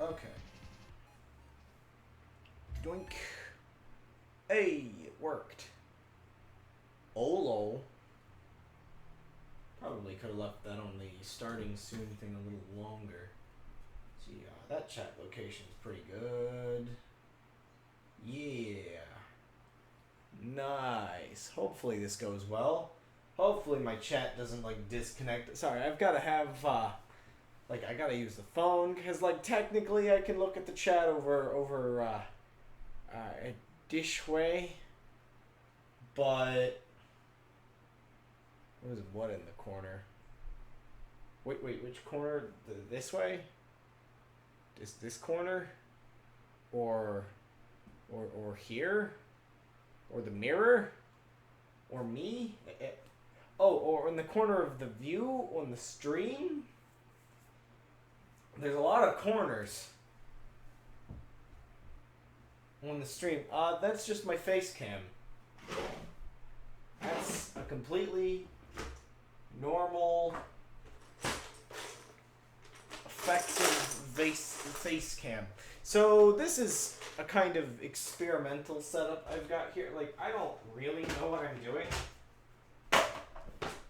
Okay. Doink. Hey, it worked. Olo. Probably could have left that on the starting soon thing a little longer. See, that chat location's pretty good. Yeah. Nice. Hopefully this goes well. Hopefully my chat doesn't like disconnect. Sorry, I've got to have like I gotta use the phone because like technically I can look at the chat over a dishway, but what in the corner? Wait, which corner? This way? Is this corner? Or here? Or the mirror? Or me? Oh, or in the corner of the view on the stream? There's a lot of corners on the stream. That's just my face cam. That's a completely normal, effective face cam. So this is a kind of experimental setup I've got here. Like, I don't really know what I'm doing.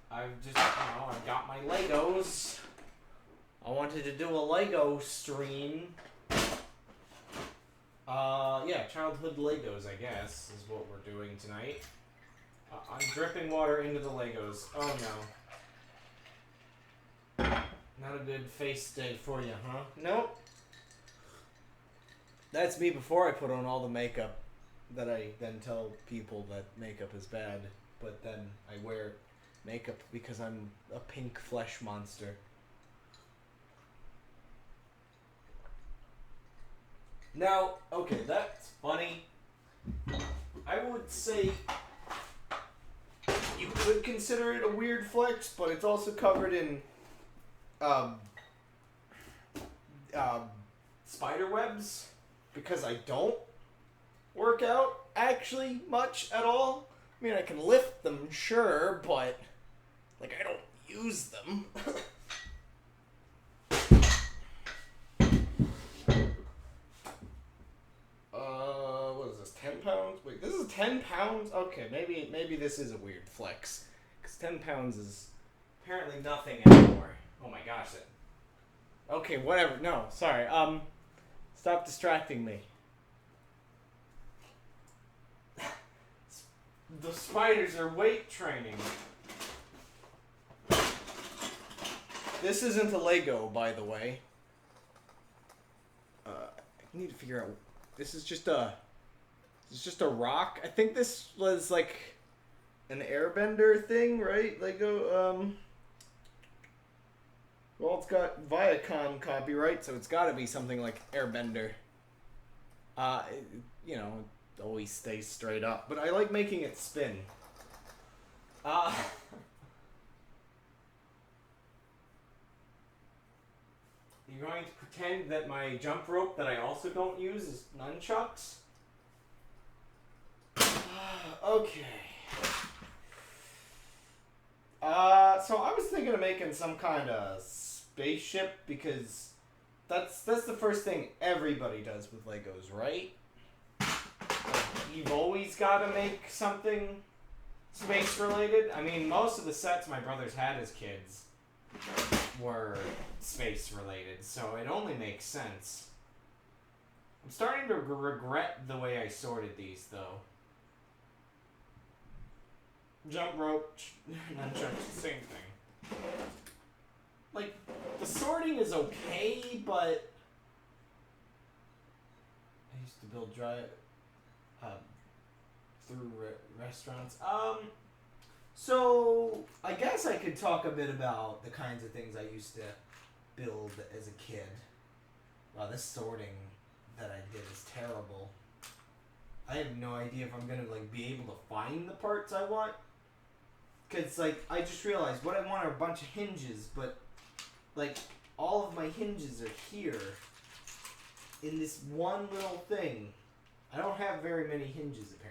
I've just, I've got my Legos. I wanted to do a Lego stream. Yeah, childhood Legos, I guess, is what we're doing tonight. I'm dripping water into the Legos. Oh no. Not a good face day for you, huh? Nope. That's me before I put on all the makeup that I then tell people that makeup is bad, but then I wear makeup because I'm a pink flesh monster. Now, okay, that's funny. I would say you could consider it a weird flex, but it's also covered in spider webs because I don't work out actually much at all. I mean, I can lift them, sure, but like I don't use them. What is this, 10 pounds? Wait, this is 10 pounds? Okay, maybe this is a weird flex. Because 10 pounds is apparently nothing anymore. Oh my gosh. Okay, whatever. No, sorry. Stop distracting me. The spiders are weight training. This isn't a Lego, by the way. I need to figure out. This is just a rock. I think this was like an airbender thing, right? Lego. Well, it's got Viacom copyright, so it's got to be something like airbender. It always stays straight up, but I like making it spin. You're going to pretend that my jump rope that I also don't use is nunchucks? Okay. So I was thinking of making some kind of spaceship because that's the first thing everybody does with Legos, right? Like, you've always got to make something space related. I mean, most of the sets my brothers had as kids were space related, so it only makes sense. I'm starting to regret the way I sorted these, though. Jump rope, nunchucks, same thing. Like, the sorting is okay, but I used to build through restaurants. So I guess I could talk a bit about the kinds of things I used to build as a kid. Wow, this sorting that I did is terrible. I have no idea if I'm gonna be able to find the parts I want. Cause I just realized what I want are a bunch of hinges, but all of my hinges are here in this one little thing. I don't have very many hinges apparently.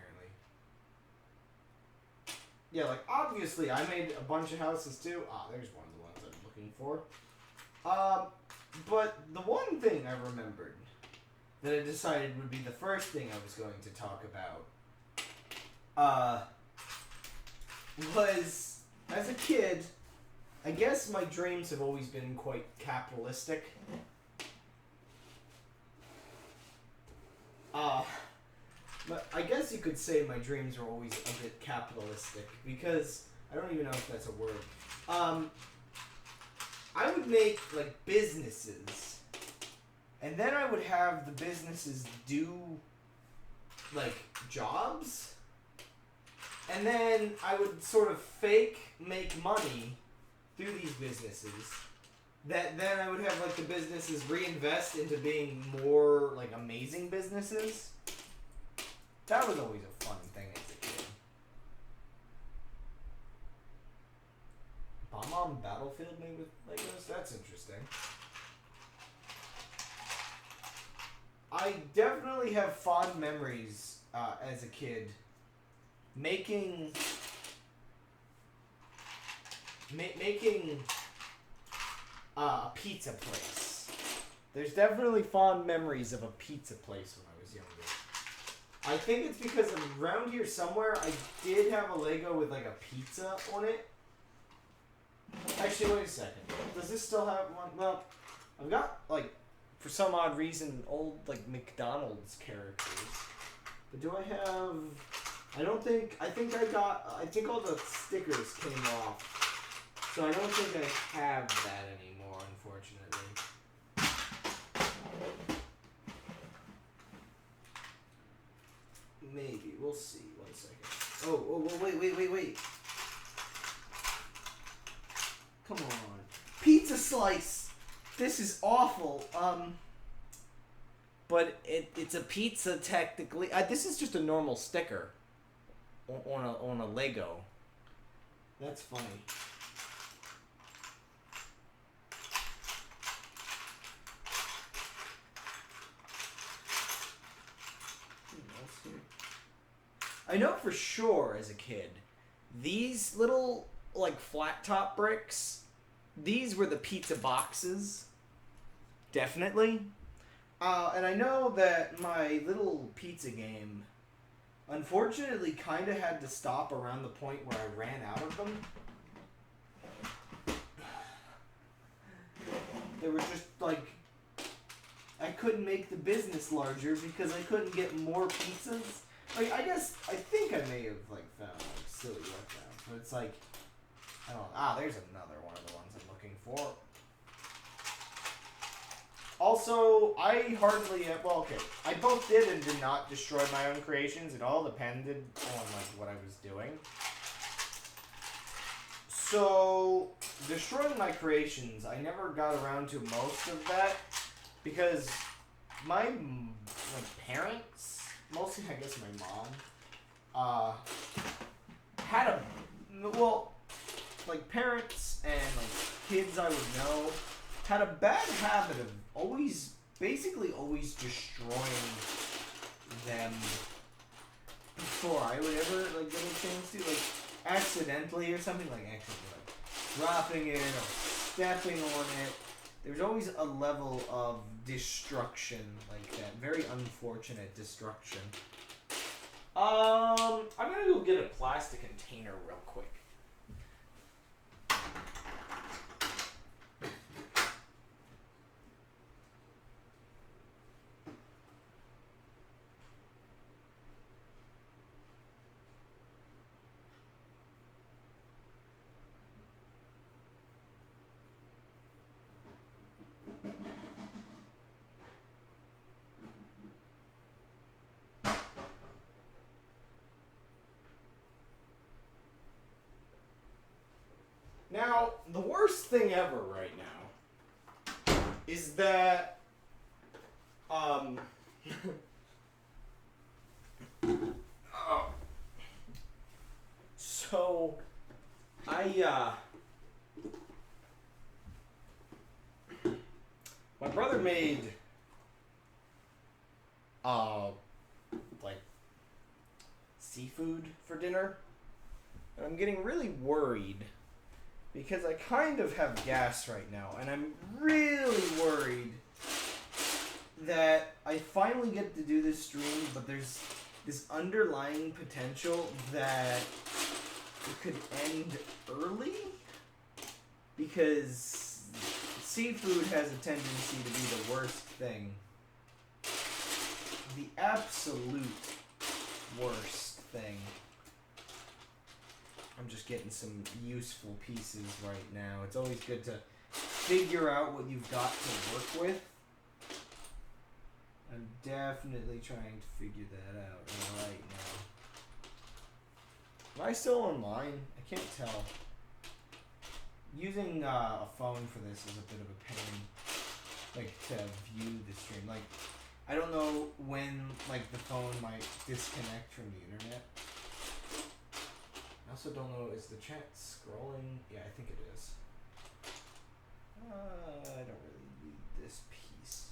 Yeah, obviously I made a bunch of houses too. There's one of the ones I'm looking for. But the one thing I remembered that I decided would be the first thing I was going to talk about was, as a kid, I guess my dreams have always been quite capitalistic. But I guess you could say my dreams were always a bit capitalistic, because I don't even know if that's a word. I would make, like, businesses, and then I would have the businesses do, like, jobs, and then I would sort of fake make money through these businesses, that then I would have, like, the businesses reinvest into being more, like, amazing businesses. That was always a fun thing as a kid. Bomb on Battlefield made with Legos? That's interesting. I definitely have fond memories as a kid making a pizza place. There's definitely fond memories of a pizza place when I was younger. I think it's because around here somewhere I did have a Lego with like a pizza on it. Actually, wait a second. Does this still have one? Well, I've got, like, for some odd reason, old, like, McDonald's characters. But do I have... I think all the stickers came off. So I don't think I have that anymore, unfortunately. Maybe. We'll see. 1 second. Oh, wait. Come on. Pizza slice! This is awful. But it's a pizza technically. This is just a normal sticker on a Lego. That's funny. I know for sure as a kid, these little, like, flat top bricks, these were the pizza boxes. Definitely. And I know that my little pizza game, unfortunately, kind of had to stop around the point where I ran out of them. They were just, like, I couldn't make the business larger because I couldn't get more pizzas. Like, I think I may have, like, found, like, silly workarounds, but it's like, I don't know. There's another one of the ones I'm looking for. Also, I both did and did not destroy my own creations. It all depended on, like, what I was doing. So, destroying my creations, I never got around to most of that, because my, like, parents... Mostly, I guess, my mom, had parents and, like, kids I would know had a bad habit of basically always destroying them before I would ever, like, get a chance to, like, accidentally or something, like, actually, like, dropping it or stepping on it. There's always a level of destruction like that. Very unfortunate destruction. I'm gonna go get a plastic container real quick. Now, the worst thing ever right now is that, so, my brother made, like, seafood for dinner, and I'm getting really worried because I kind of have gas right now, and I'm really worried that I finally get to do this stream, but there's this underlying potential that it could end early, because seafood has a tendency to be the worst thing. The absolute worst thing. I'm just getting some useful pieces right now. It's always good to figure out what you've got to work with. I'm definitely trying to figure that out right now. Am I still online? I can't tell. Using a phone for this is a bit of a pain. Like, to view the stream. Like, I don't know when, like, the phone might disconnect from the internet. I also don't know, is the chat scrolling? Yeah, I think it is. I don't really need this piece.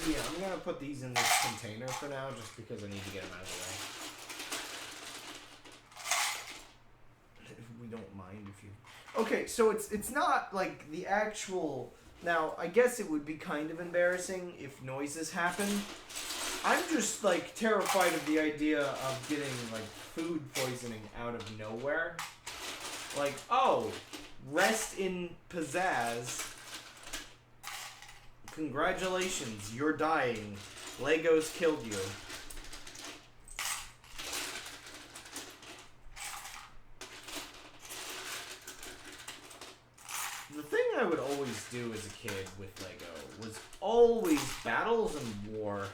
Yeah, I'm gonna put these in this container for now, just because I need to get them out of the way. If we don't mind if you... Okay, so it's not like the actual... Now, I guess it would be kind of embarrassing if noises happen. I'm just, like, terrified of the idea of getting, like, food poisoning out of nowhere. Like, oh, rest in pizzazz. Congratulations, you're dying. Legos killed you. The thing I would always do as a kid with Lego was always battles and war.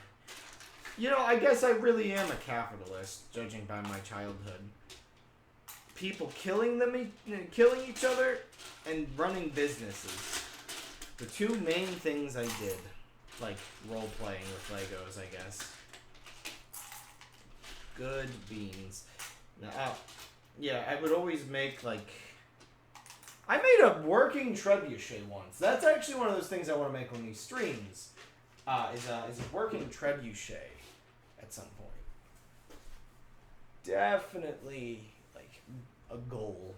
You know, I guess I really am a capitalist, judging by my childhood. People killing each other, and running businesses. The two main things I did. Like, role-playing with Legos, I guess. Good beans. Now, yeah, I would always make, like... I made a working trebuchet once. That's actually one of those things I want to make on these streams. Is a working trebuchet at some point. Definitely, like, a goal.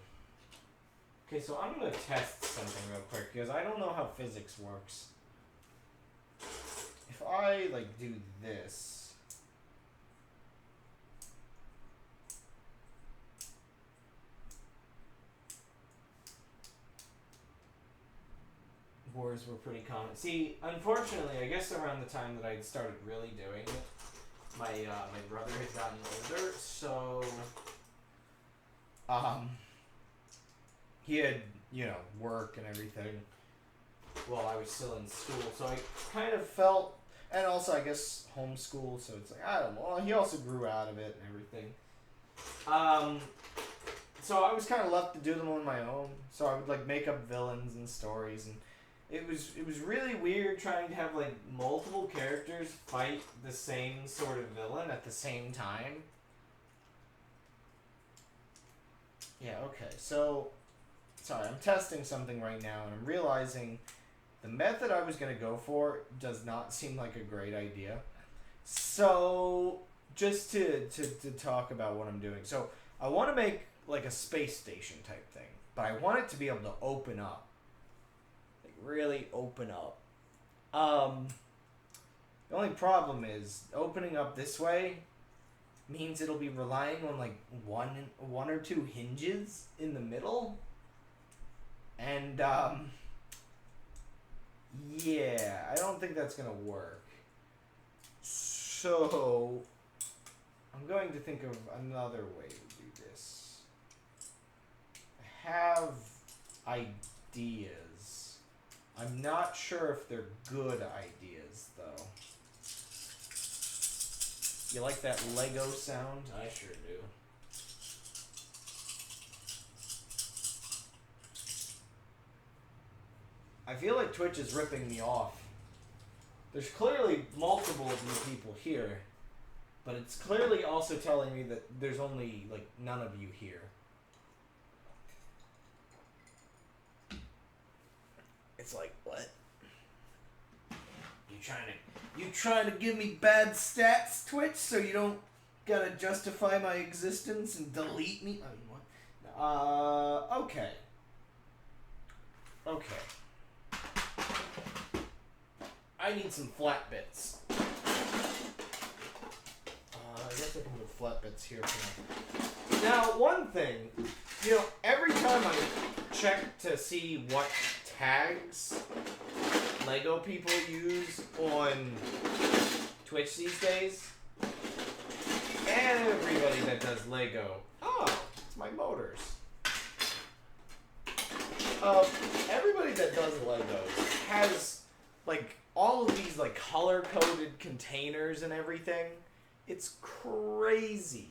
Okay, so I'm going to test something real quick, because I don't know how physics works. If I, like, do this... Wars were pretty common. See, unfortunately, I guess around the time that I'd started really doing it, my brother had gotten older, so he had, you know, work and everything while I was still in school, so I kind of felt, and also I guess homeschool, so it's like, I don't know, he also grew out of it and everything. So I was kind of left to do them on my own, so I would, like, make up villains and stories, and it was really weird trying to have, like, multiple characters fight the same sort of villain at the same time. Yeah, okay, so, sorry, I'm testing something right now, and I'm realizing the method I was going to go for does not seem like a great idea. So, just to talk about what I'm doing. So, I want to make, like, a space station type thing, but I want it to be able to open up. Really open up. The only problem is opening up this way means it'll be relying on like one or two hinges in the middle, and yeah, I don't think that's gonna work. So I'm going to think of another way to do this. I have ideas. I'm not sure if they're good ideas, though. You like that Lego sound? I sure do. I feel like Twitch is ripping me off. There's clearly multiple of you people here, but it's clearly also telling me that there's only, like, none of you here. It's like, what? You trying to give me bad stats, Twitch, so you don't gotta justify my existence and delete me? I mean, what? Okay. Okay. I need some flat bits. I guess I can put flat bits here for now. Now, one thing, you know, every time I check to see what tags Lego people use on Twitch these days, everybody that does Lego, oh, it's my motors. Everybody that does Legos has, like, all of these, like, color-coded containers and everything. It's crazy.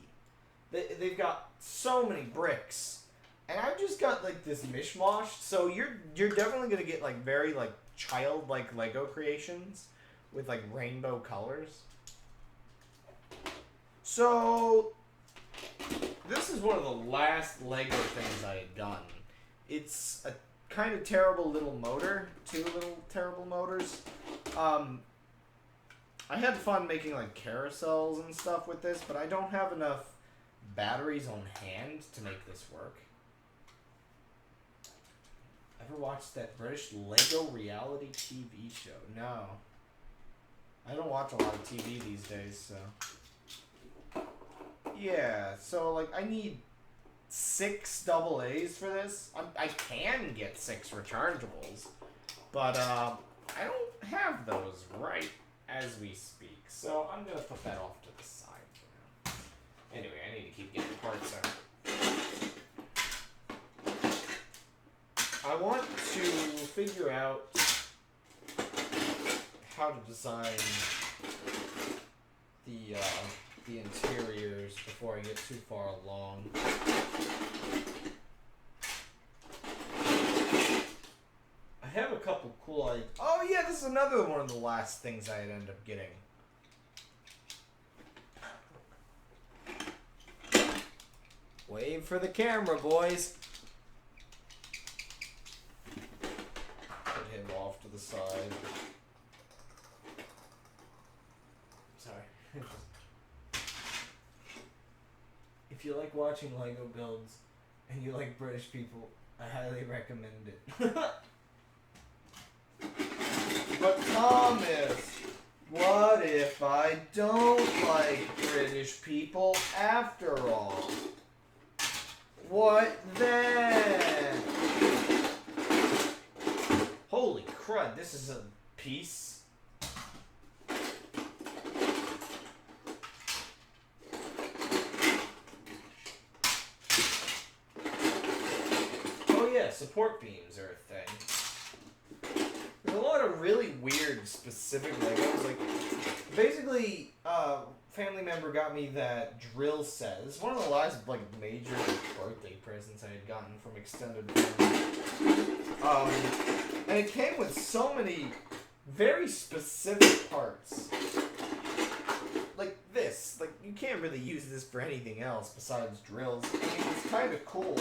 They've got so many bricks. And I've just got, like, this mishmash. So you're definitely going to get, like, very, like, childlike Lego creations with, like, rainbow colors. So this is one of the last Lego things I had done. It's a kind of terrible little motor. 2 little terrible motors. I had fun making like carousels and stuff with this, but I don't have enough batteries on hand to make this work. Ever watched that British Lego reality TV show? No. I don't watch a lot of TV these days, so. Yeah, so like I need 6 double A's for this. I can get 6 returnables, but I don't have those right as we speak. So I'm gonna put that off to the side for now. Anyway, I need to keep getting parts out. I want to figure out how to design the interiors before I get too far along. I have a couple cool ideas. Oh yeah, this is another one of the last things I'd end up getting. Wave for the camera, boys. Put him off to the side. Sorry. If you like watching Lego builds and you like British people, I highly recommend it. But Thomas, what if I don't like British people after all? What then? Holy crud, this is a piece. Oh yeah, support beams are a thing. There's a lot of really weird specific Legos. Like, basically, family member got me that drill set. It's one of the last like major birthday presents I had gotten from extended family. And it came with so many very specific parts. Like this. Like, you can't really use this for anything else besides drills. I mean, it's kind of cool.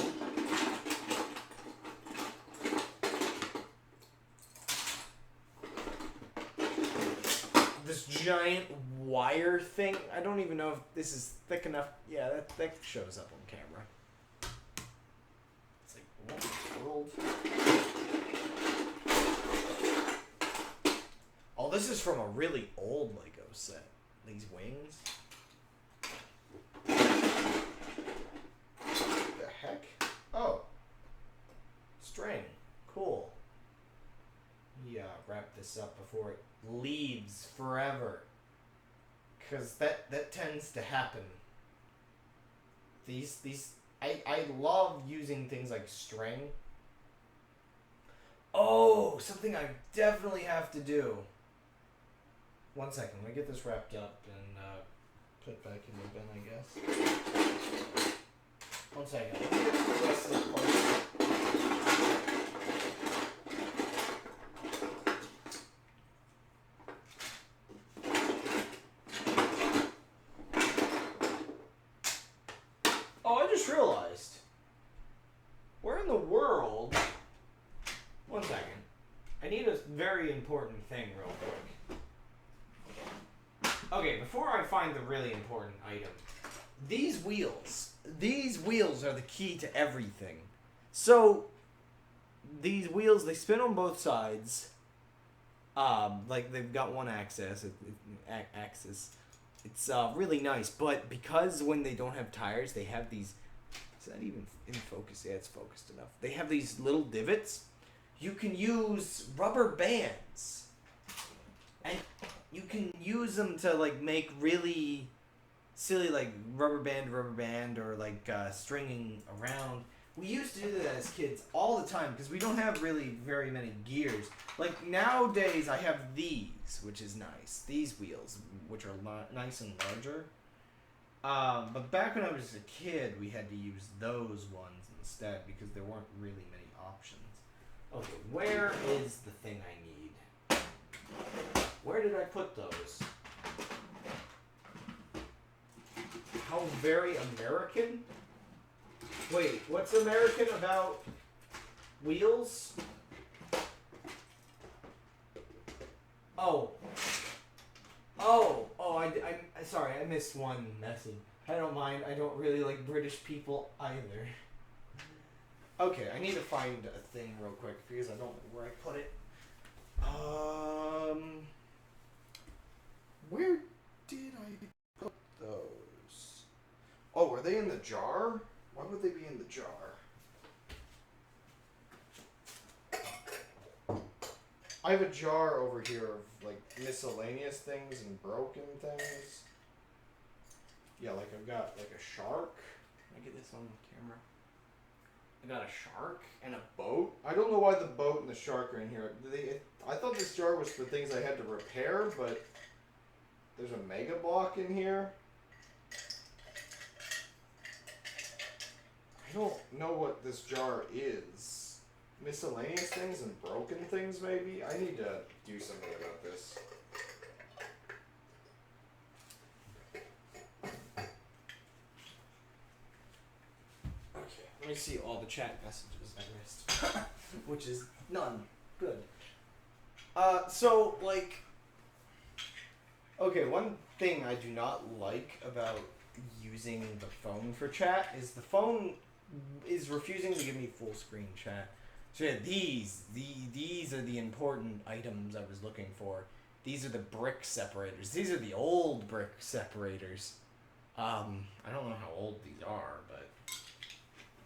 This giant wire thing. I don't even know if this is thick enough. Yeah, that shows up on camera. It's like, what in the world? Oh, this is from a really old Lego set. These wings. What the heck? Oh. String. Cool. Yeah, wrap this up before it leaves forever. Because that tends to happen. I love using things like string. Oh, something I definitely have to do. 1 second, let me get this wrapped up and put it back in the bin, I guess. 1 second. Let me get the rest of the parts. Oh, I just realized. Where in the world? 1 second. I need a very important thing real quick. Okay, before I find the really important item, these wheels are the key to everything. So, these wheels, they spin on both sides. Like they've got one axis. It's really nice, but because when they don't have tires, they have these. Is that even in focus? Yeah, it's focused enough. They have these little divots. You can use rubber bands, and you can use them to like make really silly like rubber band, or like stringing around. We used to do that as kids all the time because we don't have really very many gears. Like nowadays, I have these, which is nice. These wheels, which are nice and larger. But back when I was a kid, we had to use those ones instead because there weren't really many options. Okay, where is the thing I need? Where did I put those? How very American? Wait, what's American about wheels? Oh. I sorry, I missed one message. I don't mind. I don't really like British people either. Okay, I need to find a thing real quick because I don't know where I put it. Where did I put those? Oh, were they in the jar? Why would they be in the jar? I have a jar over here of like miscellaneous things and broken things. Yeah, like I've got like a shark. Can I get this on the camera? I got a shark and a boat. I don't know why the boat and the shark are in here. I thought this jar was for things I had to repair, but there's a mega block in here. I don't know what this jar is. Miscellaneous things and broken things, maybe? I need to do something about this. Okay, let me see all the chat messages I missed. Which is none. Good. So, like... Okay, one thing I do not like about using the phone for chat is the phone is refusing to give me full screen chat. So yeah, these are the important items I was looking for. These are the brick separators. These are the old brick separators. I don't know how old these are, but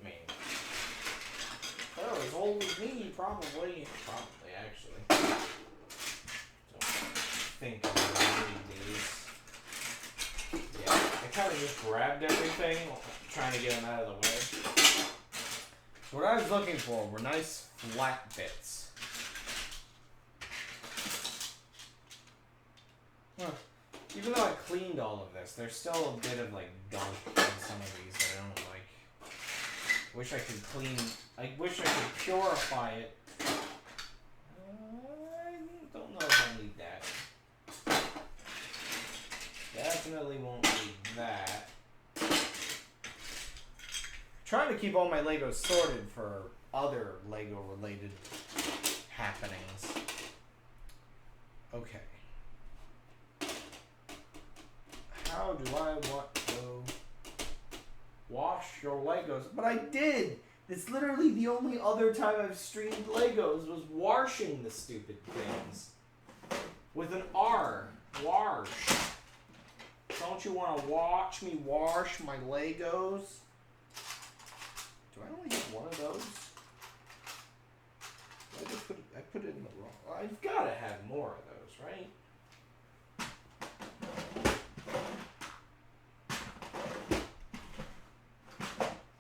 I mean, oh, as old as me, probably actually. Don't think of the early days. Yeah, I kind of just grabbed everything, trying to get them out of the way. So what I was looking for were nice flat bits. Huh. Even though I cleaned all of this, there's still a bit of like gunk in some of these that I don't like. Wish I could clean. I wish I could purify it. I don't know if I need that. Definitely won't need that. Trying to keep all my Legos sorted for other Lego related happenings. Okay. How do I want to wash your Legos? But I did! It's literally the only other time I've streamed Legos was washing the stupid things. With an R. Wash. Don't you want to watch me wash my Legos? Do I only have one of those? I put it in the wrong. I've got to have more of those, right?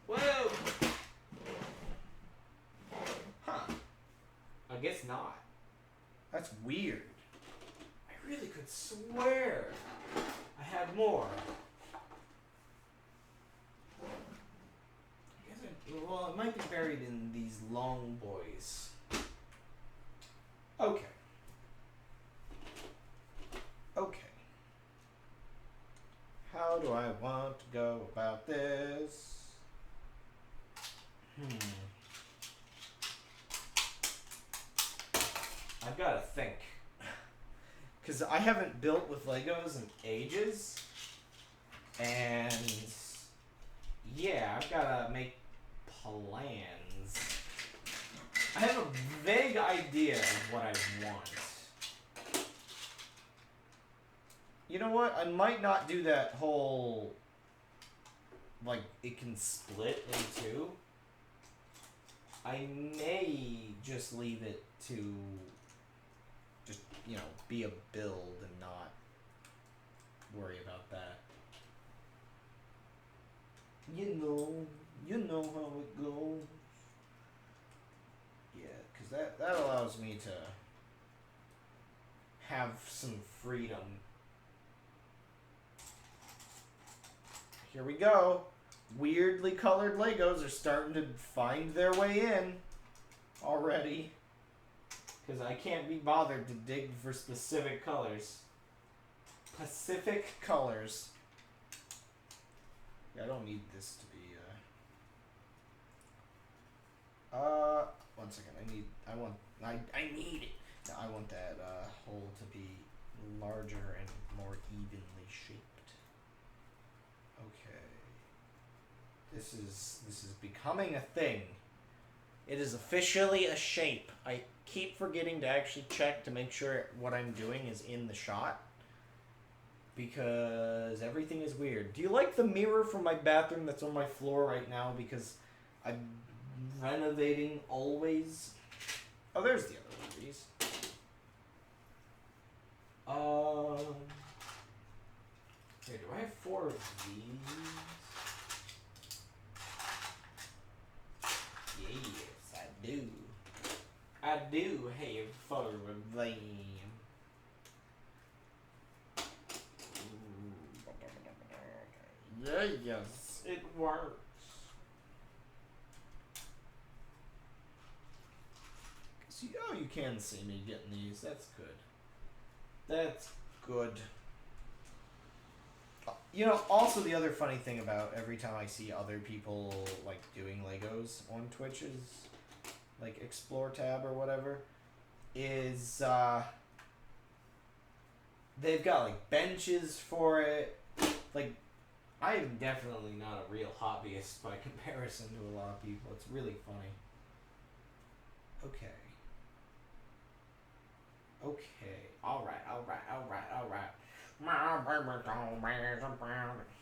Whoa! Huh. I guess not. That's weird. I really could swear I had more. Well, it might be buried in these long boys. Okay. Okay. How do I want to go about this? I've got to think. because I haven't built with Legos in ages, and yeah, I've gotta make plans. I have a vague idea of what I want. You know what? I might not do that whole, like, it can split in two. I may just leave it to just, you know, be a build and not worry about that. You know how it goes. Yeah, because that allows me to have some freedom. Here we go. Weirdly colored Legos are starting to find their way in already. Because I can't be bothered to dig for specific colors. Pacific colors. Yeah, I don't need this to be, one second, I need it. I want that, hole to be larger and more evenly shaped. Okay. This is becoming a thing. It is officially a shape. I keep forgetting to actually check to make sure what I'm doing is in the shot. Because everything is weird. Do you like the mirror from my bathroom that's on my floor right now? Because I'm renovating always. Oh, there's the other one of these. Okay, do I have 4 of these? Yes, I do. I do have 4 of them. Yeah, yes, it works. See, oh, you can see me getting these. That's good. That's good. You know, also the other funny thing about every time I see other people, like, doing Legos on Twitch's, like, Explore tab or whatever, is, they've got, like, benches for it. Like, I am definitely not a real hobbyist by comparison to a lot of people. It's really funny. Okay. Okay. Alright.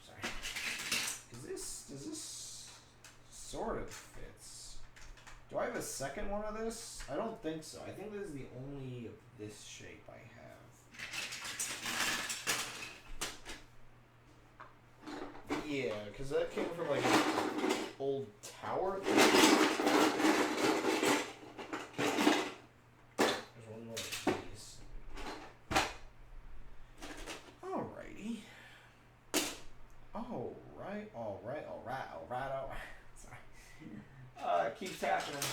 Sorry. Does this sort of fits? Do I have a second one of this? I don't think so. I think this is the only of this shape I have. Yeah, because that came from like an old tower thing. There's one more of these. Alrighty. Alright. Sorry. It keeps happening.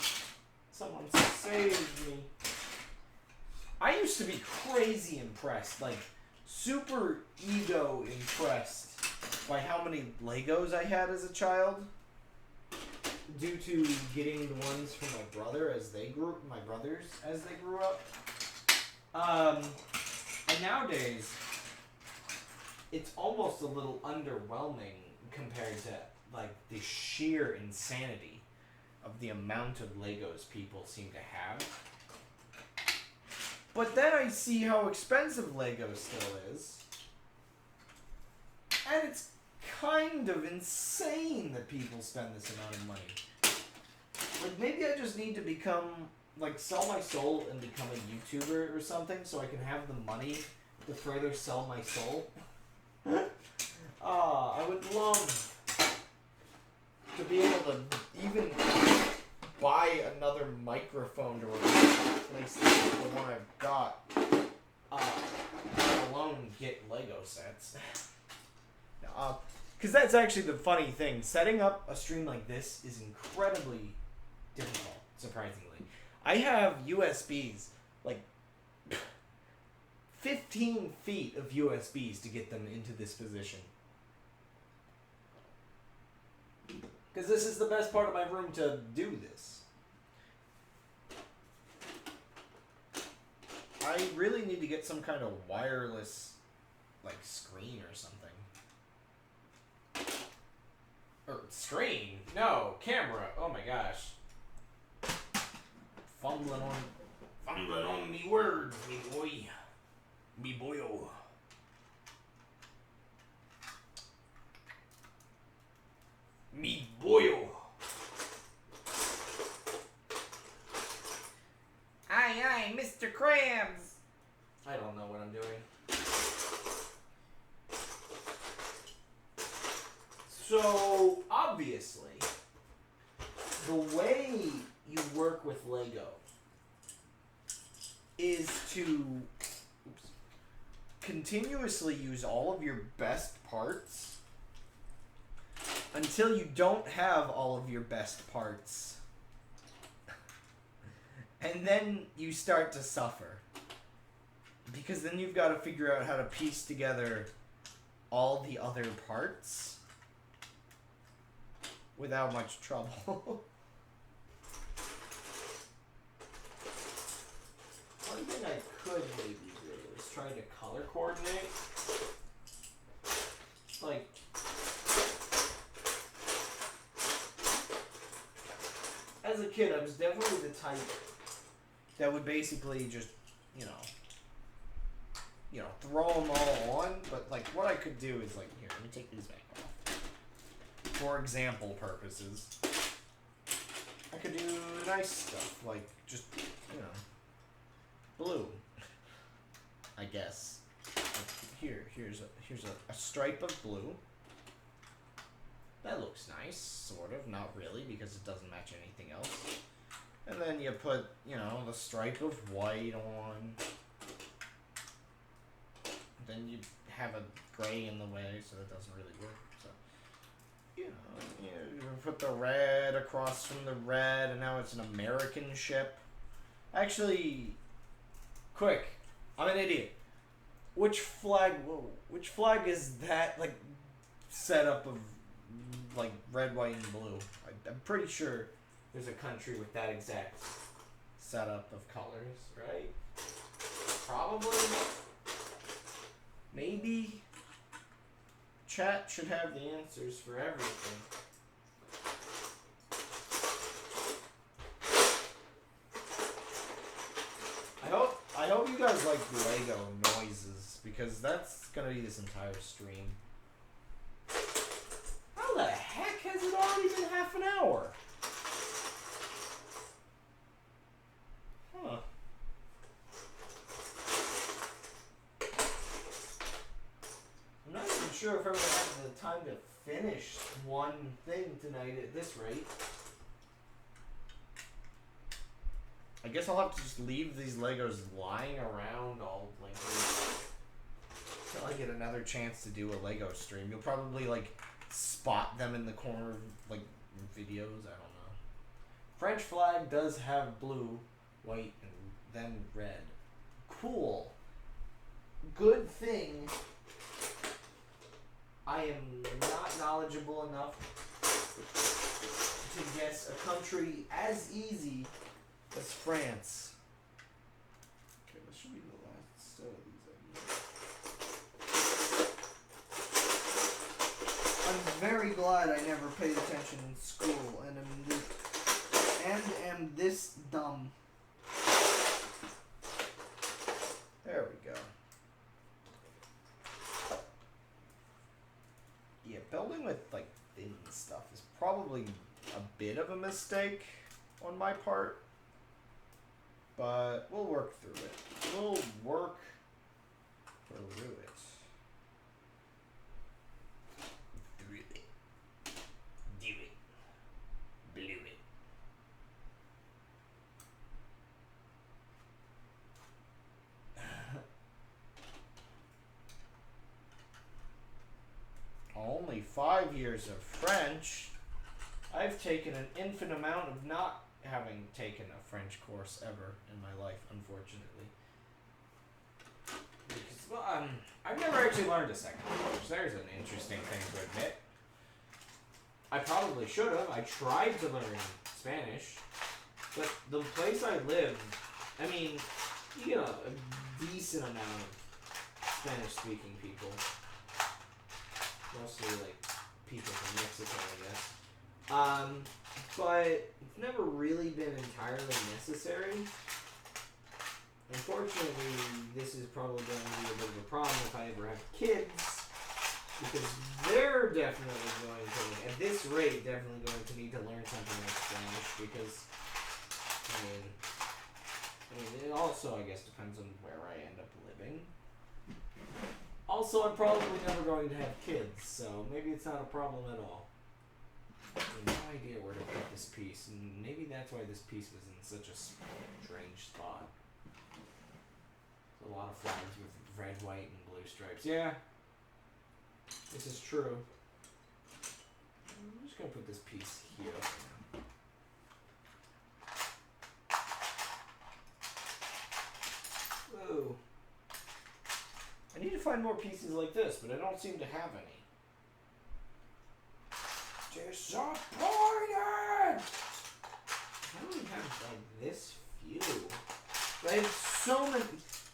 Someone saved me. I used to be crazy impressed, like super ego impressed by how many Legos I had as a child, due to getting the ones from my brothers as they grew up. And nowadays, it's almost a little underwhelming compared to like the sheer insanity of the amount of Legos people seem to have. But then I see how expensive Lego still is, and it's kind of insane that people spend this amount of money. Like, maybe I just need to sell my soul and become a YouTuber or something so I can have the money to further sell my soul. I would love to be able to even buy another microphone to replace the one I've got, let alone get Lego sets. Because that's actually the funny thing. Setting up a stream like this is incredibly difficult, surprisingly. I have USBs, like 15 feet of USBs to get them into this position. Because this is the best part of my room to do this. I I really need to get some kind of wireless, like, screen or something. Or screen? No, camera. Oh my gosh. Fumbling on me words, me boy. Me boyo. Me boyo. Aye, Mr. Krabs. I don't know what I'm doing. So, obviously, the way you work with Lego is to continuously use all of your best parts until you don't have all of your best parts. And then you start to suffer. Because then you've got to figure out how to piece together all the other parts without much trouble. One thing I could maybe do is try to color coordinate. Like, as a kid, I was definitely the type that would basically just, throw them all on. But, like, what I could do is, like, here, let me take these back off. For example purposes, I could do nice stuff, like, just, blue, I guess. Here's a stripe of blue. That looks nice, sort of. Not really, because it doesn't match anything else. And then you put, the stripe of white on. Then you have a gray in the way, so that doesn't really work. So, you put the red across from the red, and now it's an American ship. Actually, quick, I'm an idiot. Which flag is that, like, setup of, like, red, white, and blue? I'm pretty sure there's a country with that exact setup of colors, right? Probably. Maybe. Chat should have the answers for everything. I hope you guys like Lego noises, because that's gonna be this entire stream. How the heck has it already been half an hour? Huh. I'm not even sure if I'm gonna have the time to finish one thing tonight at this rate. I guess I'll have to just leave these Legos lying around all, like, until I get another chance to do a Lego stream. You'll probably, like, spot them in the corner of, like, videos. I don't know. French flag does have blue, white, and then red. Cool. Good thing I am not knowledgeable enough to guess a country as easy as France. Okay, this should be the last set of these. I'm very glad I never paid attention in school and am this dumb. There we go. Yeah, building with, like, thin stuff is probably a bit of a mistake on my part. But we'll work through it. We'll work through it. Through it. Do it. Blew it. Only 5 years of French. I've taken an infinite amount of not having taken a French course ever in my life, unfortunately. Because, well, I've never actually learned a second language. There's an interesting thing to admit. I probably should have. I tried to learn Spanish, but the place I live, I mean, you get a decent amount of Spanish-speaking people. Mostly, like, people from Mexico, I guess. But it's never really been entirely necessary. Unfortunately, this is probably going to be a bit of a problem if I ever have kids, because they're definitely going to, at this rate, definitely going to need to learn something like Spanish, because, I mean, it also, I guess, depends on where I end up living. Also, I'm probably never going to have kids, so maybe it's not a problem at all. I have no idea where to put this piece, and maybe that's why this piece was in such a strange spot. A lot of flags with red, white, and blue stripes. Yeah, this is true. I'm just going to put this piece here. Whoa. I need to find more pieces like this, but I don't seem to have any. Disappointed! I don't have, like, this few. But I have so many...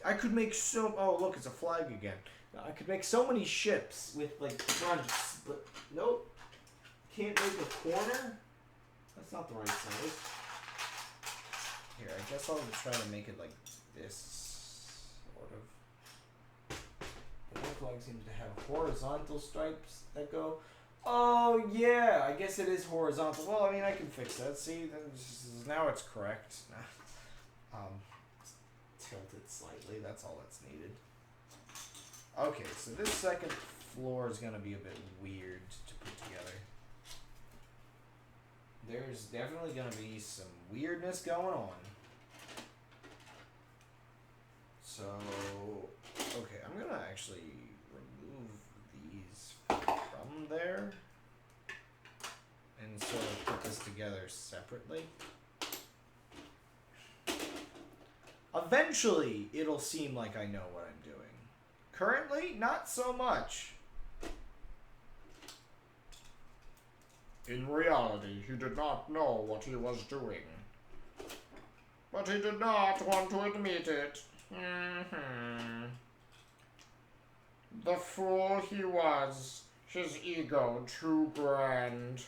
I could make so... Oh, look, it's a flag again. I could make so many ships with, like, fronts, but nope. Can't make a corner? That's not the right size. Here, I guess I'll try to make it like this, sort of. The other flag seems to have horizontal stripes that go... Oh, yeah, I guess it is horizontal. Well, I mean, I can fix that. See, now it's correct. Tilt it slightly, that's all that's needed. Okay, so this second floor is going to be a bit weird to put together. There's definitely going to be some weirdness going on. So, okay, I'm going to actually remove these from there and sort of put this together separately. Eventually, it'll seem like I know what I'm doing. Currently, not so much. In reality, he did not know what he was doing. But he did not want to admit it. The fool he was, his ego too grand.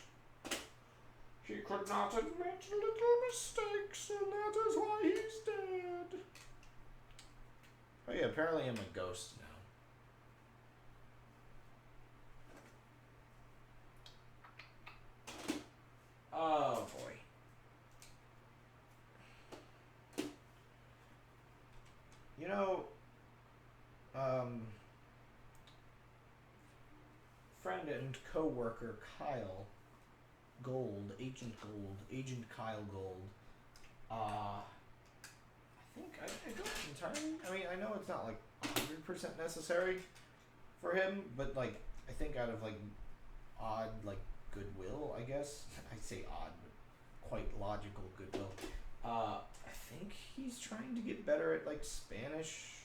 He could not admit little mistakes, and that is why he's dead. Oh yeah, apparently I'm a ghost now. Oh boy. You know, friend and co-worker Kyle Agent Kyle Gold. I don't entirely. I mean, I know it's not like 100% necessary for him, but like I think out of like odd like goodwill, I guess I say odd, but quite logical goodwill. I think he's trying to get better at like Spanish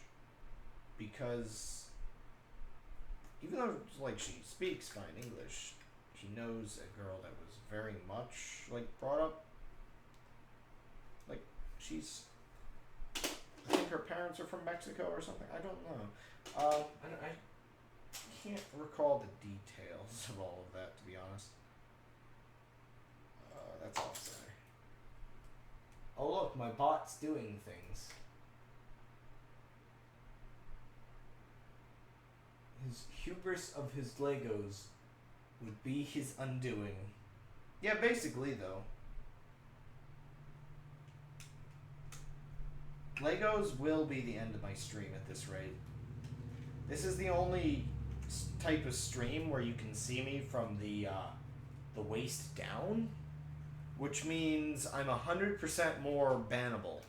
because even though like she speaks fine English, she knows a girl that was very much like brought up like she's. I think her parents are from Mexico or something. I don't know. I can't recall the details of all of that, to be honest. That's all sorry. Oh look, my bot's doing things. His hubris of his Legos would be his undoing. Yeah, basically though. Legos will be the end of my stream at this rate. This is the only type of stream where you can see me from the waist down, which means I'm 100% more bannable.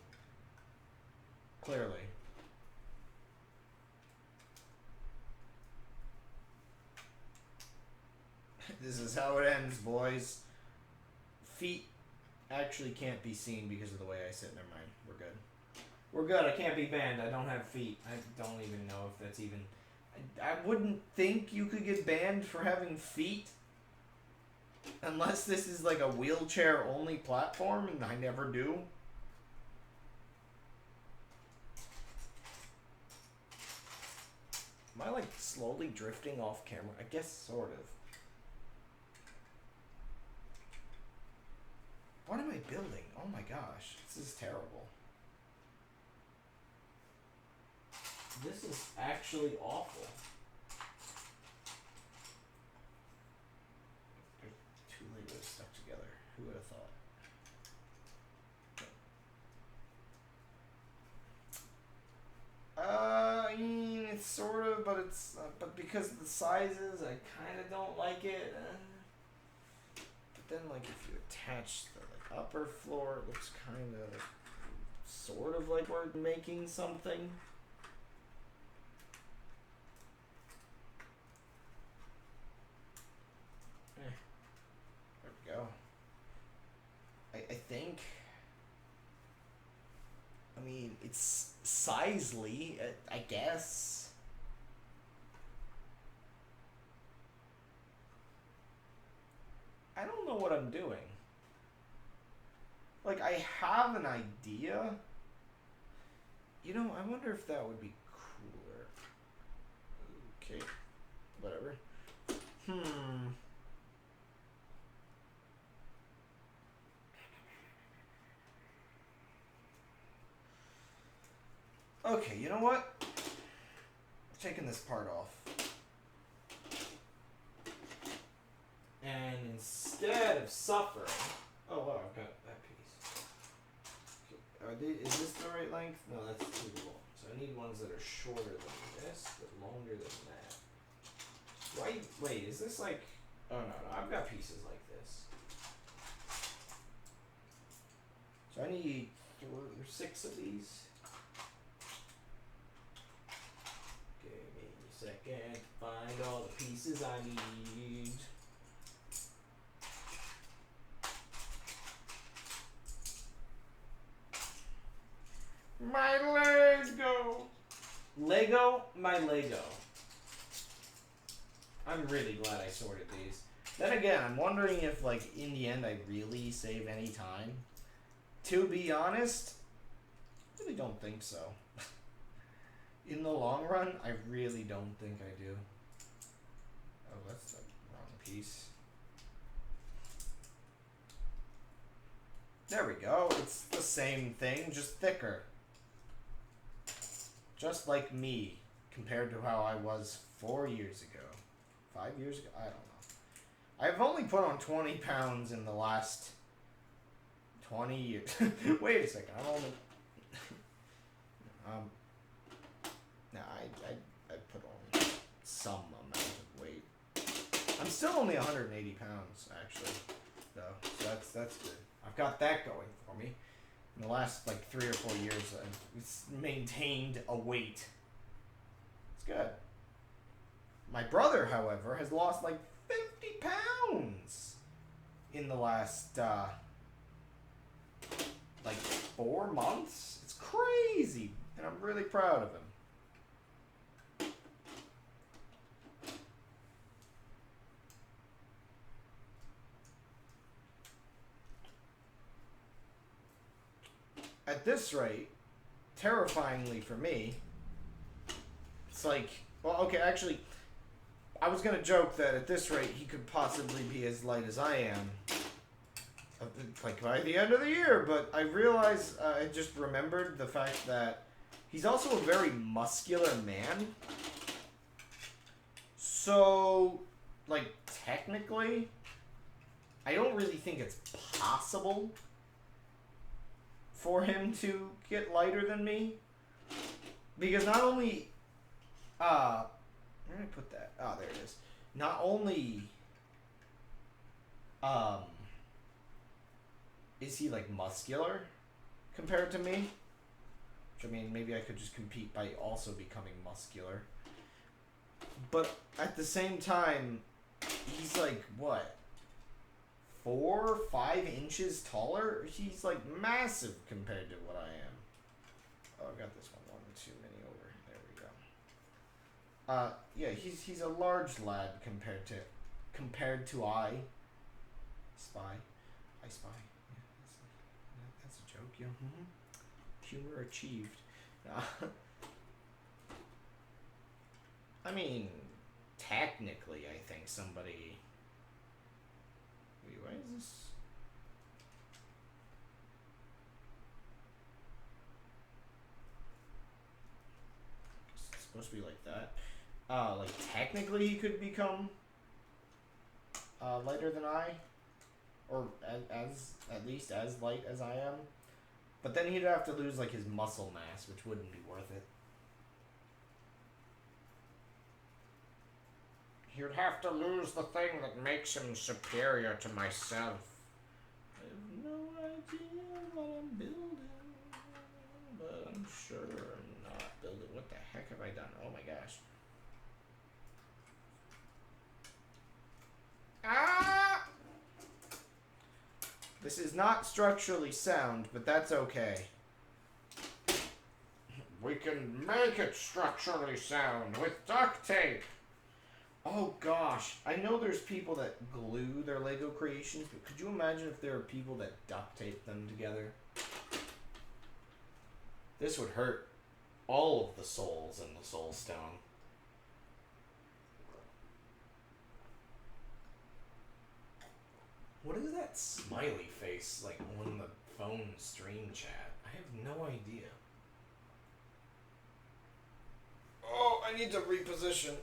Clearly. This is how it ends, boys. Feet actually can't be seen because of the way I sit. Never mind. We're good. We're good. I can't be banned. I don't have feet. I don't even know if that's even... I wouldn't think you could get banned for having feet. Unless this is like a wheelchair-only platform, and I never do. Am I like slowly drifting off camera? I guess sort of. What am I building? Oh my gosh, this is terrible. This is actually awful. Two Legos stuck together. Who would have thought? I mean, it's sort of, but it's, but because of the sizes, I kind of don't like it. But then, like, if you attach the like, upper floor, it looks kind of, sort of like we're making something. There we go. I think. I mean, it's sizely, I guess. I don't know what I'm doing. Like, I have an idea. You know, I wonder if that would be cooler. Okay. Whatever. Okay, you know what? We're taking this part off. And instead of suffering... Oh, wow, I've got that piece. Okay. Is this the right length? No, that's too long. So I need ones that are shorter than this, but longer than that. Wait, is this like... Oh, no, I've got pieces like this. So I need 6 of these. Give me a second to find all the pieces I need. My Lego, my Lego. I'm really glad I sorted these. Then again, I'm wondering if, like, in the end, I really save any time. To be honest, I really don't think so. In the long run, I really don't think I do. Oh, that's the wrong piece. There we go. It's the same thing, just thicker. Just like me, compared to how I was 4 years ago. 5 years ago? I don't know. I've only put on 20 pounds in the last 20 years. Wait a second. I'm only... no, I put on some amount of weight. I'm still only 180 pounds, actually, though. So that's good. I've got that going for me. In the last, like, 3 or 4 years, I've maintained a weight. It's good. My brother, however, has lost, like, 50 pounds in the last, like, 4 months. It's crazy, and I'm really proud of him. At this rate, terrifyingly for me, it's like, well, okay, actually, I was going to joke that at this rate, he could possibly be as light as I am, like, by the end of the year, but I realized, I just remembered the fact that he's also a very muscular man, so, like, technically, I don't really think it's possible for him to get lighter than me, because not only, where did I put that? Oh, there it is. Not only, is he, like, muscular compared to me, which, I mean, maybe I could just compete by also becoming muscular, but at the same time, he's, like, what? 4 or 5 inches taller? He's like massive compared to what I am. Oh, I got this one too many over. There we go. Yeah, he's a large lad compared to I spy. I spy. Yeah, that's a joke. Yeah. Humor achieved. I mean, technically, I think somebody... Wait, why is this... It's supposed to be like that. Like, technically he could become lighter than I. Or as at least as light as I am. But then he'd have to lose, like, his muscle mass, which wouldn't be worth it. He'd have to lose the thing that makes him superior to myself. I have no idea what I'm building, but I'm sure I'm not building. What the heck have I done? Oh my gosh. Ah! This is not structurally sound, but that's okay. We can make it structurally sound with duct tape. Oh gosh, I know there's people that glue their Lego creations, but could you imagine if there are people that duct tape them together? This would hurt all of the souls in the soul stone. What is that smiley face like on the phone stream chat? I have no idea. Oh, I need to reposition.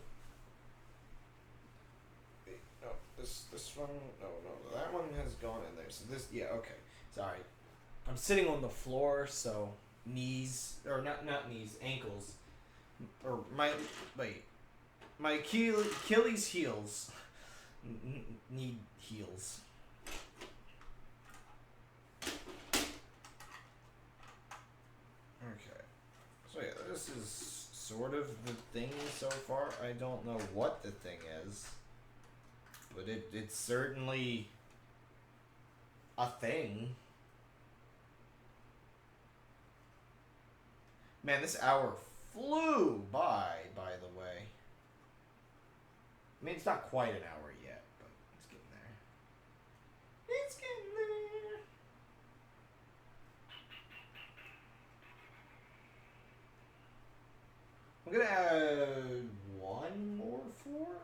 Wait, no, this one, no, that one has gone in there. So this, yeah, okay. Sorry. I'm sitting on the floor, so knees, or not knees, ankles, or my Achilles heels need heels. Okay, so yeah, this is sort of the thing so far. I don't know what the thing is, but it's certainly a thing. Man, this hour flew by the way. I mean, it's not quite an hour yet, but it's getting there. It's getting there. I'm gonna add one more floor.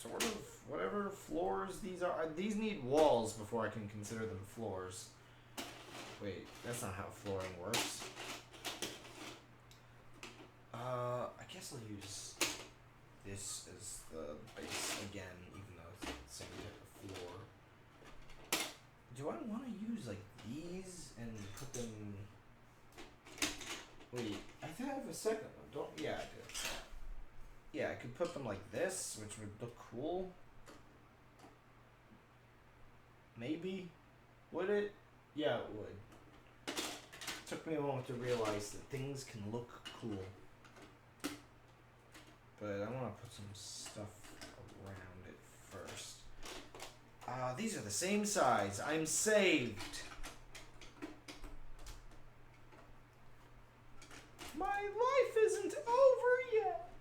Sort of, whatever floors these are. These need walls before I can consider them floors. Wait, that's not how flooring works. I guess I'll use this as the base again, even though it's the same type of floor. Do I want to use like these and put them? Wait, I think I have a second one. Don't? Yeah, I do. Yeah, I could put them like this, which would look cool. Maybe. Would it? Yeah, it would. It took me a moment to realize that things can look cool. But I want to put some stuff around it first. These are the same size. I'm saved. My life isn't over yet.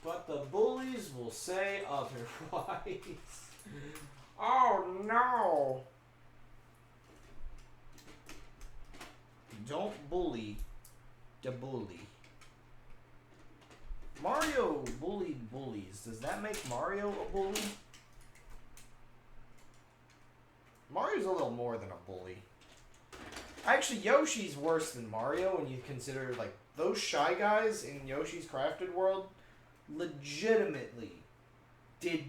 But the bullies will say otherwise. Oh no! Don't bully the bully. Mario bullied bullies. Does that make Mario a bully? Mario's a little more than a bully. Actually, Yoshi's worse than Mario when you consider, like, those Shy Guys in Yoshi's Crafted World legitimately did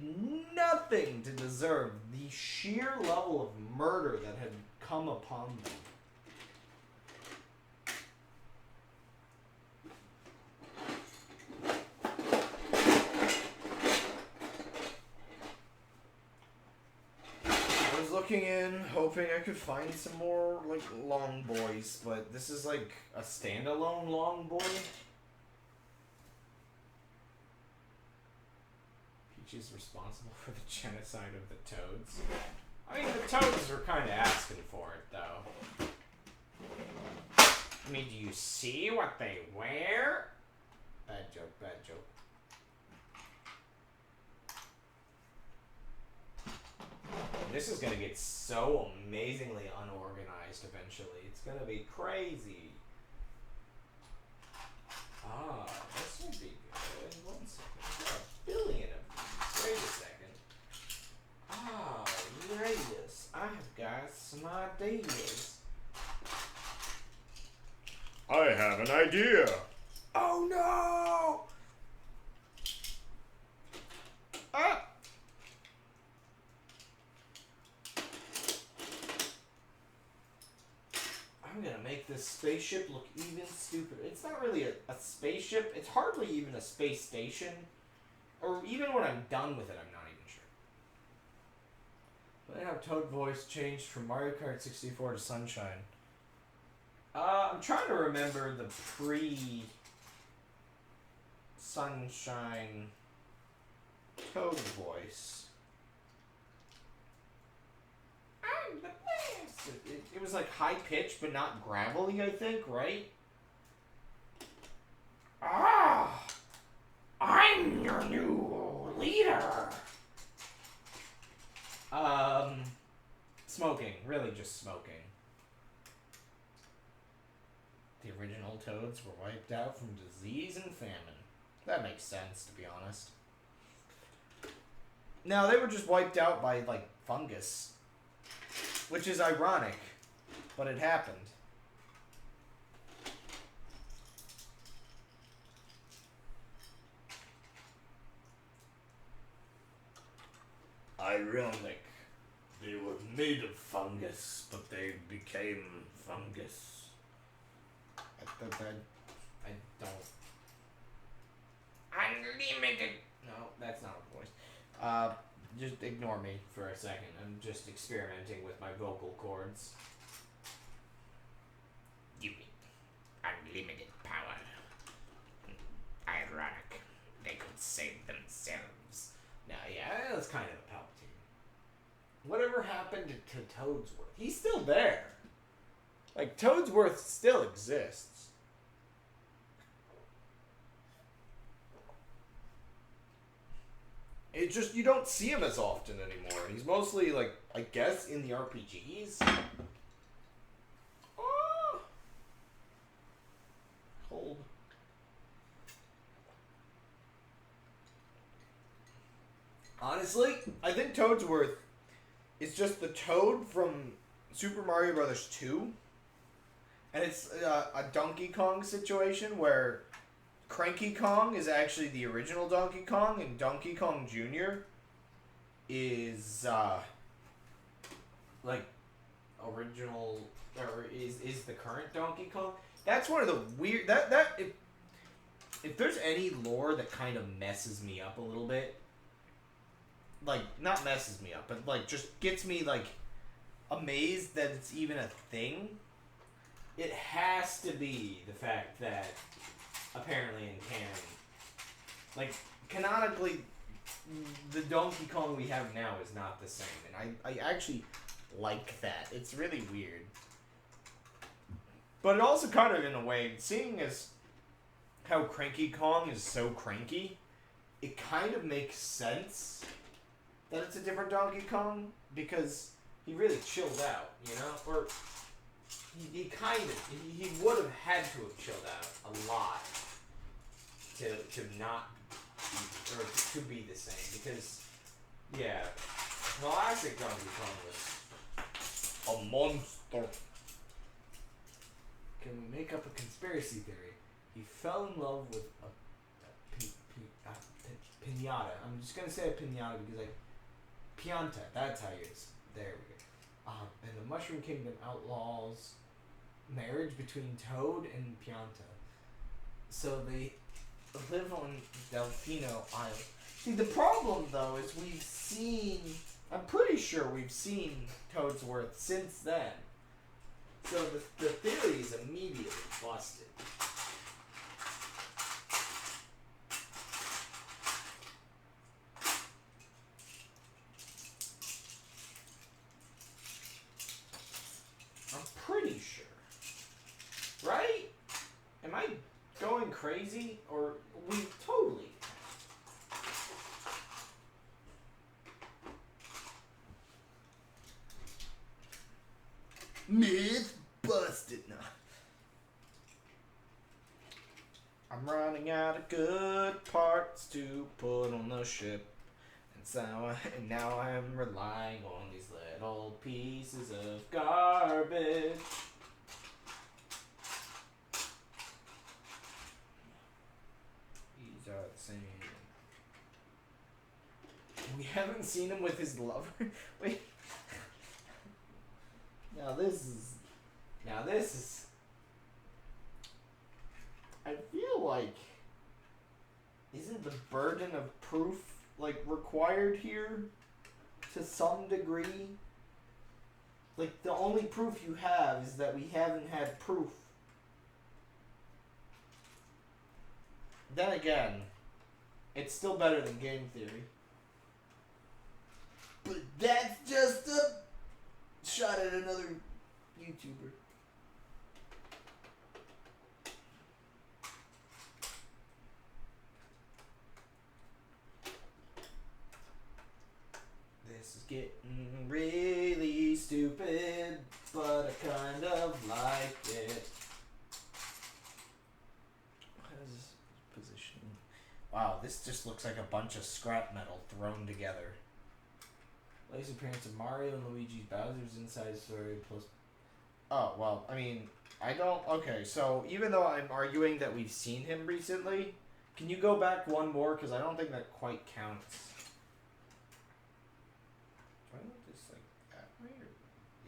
nothing to deserve the sheer level of murder that had come upon them. Looking in, hoping I could find some more, like, long boys, but this is, like, a standalone long boy. Peach is responsible for the genocide of the Toads. I mean, the Toads were kind of asking for it, though. I mean, do you see what they wear? Bad joke, bad joke. this is gonna get so amazingly unorganized eventually. It's gonna be crazy. Ah, this will be good. 1 second. I've got a billion of these. Wait a second. Ah, Radius. I have got some ideas. I have an idea. Oh no! Ah! I'm gonna make this spaceship look even stupider. It's not really a spaceship. It's hardly even a space station. Or even when I'm done with it, I'm not even sure. But how Toad Voice changed from Mario Kart 64 to Sunshine. I'm trying to remember the pre-Sunshine Toad Voice. I'm the best! It was like high-pitched but not gravelly, I think, right? Ah! I'm your new leader! Smoking. Really just smoking. The original toads were wiped out from disease and famine. That makes sense, to be honest. No, they were just wiped out by, like, fungus. Which is ironic, but it happened. Ironic. They were made of fungus, but they became fungus. I don't... Unlimited... No, that's not a voice. Just ignore me for a second. I'm just experimenting with my vocal cords. Give me unlimited power. Ironic. They could save themselves. Now, yeah, that's kind of a Palpatine. Whatever happened to Toadsworth? He's still there. Like, Toadsworth still exists. It just, you don't see him as often anymore. He's mostly, like, I guess, in the RPGs. Oh. Hold. Honestly, I think Toadsworth is just the Toad from Super Mario Bros. 2. And it's a Donkey Kong situation where Cranky Kong is actually the original Donkey Kong, and Donkey Kong Jr. is, like, original, or is the current Donkey Kong. That's one of the weird, if there's any lore that kind of messes me up a little bit, like, not messes me up, but, like, just gets me, like, amazed that it's even a thing, it has to be the fact that apparently in canon, like, canonically, the Donkey Kong we have now is not the same, and I actually like that. It's really weird. But it also kind of, in a way, seeing as how Cranky Kong is so cranky, it kind of makes sense that it's a different Donkey Kong, because he really chilled out, you know? Or, he would have had to have chilled out a lot to not be, or to be the same, because, yeah, classic Donkey Kong was a monster. Can we make up a conspiracy theory? He fell in love with a pinata. I'm just gonna say a pinata because Pianta, that's how you, there we go. And the Mushroom Kingdom outlaws marriage between Toad and Pianta. So they live on Delfino Island. See, the problem, though, is we've seen, I'm pretty sure we've seen Toadsworth since then. So the theory is immediately busted. I'm pretty sure. Right? Am I going crazy? Or we totally... Myth busted. No. I'm running out of good parts to put on the ship. And now I'm relying on these little pieces of garbage. These are the same. We haven't seen him with his lover. Wait. Now this is. I feel like. Isn't the burden of proof, like, required here? To some degree? Like, the only proof you have is that we haven't had proof. Then again, it's still better than game theory. But that's just a shot at another YouTuber. This is getting really stupid, but I kind of like it. What is this position? Wow, this just looks like a bunch of scrap metal thrown together. Latest appearance of Mario and Luigi's Bowser's Inside Story plus... Oh, well, I mean, I don't... Okay, so even though I'm arguing that we've seen him recently, can you go back one more? Because I don't think that quite counts. Do I want this, like, that way? Or...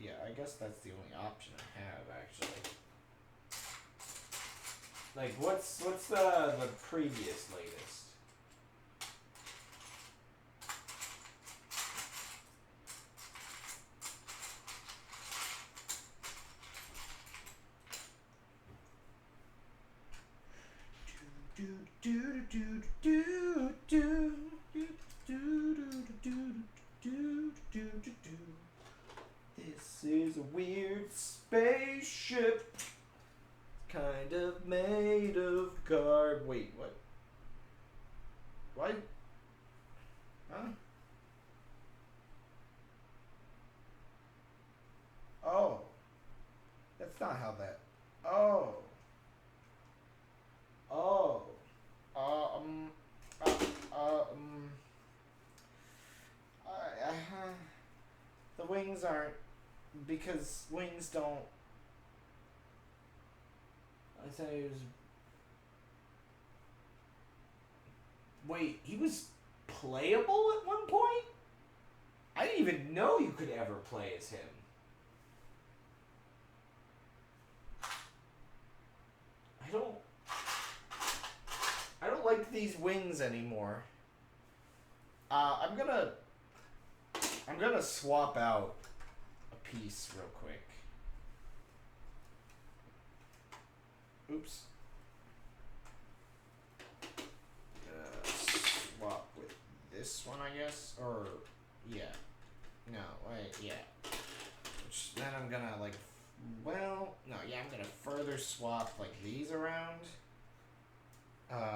Yeah, I guess that's the only option I have, actually. Like, what's the previous latest? This is a weird spaceship, kind of made of garb. Wait, what? Why? Huh? Oh, that's not how that. Oh. Oh. Um. Uh, um. The wings aren't, because wings don't. I thought he was. Wait, he was playable at one point? I didn't even know you could ever play as him. I don't like these wings anymore. I'm gonna swap out a piece real quick. Oops. Swap with this one, I guess, or yeah. No, wait, yeah. Which then I'm gonna like, well, no, yeah, I'm gonna further swap like these around.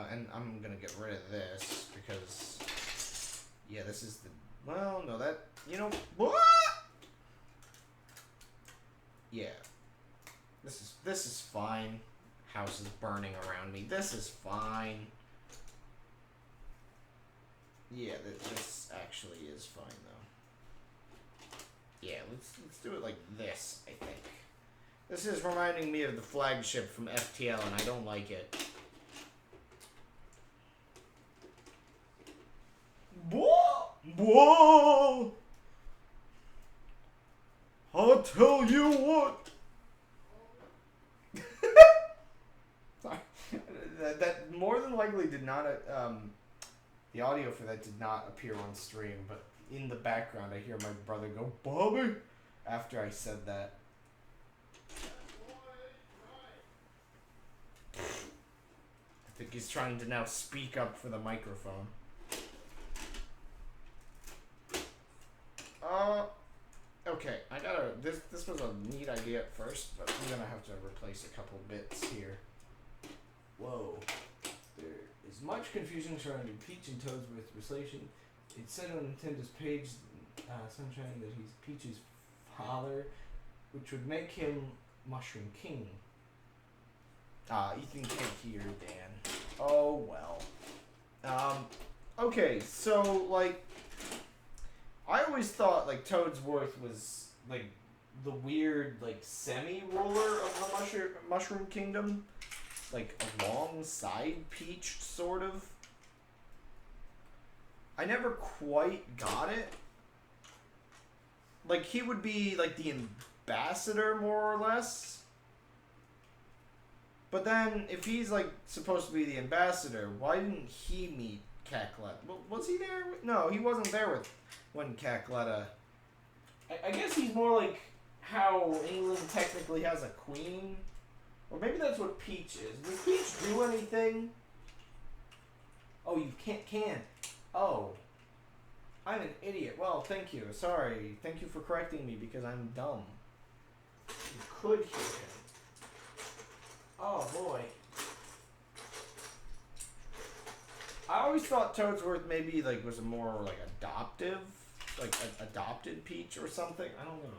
And I'm gonna get rid of this because, yeah, this is the, well, no, that, you know, what? Yeah, this is fine. House is burning around me. This is fine. Yeah, this actually is fine though. Yeah, let's do it like this. I think this is reminding me of the flagship from FTL, and I don't like it. Whoa! I'll tell you what. Sorry. That more than likely did not. The audio for that did not appear on stream, but in the background I hear my brother go, "Bobby," after I said that. I think he's trying to now speak up for the microphone. Okay, I gotta, this was a neat idea at first, but I'm gonna have to replace a couple bits here. Whoa. There is much confusion surrounding Peach and Toad's with relation. It said on Nintendo's page, Sunshine, that he's Peach's father, which would make him Mushroom King. Ethan can't hear Dan. Oh well. Okay, so like, I always thought like Toadsworth was like the weird like semi-ruler of the Mushroom Kingdom, like alongside Peach, sort of. I never quite got it. Like, he would be like the ambassador, more or less. But then, if he's like supposed to be the ambassador, why didn't he meet Cackletta? Was he there? No, he wasn't there with when Cackletta. I guess he's more like how England technically has a queen, or maybe that's what Peach is. Does Peach do anything? Oh, you can't. Oh, I'm an idiot. Well, thank you. Sorry. Thank you for correcting me because I'm dumb. You could hear him. Oh boy. I always thought Toadsworth maybe like was a more like adoptive, like adopted Peach or something. I don't know.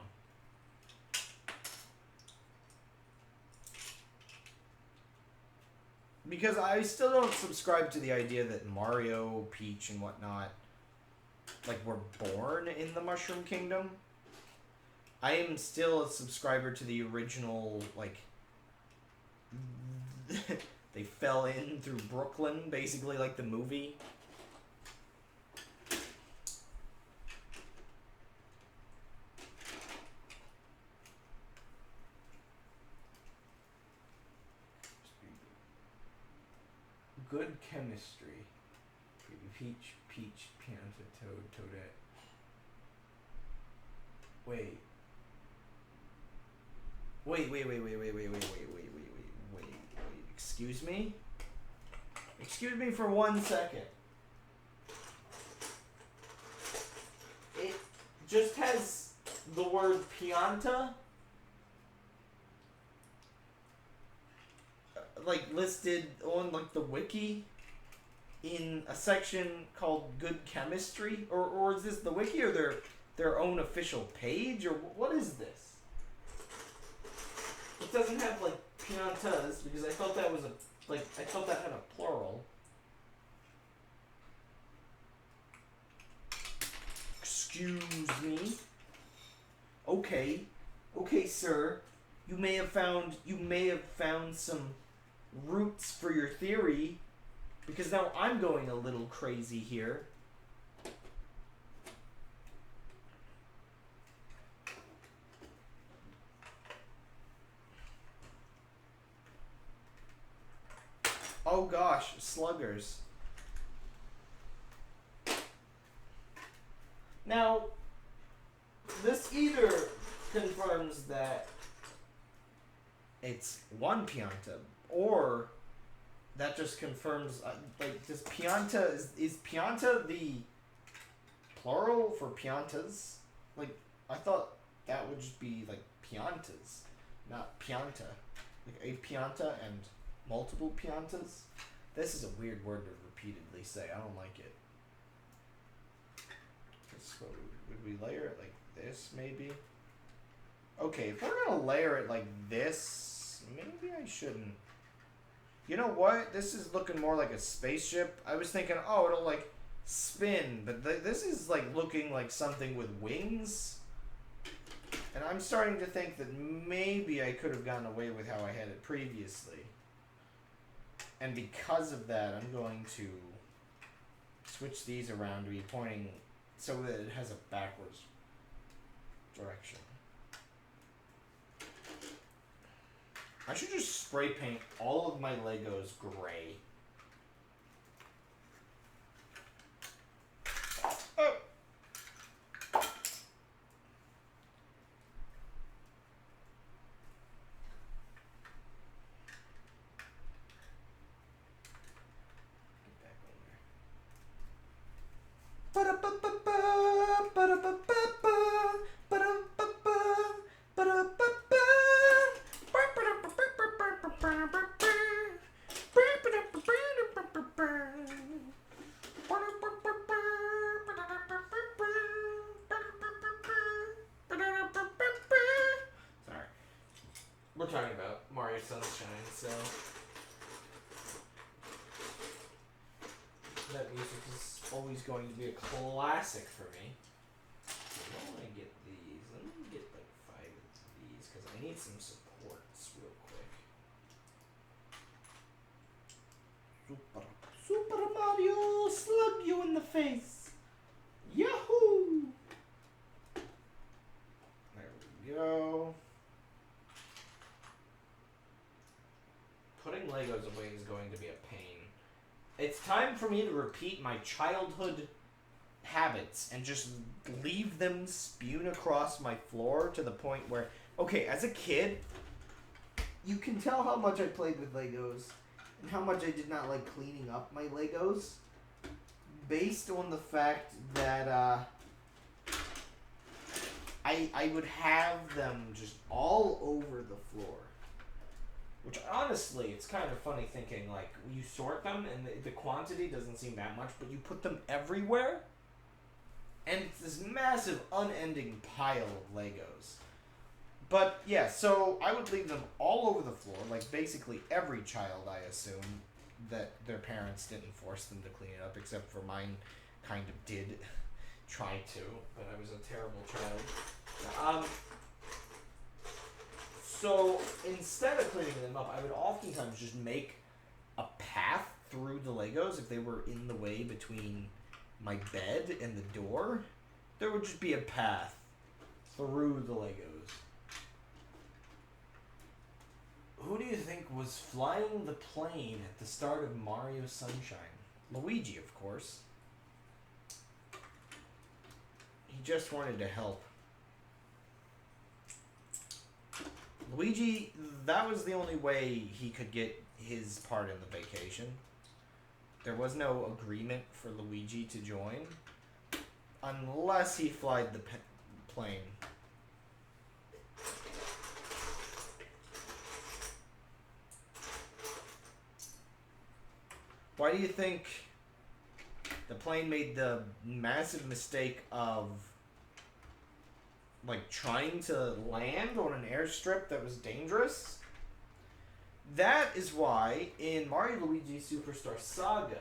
Because I still don't subscribe to the idea that Mario, Peach, and whatnot like were born in the Mushroom Kingdom. I am still a subscriber to the original, like, they fell in through Brooklyn, basically like the movie. Good chemistry. Peach, Pianta, Toadette. Wait. Excuse me? Excuse me for 1 second. It just has the word Pianta like listed on like the wiki in a section called Good Chemistry, or is this the wiki or their own official page, or what is this? It doesn't have like Piantas because I thought that was I thought that had a plural. Excuse me. Okay, sir. You may have found some roots for your theory, because now I'm going a little crazy here. Oh gosh, sluggers. Now, this either confirms that it's one Pianta, or that just confirms, like, does Pianta, is Pianta the plural for Piantas? Like, I thought that would just be, like, Piantas, not Pianta. Like, a Pianta and multiple Piantas? This is a weird word to repeatedly say. I don't like it. So, would we layer it like this, maybe? Okay, if we're gonna layer it like this, maybe I shouldn't. You know what? This is looking more like a spaceship. I was thinking, oh, it'll like spin, but this is like looking like something with wings. And I'm starting to think that maybe I could have gotten away with how I had it previously. And because of that, I'm going to switch these around to be pointing so that it has a backwards direction. I should just spray paint all of my Legos gray. Oh! Sunshine, so that music is always going to be a classic for me. Why don't I get these? Let me get like 5 of these because I need some supports real quick. Super Mario, slug you in the face! Yahoo! There we go. Putting Legos away is going to be a pain. It's time for me to repeat my childhood habits and just leave them spewed across my floor to the point where, okay, as a kid, you can tell how much I played with Legos and how much I did not like cleaning up my Legos based on the fact that I would have them just all over the floor. Which honestly, it's kind of funny thinking, like, you sort them and the quantity doesn't seem that much, but you put them everywhere and it's this massive unending pile of Legos. But yeah, so I would leave them all over the floor, like basically every child, I assume, that their parents didn't force them to clean it up, except for mine kind of did try to, but I was a terrible child. So instead of cleaning them up, I would oftentimes just make a path through the Legos if they were in the way between my bed and the door. There would just be a path through the Legos. Who do you think was flying the plane at the start of Mario Sunshine? Luigi, of course. He just wanted to help. Luigi, that was the only way he could get his part in the vacation. There was no agreement for Luigi to join unless he flied the plane. Why do you think the plane made the massive mistake of like trying to land on an airstrip that was dangerous? That is why in Mario Luigi Superstar Saga,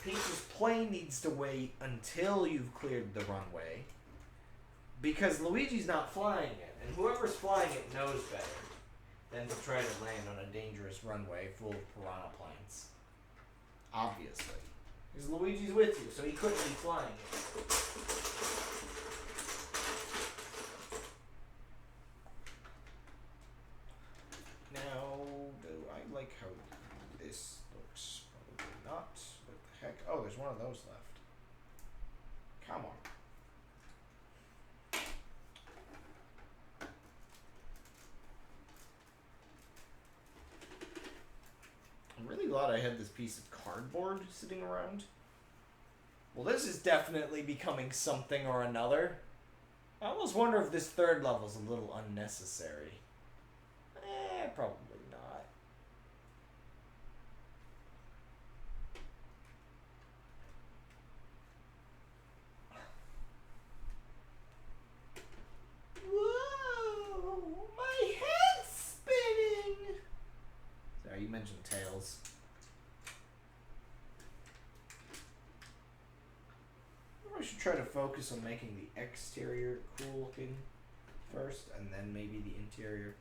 Peach's plane needs to wait until you've cleared the runway, because Luigi's not flying it, and whoever's flying it knows better than to try to land on a dangerous runway full of piranha planes. Obviously. Because Luigi's with you, so he couldn't be flying it. Now, do I like how this looks? Probably not. What the heck? Oh, there's one of those left. Come on. I'm really glad I had this piece of cardboard sitting around. Well, this is definitely becoming something or another. I almost wonder if this third level's a little unnecessary. Probably not. Whoa! My head's spinning! Sorry, you mentioned Tails. I should try to focus on making the exterior cool looking first, and then maybe the interior.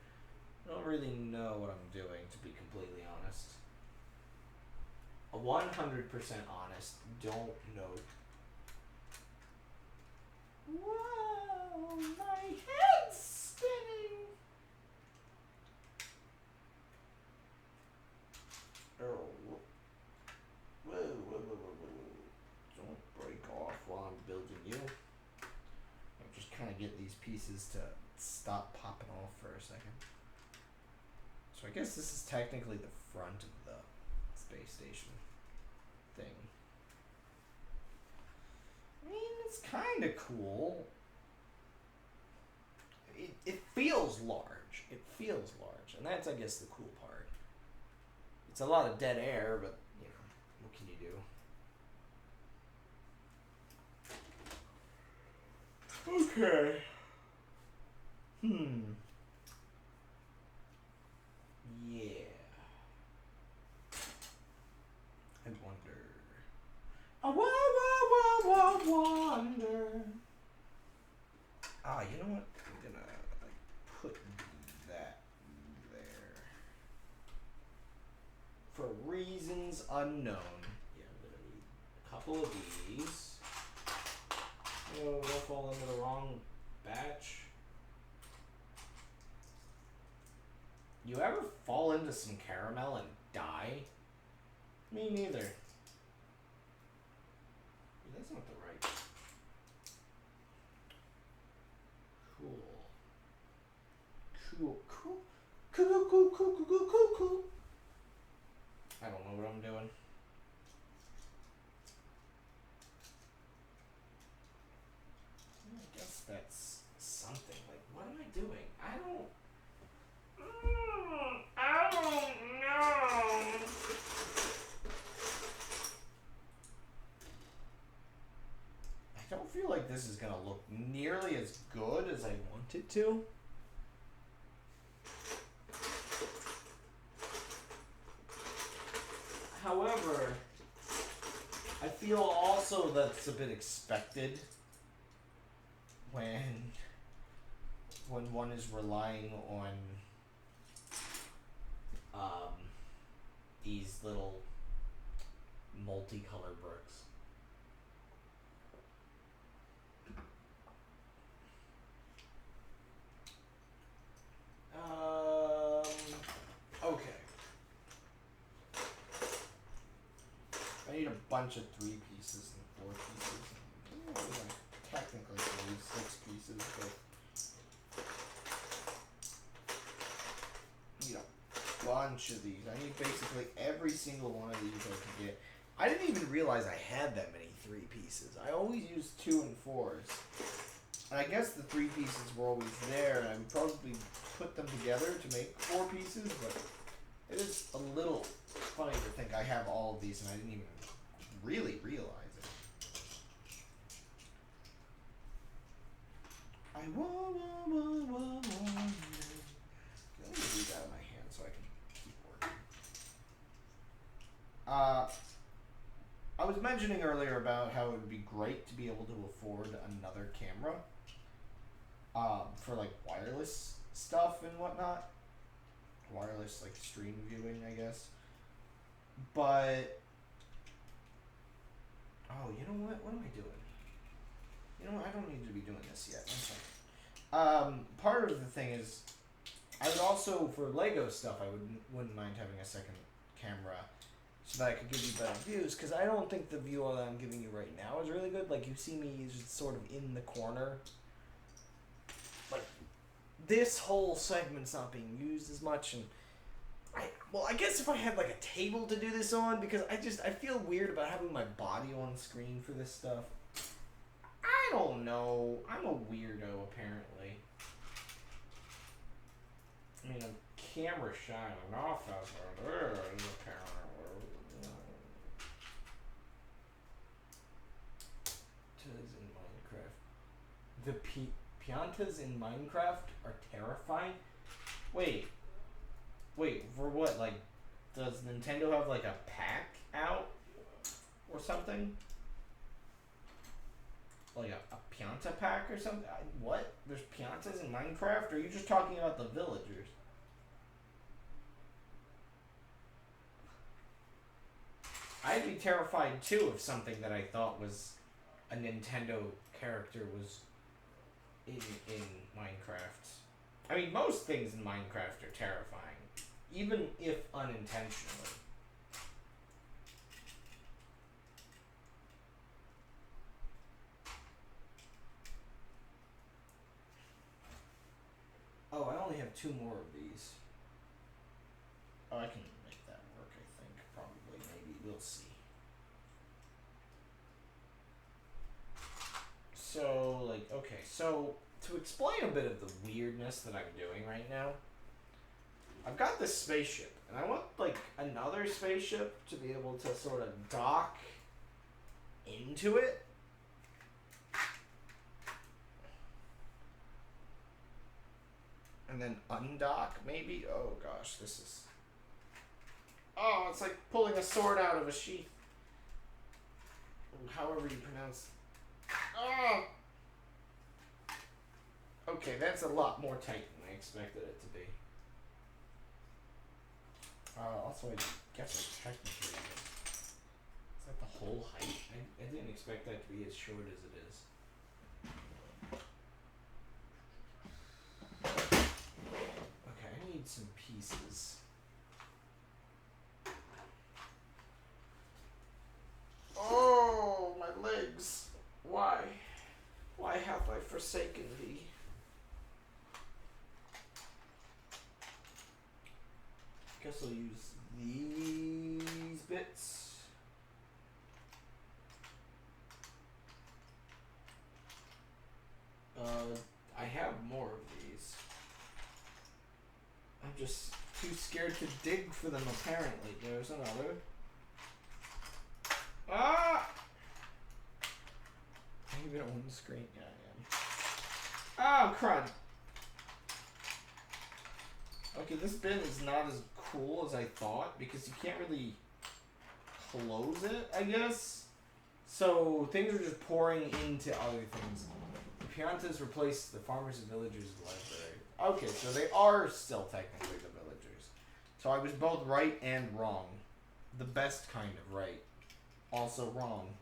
I don't really know what I'm doing, to be completely honest. 100% honest, don't know. Whoa, my head's spinning! Oh, whoa. Don't break off while I'm building you. I'll just kind of get these pieces to stop popping off for a second. So I guess this is technically the front of the space station thing. I mean, it's kind of cool. It feels large. It feels large. And that's, I guess, the cool part. It's a lot of dead air, but, you know, what can you do? Okay. of wonder. Ah, you know what? I'm gonna put that there. For reasons unknown. Yeah, I'm gonna need a couple of these. Oh, don't fall into the wrong batch. You ever fall into some caramel and die? Me neither. That's not the right. Cool. Cool. I don't know what I'm doing. I guess that's something. Like, what am I doing? I don't know. I don't feel like this is gonna look nearly as good as I want it to. However, I feel also that's a bit expected when one is relying on these little multicolored bricks. Okay. I need a bunch of 3 pieces and 4 pieces. Technically, I need 6 pieces, but I need a bunch of these. I need basically every single one of these I can get. I didn't even realize I had that many 3 pieces. I always used 2 and 4s. And I guess the 3 pieces were always there, and I would probably put them together to make 4 pieces, but it is a little funny to think I have all of these and I didn't even really realize it. I want. Let me leave that in my hand so I can keep working. I was mentioning earlier about how it would be great to be able to afford another camera for like wireless stuff and whatnot. Wireless like stream viewing, I guess. But oh, you know what? What am I doing? You know what? I don't need to be doing this yet. One second. Part of the thing is, I would also, for Lego stuff, I wouldn't mind having a second camera so that I could give you better views, because I don't think the view that I'm giving you right now is really good. Like, you see me just sort of in the corner. Like, this whole segment's not being used as much, and I guess if I had like a table to do this on, because I feel weird about having my body on screen for this stuff. I don't know. I'm a weirdo, apparently. I mean, a camera shining off of her. In Minecraft. The Piantas in Minecraft are terrifying? Wait, for what? Like, does Nintendo have like a pack out or something? Like a Pianta pack or something? What? There's Piantas in Minecraft? Or are you just talking about the villagers? I'd be terrified too if something that I thought was a Nintendo character was in Minecraft. I mean, most things in Minecraft are terrifying, even if unintentionally. Oh, I only have 2 more of these. Oh, I can make that work, I think. Probably, maybe. We'll see. So, like, okay. So, to explain a bit of the weirdness that I'm doing right now, I've got this spaceship, and I want, like, another spaceship to be able to sort of dock into it. And then undock, maybe? Oh, gosh, this is... Oh, it's like pulling a sword out of a sheath. However you pronounce Okay, that's a lot more tight than I expected it to be. Also, I guess it's technically... Is that the whole height? I didn't expect that to be as short as it is. Okay, I need some pieces. Oh, my legs. Why? Why have I forsaken thee? Guess I'll use these bits. I have more of these. I'm just too scared to dig for them, apparently. There's another. Ah! Are you even on the screen? Yeah, I am. Oh, crud. Okay, this bin is not as cool as I thought because you can't really close it, I guess. So things are just pouring into other things. The Piantas replaced the farmers and villagers' library. Okay, so they are still technically the villagers. So I was both right and wrong. The best kind of right. Also wrong.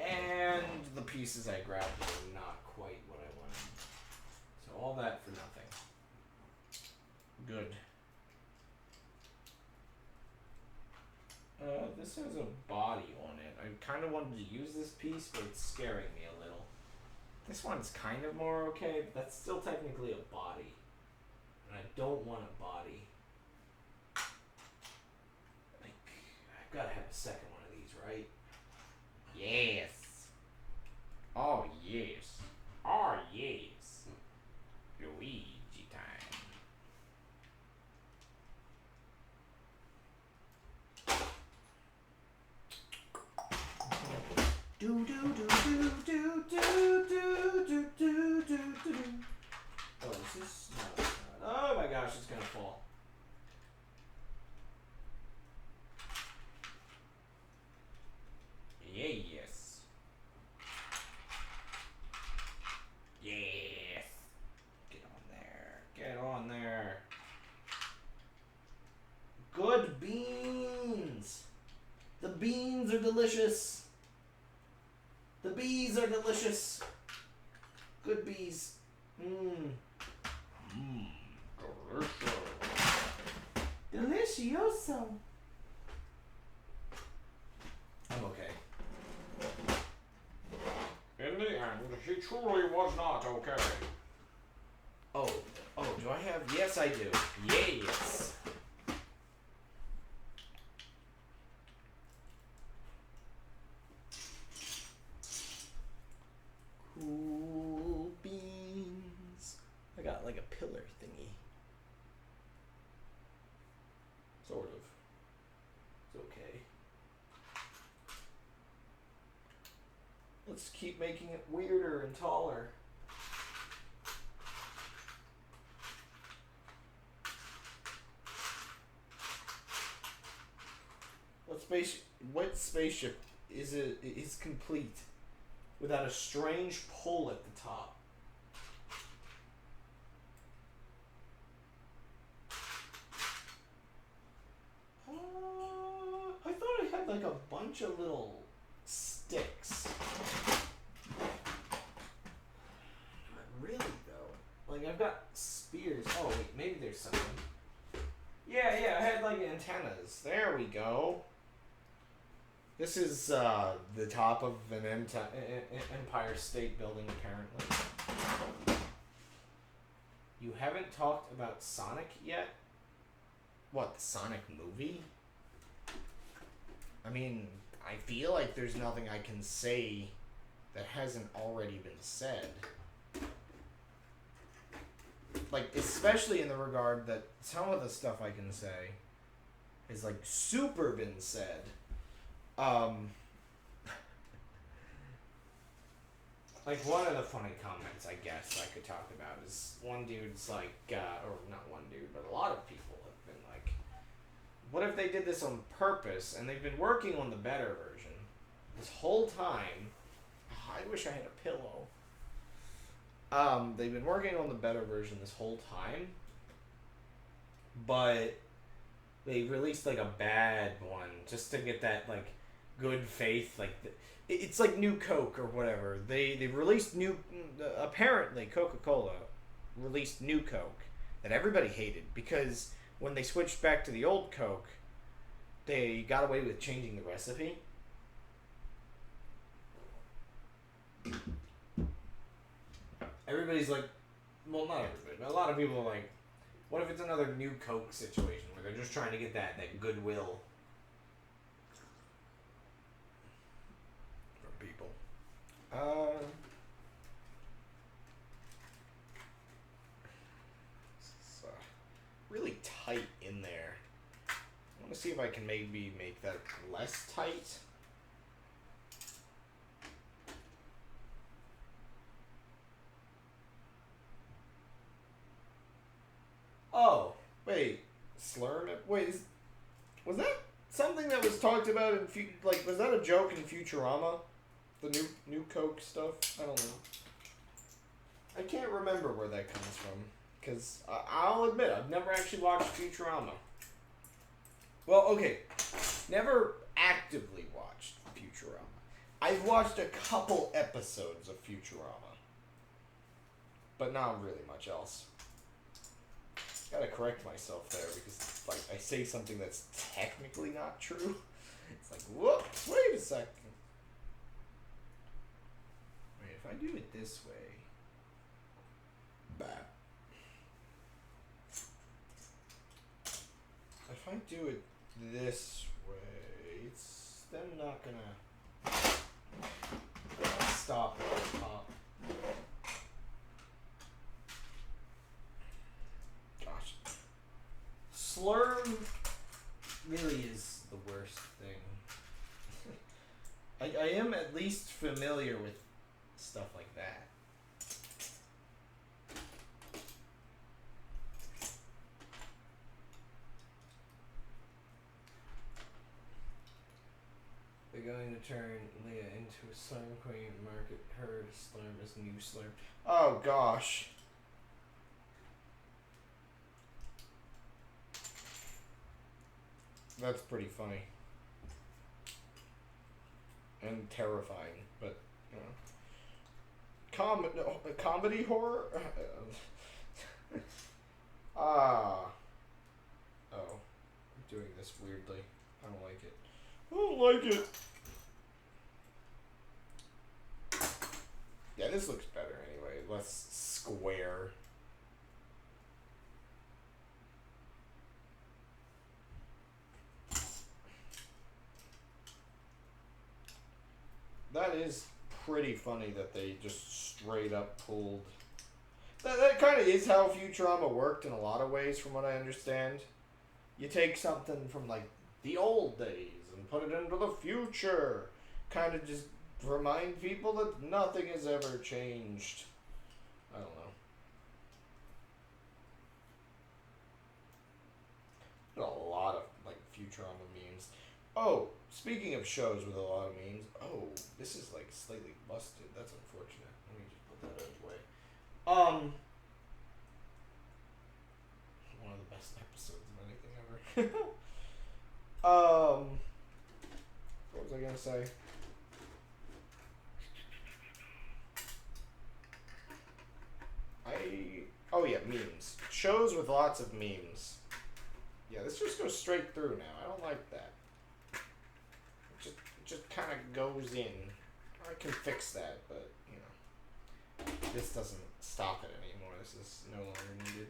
And the pieces I grabbed were not quite what I wanted. So all that for nothing. Good. This has a body on it. I kind of wanted to use this piece, but it's scaring me a little. This one's kind of more okay, but that's still technically a body. And I don't want a body. Like, I've got to have a second one of these, right? Yes. Oh, yes. Oh, yes. Luigi time. Do do do do do do do do do do do. Oh, is this? No, it's not. Oh my gosh, it's gonna fall. Yeah, yes. Yes. Get on there. Get on there. Good beans. The beans are delicious. The bees are delicious. Good bees. Mmm. Mmm. Delicious. Delicioso. I'm okay. In the end, he truly was not okay. Oh, do I have? Yes, I do. Yes. Cool beans. I got like a pillar thingy. Sort of. It's okay. Let's keep making it weirder and taller. What spaceship is complete without a strange pull at the top? I thought I had like a bunch of little sticks. Not really though. Like I've got spears. Oh wait, maybe there's something. Yeah, I had like antennas. There we go. This is the top of an Empire State Building, apparently. You haven't talked about Sonic yet? What, the Sonic movie? I mean, I feel like there's nothing I can say that hasn't already been said. Like, especially in the regard that some of the stuff I can say is, like, super been said. Like, one of the funny comments, I guess, I could talk about is one dude's like, or not one dude, but a lot of people have been like, what if they did this on purpose, and they've been working on the better version this whole time? I wish I had a pillow. They've been working on the beta version this whole time, but they released like a bad one just to get that like good faith. Like it's like new Coke or whatever. They released new. Apparently, Coca-Cola released new Coke that everybody hated because when they switched back to the old Coke, they got away with changing the recipe. Everybody's like, well, not everybody, but a lot of people are like, what if it's another new Coke situation where they're just trying to get that goodwill from people? It's really tight in there. I want to see if I can maybe make that less tight. Oh, wait. Slurm? Wait, was that something that was talked about in like, was that a joke in Futurama? The new Coke stuff? I don't know. I can't remember where that comes from. Because I'll admit, I've never actually watched Futurama. Well, okay. Never actively watched Futurama. I've watched a couple episodes of Futurama. But not really much else. Gotta correct myself there because like I say something that's technically not true. It's like, whoops, wait a second. Wait, if I do it this way. Bah. If I do it this way, it's then not gonna stop at the top. Gosh. Slurm really is the worst thing. I am at least familiar with stuff like that. They're going to turn Leah into a slurm queen and market her slurm as new slurm. Oh gosh. That's pretty funny. And terrifying, but you know. Comedy horror? Oh. I'm doing this weirdly. I don't like it. I don't like it. Yeah, this looks better anyway. Less square. That is pretty funny that they just straight up pulled. That kind of is how Futurama worked in a lot of ways, from what I understand. You take something from like the old days and put it into the future. Kind of just remind people that nothing has ever changed. I don't know. A lot of like Futurama memes. Oh, speaking of shows with a lot of memes. Oh, this is like slightly busted. That's unfortunate. Let me just put that out of the way. One of the best episodes of anything ever. What was I gonna say? Oh yeah, memes. Shows with lots of memes. Yeah, this just goes straight through now. I don't like that. It just kind of goes in. I can fix that, but you know, this doesn't stop it anymore. This is no longer needed.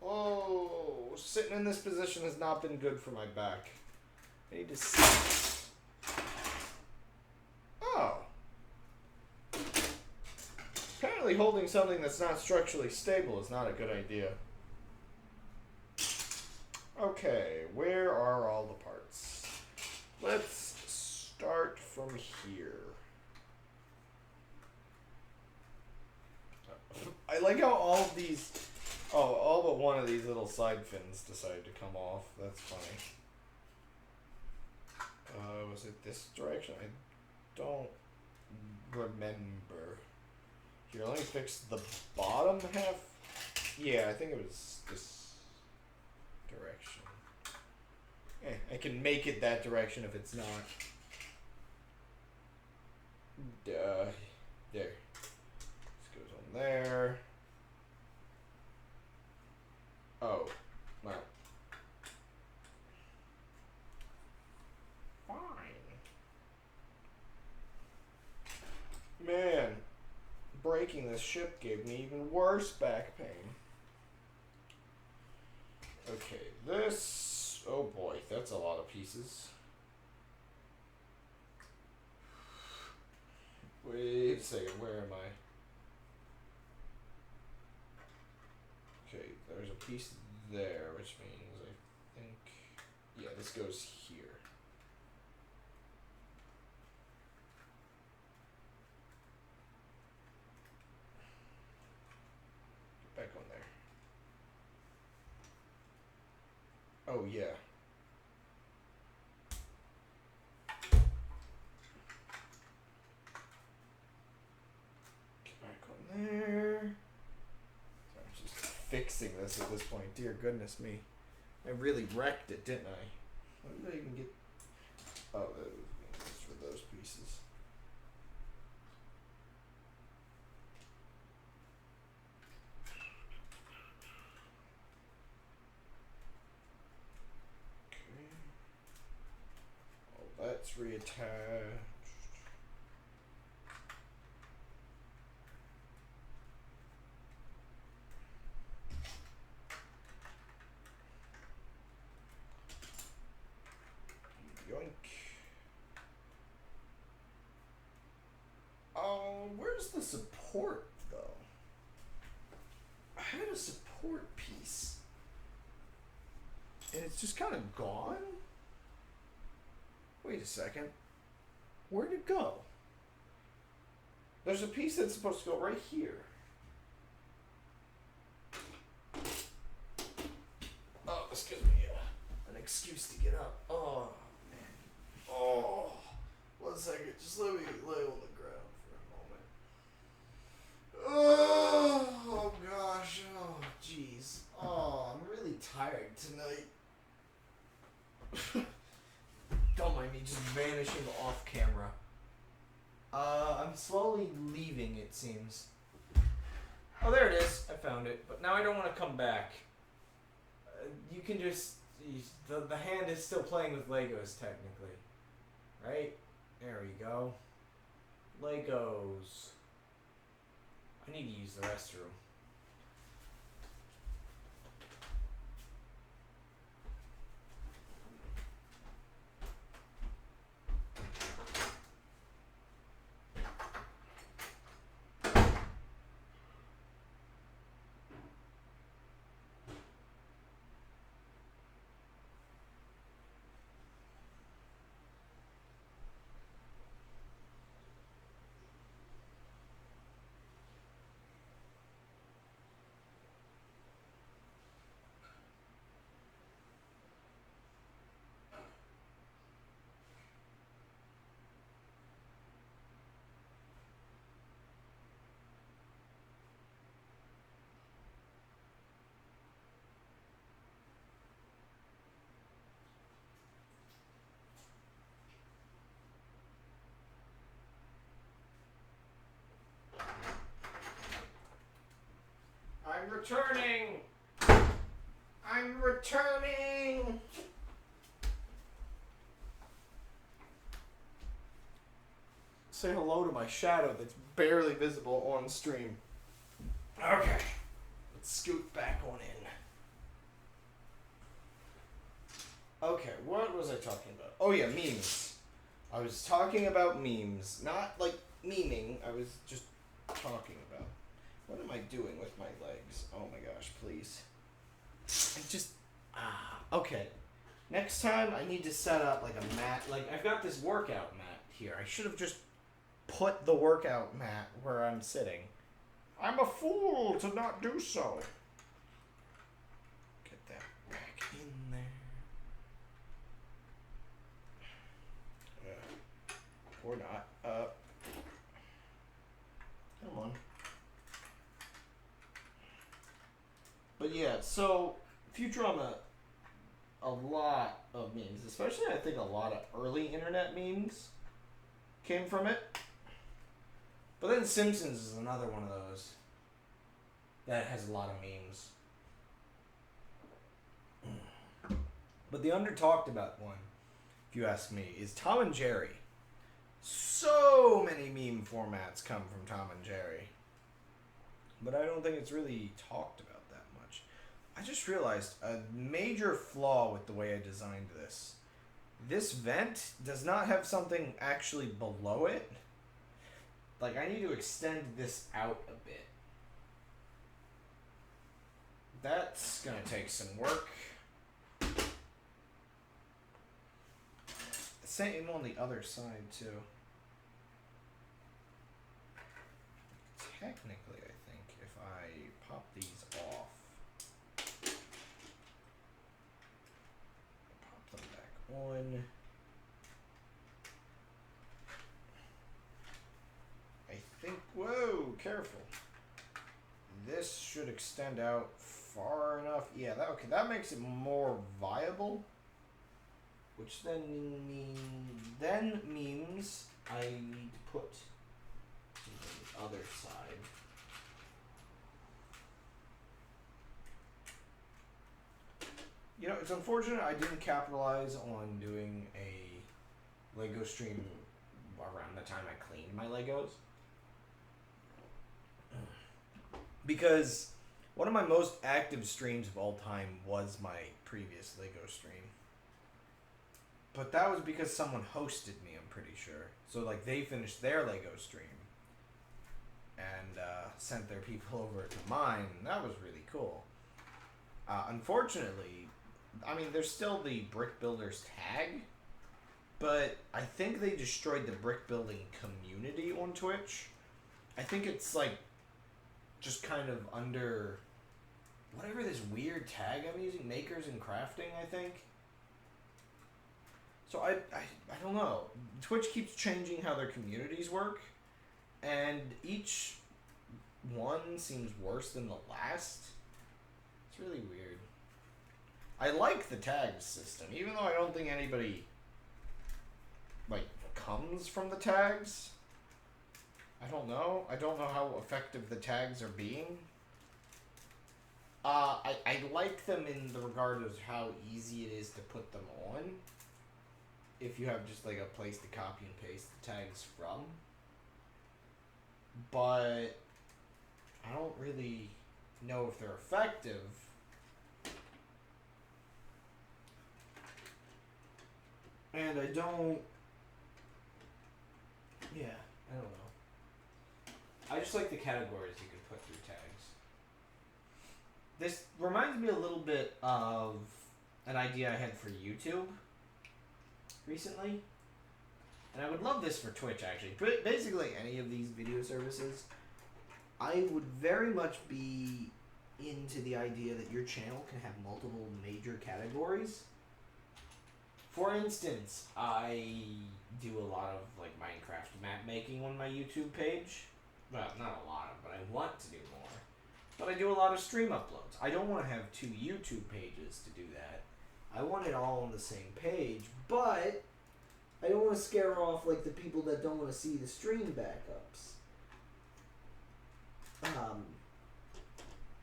Oh, sitting in this position has not been good for my back. I need to sit. Oh. Apparently holding something that's not structurally stable is not a good idea. Okay, where are all the parts? Let's start from here. I like how all of these... Oh, all but one of these little side fins decided to come off. That's funny. Was it this direction? I don't remember. Here, let me fix the bottom half. Yeah, I think it was this direction. I can make it that direction if it's not. There. This goes on there. Oh, wow. Fine. Man, breaking this ship gave me even worse back pain. Okay, this... Oh boy, that's a lot of pieces. Wait a second, where am I? Okay, there's a piece there, which means I think... Yeah, this goes here. Get back on there. Oh, yeah. Get back on there. So I'm just fixing this at this point. Dear goodness me. I really wrecked it, didn't I? What did I even get? Oh, that was for those pieces. Okay. Oh, that's reattached. Yoink. Where's the support, though? I had a support piece. And it's just kind of gone? Wait a second. Where'd it go? There's a piece that's supposed to go right here. Oh, this gives me an excuse to get up. Oh, man. Oh. 1 second. Just let me lay on the ground for a moment. Oh gosh. Oh, jeez. Oh, I'm really tired tonight. Don't mind me just vanishing off camera. I'm slowly leaving, it seems. Oh, there it is. I found it. But now I don't want to come back. You can just... The hand is still playing with Legos, technically. Right? There we go. Legos. I need to use the restroom. I'm returning! I'm returning! Say hello to my shadow that's barely visible on stream. Okay. Let's scoot back on in. Okay, what was I talking about? Oh yeah, memes. I was talking about memes. Not like memeing, I was just talking about. What am I doing with my legs? Oh my gosh, please. I just... Okay. Next time, I need to set up like a mat. Like, I've got this workout mat here. I should have just put the workout mat where I'm sitting. I'm a fool to not do so. Get that back in there. Or not. Come on. yeah. So Futurama, a lot of memes, especially I think a lot of early internet memes, came from it. But then Simpsons is another one of those that has a lot of memes. But the under talked about one, if you ask me, is Tom and Jerry. So many meme formats come from Tom and Jerry. But I don't think it's really talked about that much. I just realized a major flaw with the way I designed this. This vent does not have something actually below it. Like, I need to extend this out a bit. That's gonna take some work. Same on the other side, too. Technically, I think, if I pop these off, pop them back on, I think, whoa, careful. This should extend out far enough. Yeah, okay, that makes it more viable. Which then means I need to put on the other side. You know, it's unfortunate I didn't capitalize on doing a Lego stream around the time I cleaned my Legos. Because one of my most active streams of all time was my previous Lego stream. But that was because someone hosted me, I'm pretty sure. So, like, they finished their Lego stream and sent their people over to mine. And that was really cool. Unfortunately, I mean, there's still the Brick Builders tag, but I think they destroyed the brick building community on Twitch. I think it's, like, just kind of under whatever this weird tag I'm using, Makers and Crafting, I think. So I don't know. Twitch keeps changing how their communities work, and each one seems worse than the last. It's really weird. I like the tag system, even though I don't think anybody, like, comes from the tags. I don't know. I don't know how effective the tags are being. I like them in the regard of how easy it is to put them on. If you have just like a place to copy and paste the tags from. But I don't really know if they're effective. And I don't... Yeah, I don't know. I just like the categories you can put through tags. This reminds me a little bit of an idea I had for YouTube recently. And I would love this for Twitch, actually. But basically, any of these video services, I would very much be into the idea that your channel can have multiple major categories. For instance, I do a lot of like Minecraft map making on my YouTube page. Well, not a lot of, but I want to do more. But I do a lot of stream uploads. I don't want to have two YouTube pages to do that. I want it all on the same page, but I don't want to scare off like the people that don't want to see the stream backups.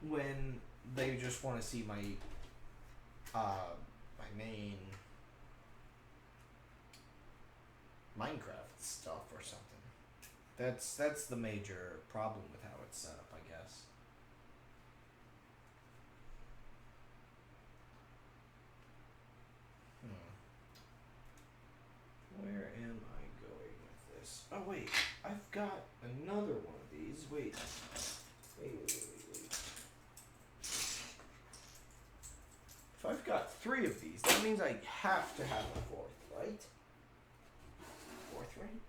When they just want to see my main Minecraft stuff or something. That's the major problem with how it's set up, I guess. Where am I going with this? Oh wait, I've got another one of these. Wait. If I've got 3 of these, that means I have to have a 4th, right? 4th ring?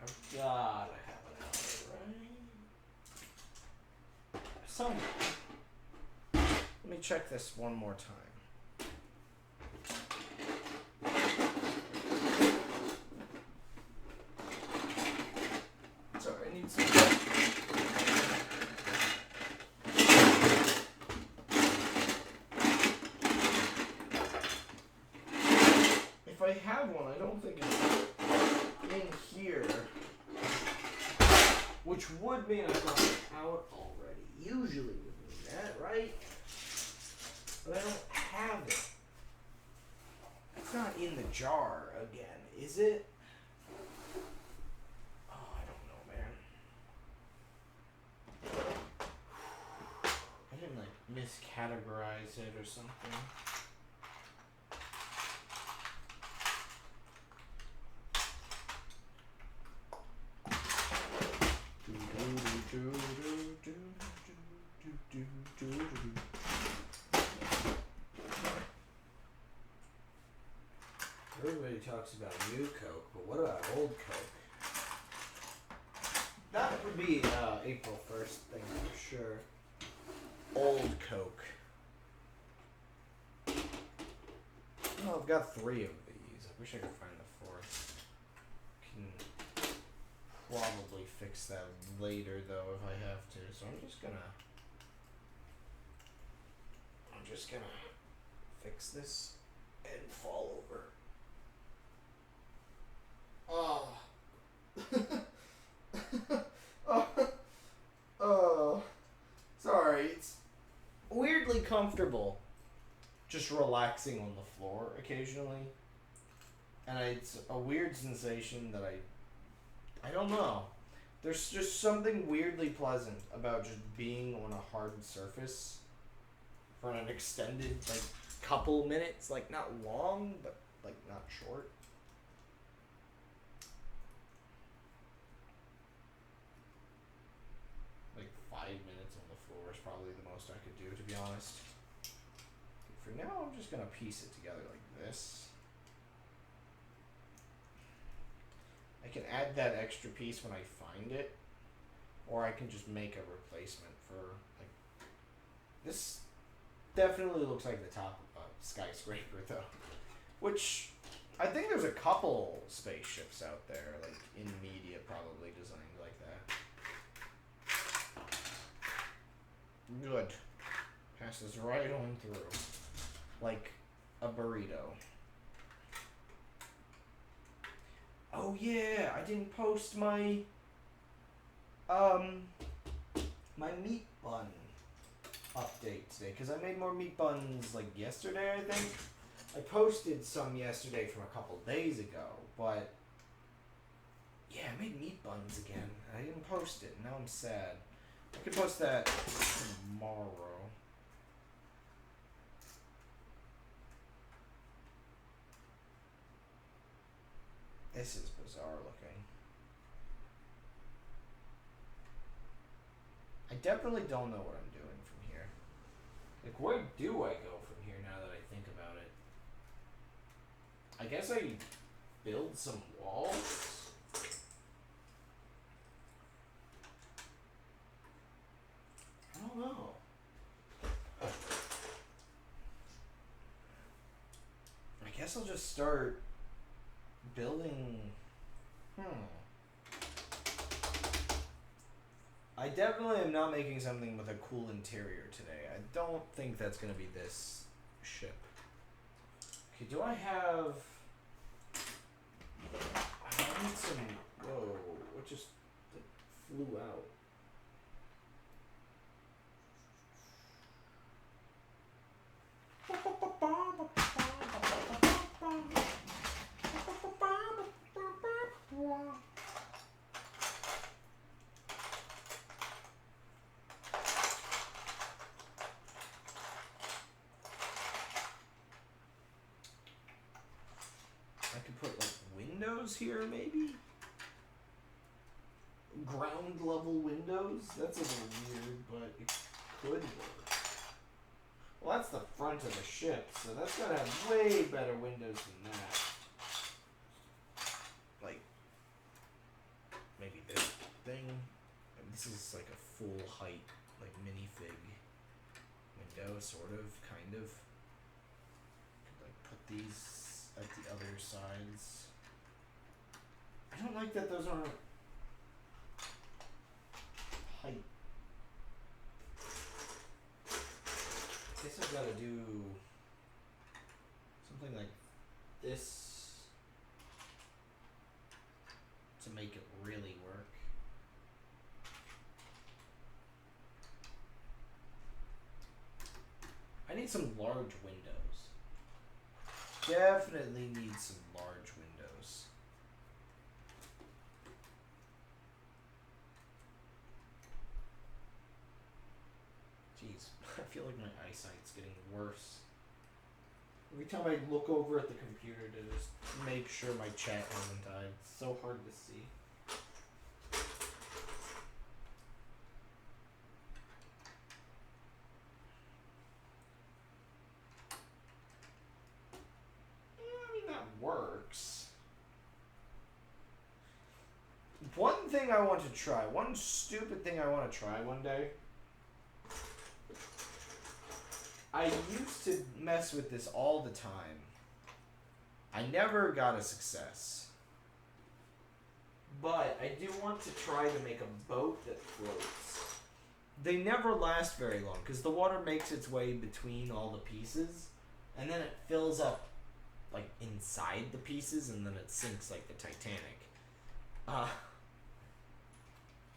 I've gotta have another, right? Somewhere. Let me check this one more time. Sorry, I need some... don't think it's in here. Which would mean I got it out already. Usually would mean that, right? But I don't have it. It's not in the jar again, is it? Oh, I don't know, man. I didn't like miscategorize it or something. Everybody talks about new Coke, but what about old Coke? That would be April 1st thing for sure. Old Coke. Oh, I've got 3 of these. I wish I could find the 4th. Can probably fix that later though if I have to. So I'm just gonna fix this and fall over. Oh. Oh. Sorry, it's weirdly comfortable just relaxing on the floor occasionally. And it's a weird sensation that I don't know. There's just something weirdly pleasant about just being on a hard surface for an extended, like, couple minutes. Like, not long, but, like, not short. Like, 5 minutes on the floor is probably the most I could do, to be honest. For now, I'm just gonna piece it together like this. I can add that extra piece when I find it, or I can just make a replacement for, like, this definitely looks like the top of a skyscraper though, which I think there's a couple spaceships out there, like in media probably designed like that. Good. Passes right on through, like a burrito. Oh yeah, I didn't post my my meat bun update today because I made more meat buns like yesterday. I think I posted some yesterday from a couple days ago, but yeah, I made meat buns again. I didn't post it. Now I'm sad. I could post that tomorrow. This is bizarre looking. I definitely don't know what I'm doing from here. Like, where do I go from here now that I think about it? I guess I build some walls? I don't know. I guess I'll just start building. I definitely am not making something with a cool interior today. I don't think that's gonna be this ship. Okay, do I have... I need some... Whoa, what just flew out? I could put like windows here maybe? Ground level windows? That's a little weird, but it could work. Well, that's the front of the ship, so that's gotta have way better windows than that. Like, maybe this thing. And this is like a full height, like minifig window, sort of, kind of. Could like put these at the other sides. I don't like that those aren't height. I guess I've got to do something like this make it really work. I need some large windows. Definitely need some large windows. Jeez, I feel like my eyesight's getting worse. Every time I look over at the computer to just make sure my chat hasn't died, it's so hard to see. I mean, that works. One thing I want to try, one stupid thing I want to try one day. I used to mess with this all the time. I never got a success. But I do want to try to make a boat that floats. They never last very long because the water makes its way between all the pieces and then it fills up like inside the pieces and then it sinks like the Titanic.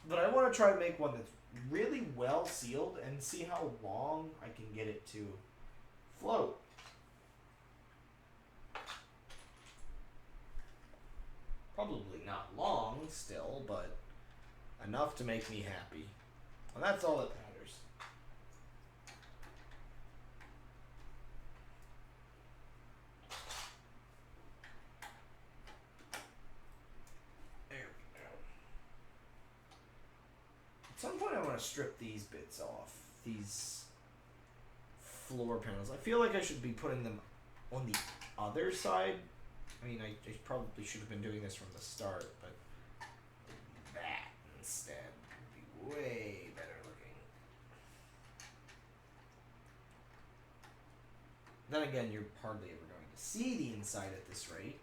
But I want to try to make one that's really well sealed and see how long I can get it to float. Probably not long still, but enough to make me happy. And that's all that matters. There we go. At some point I want to strip these bits off. These floor panels. I feel like I should be putting them on the other side. I mean, I probably should have been doing this from the start, but that instead would be way better looking. Then again, you're hardly ever going to see the inside at this rate.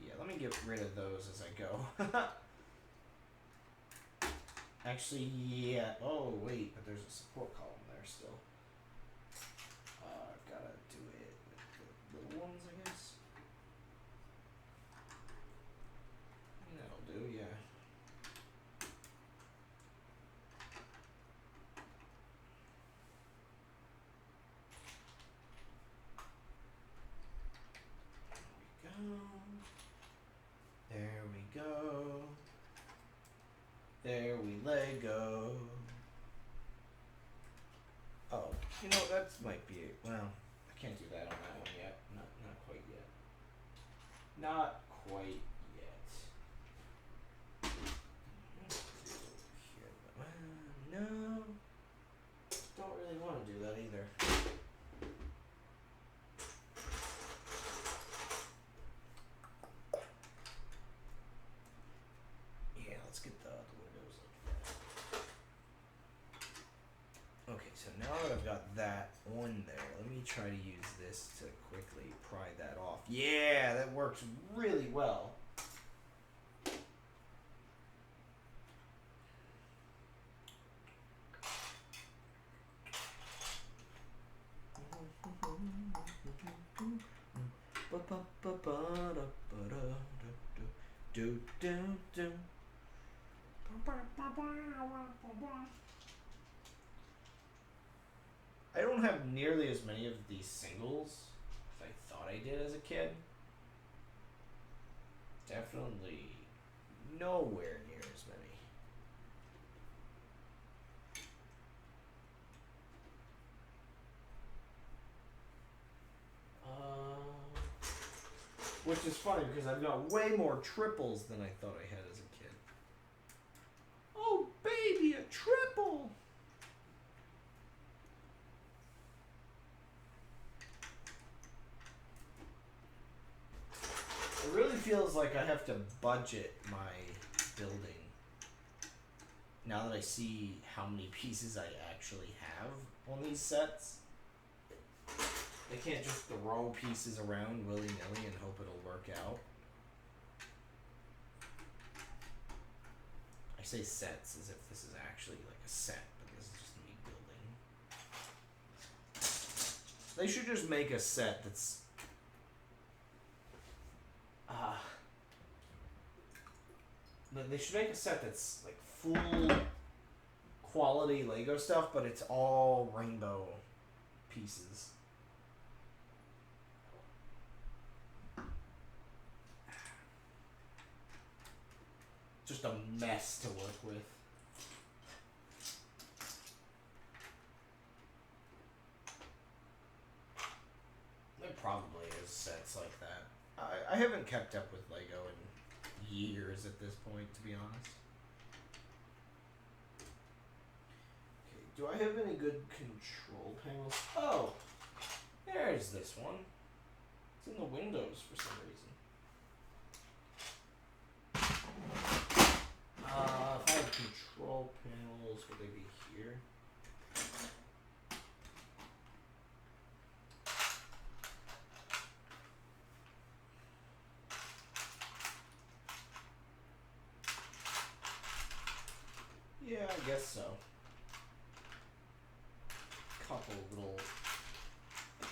Yeah, let me get rid of those as I go. Actually, yeah. Oh, wait, but there's a support column there still. I've got to do it with the little ones, I guess. That'll do, yeah. There we go. There we Lego. Oh, you know, that might be it. Well, I can't do that on that one yet. Not quite yet. Not quite yet. No. Don't really want to do that either. Yeah, let's get the windows like that. Okay, so now that I've got that on there, let me try to use this to quickly pry that off. Yeah, that works really well. I don't have nearly as many of these singles as I thought I did as a kid. Definitely nowhere near as many. Which is funny because I've got way more triples than I thought I had as a kid. Oh, baby, a triple! It really feels like I have to budget my building now that I see how many pieces I actually have on these sets. I can't just throw pieces around willy-nilly and hope it'll work out. I say sets as if this is actually like a set, but this is just me building. They should just make a set that's They should make a set that's like full quality Lego stuff, but it's all rainbow pieces. Just a mess to work with. There probably is sets like that. I haven't kept up with Lego in years at this point, to be honest. Okay, do I have any good control panels? Oh, there's this one. It's in the windows for some reason. If I had control panels, would they be here? Yeah, I guess so. Couple little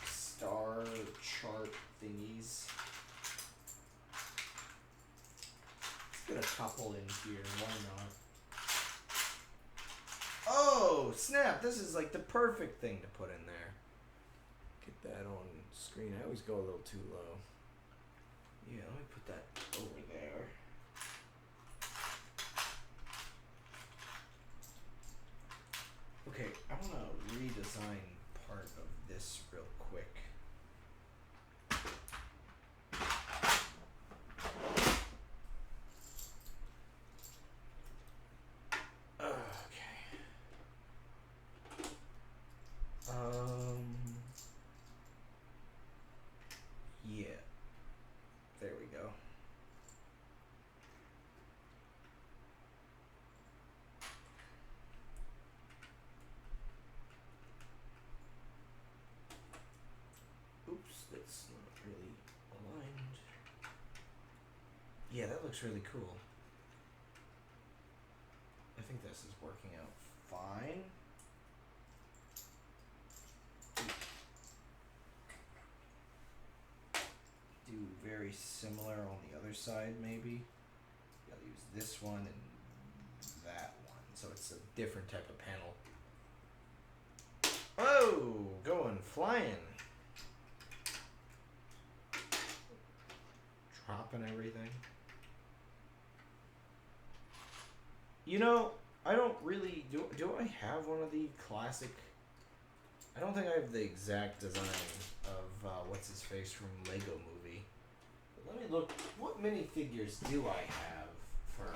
star chart thingies. Let's get a couple in here, why not? Oh, snap! This is like the perfect thing to put in there. Get that on screen. I always go a little too low. Yeah, let me put that over there. Okay, I want to redesign part of this real quick. Okay. Yeah. There we go. Oops, that's not really aligned. Yeah, that looks really cool. I think this is working out fine. Do very similar on the other side, maybe. I'll use this one and that one, so it's a different type of panel. Oh, going flying. Dropping everything. You know, I don't really do I have one of the classic. I don't think I have the exact design of what's his face from Lego Movie. But let me look. What minifigures do I have for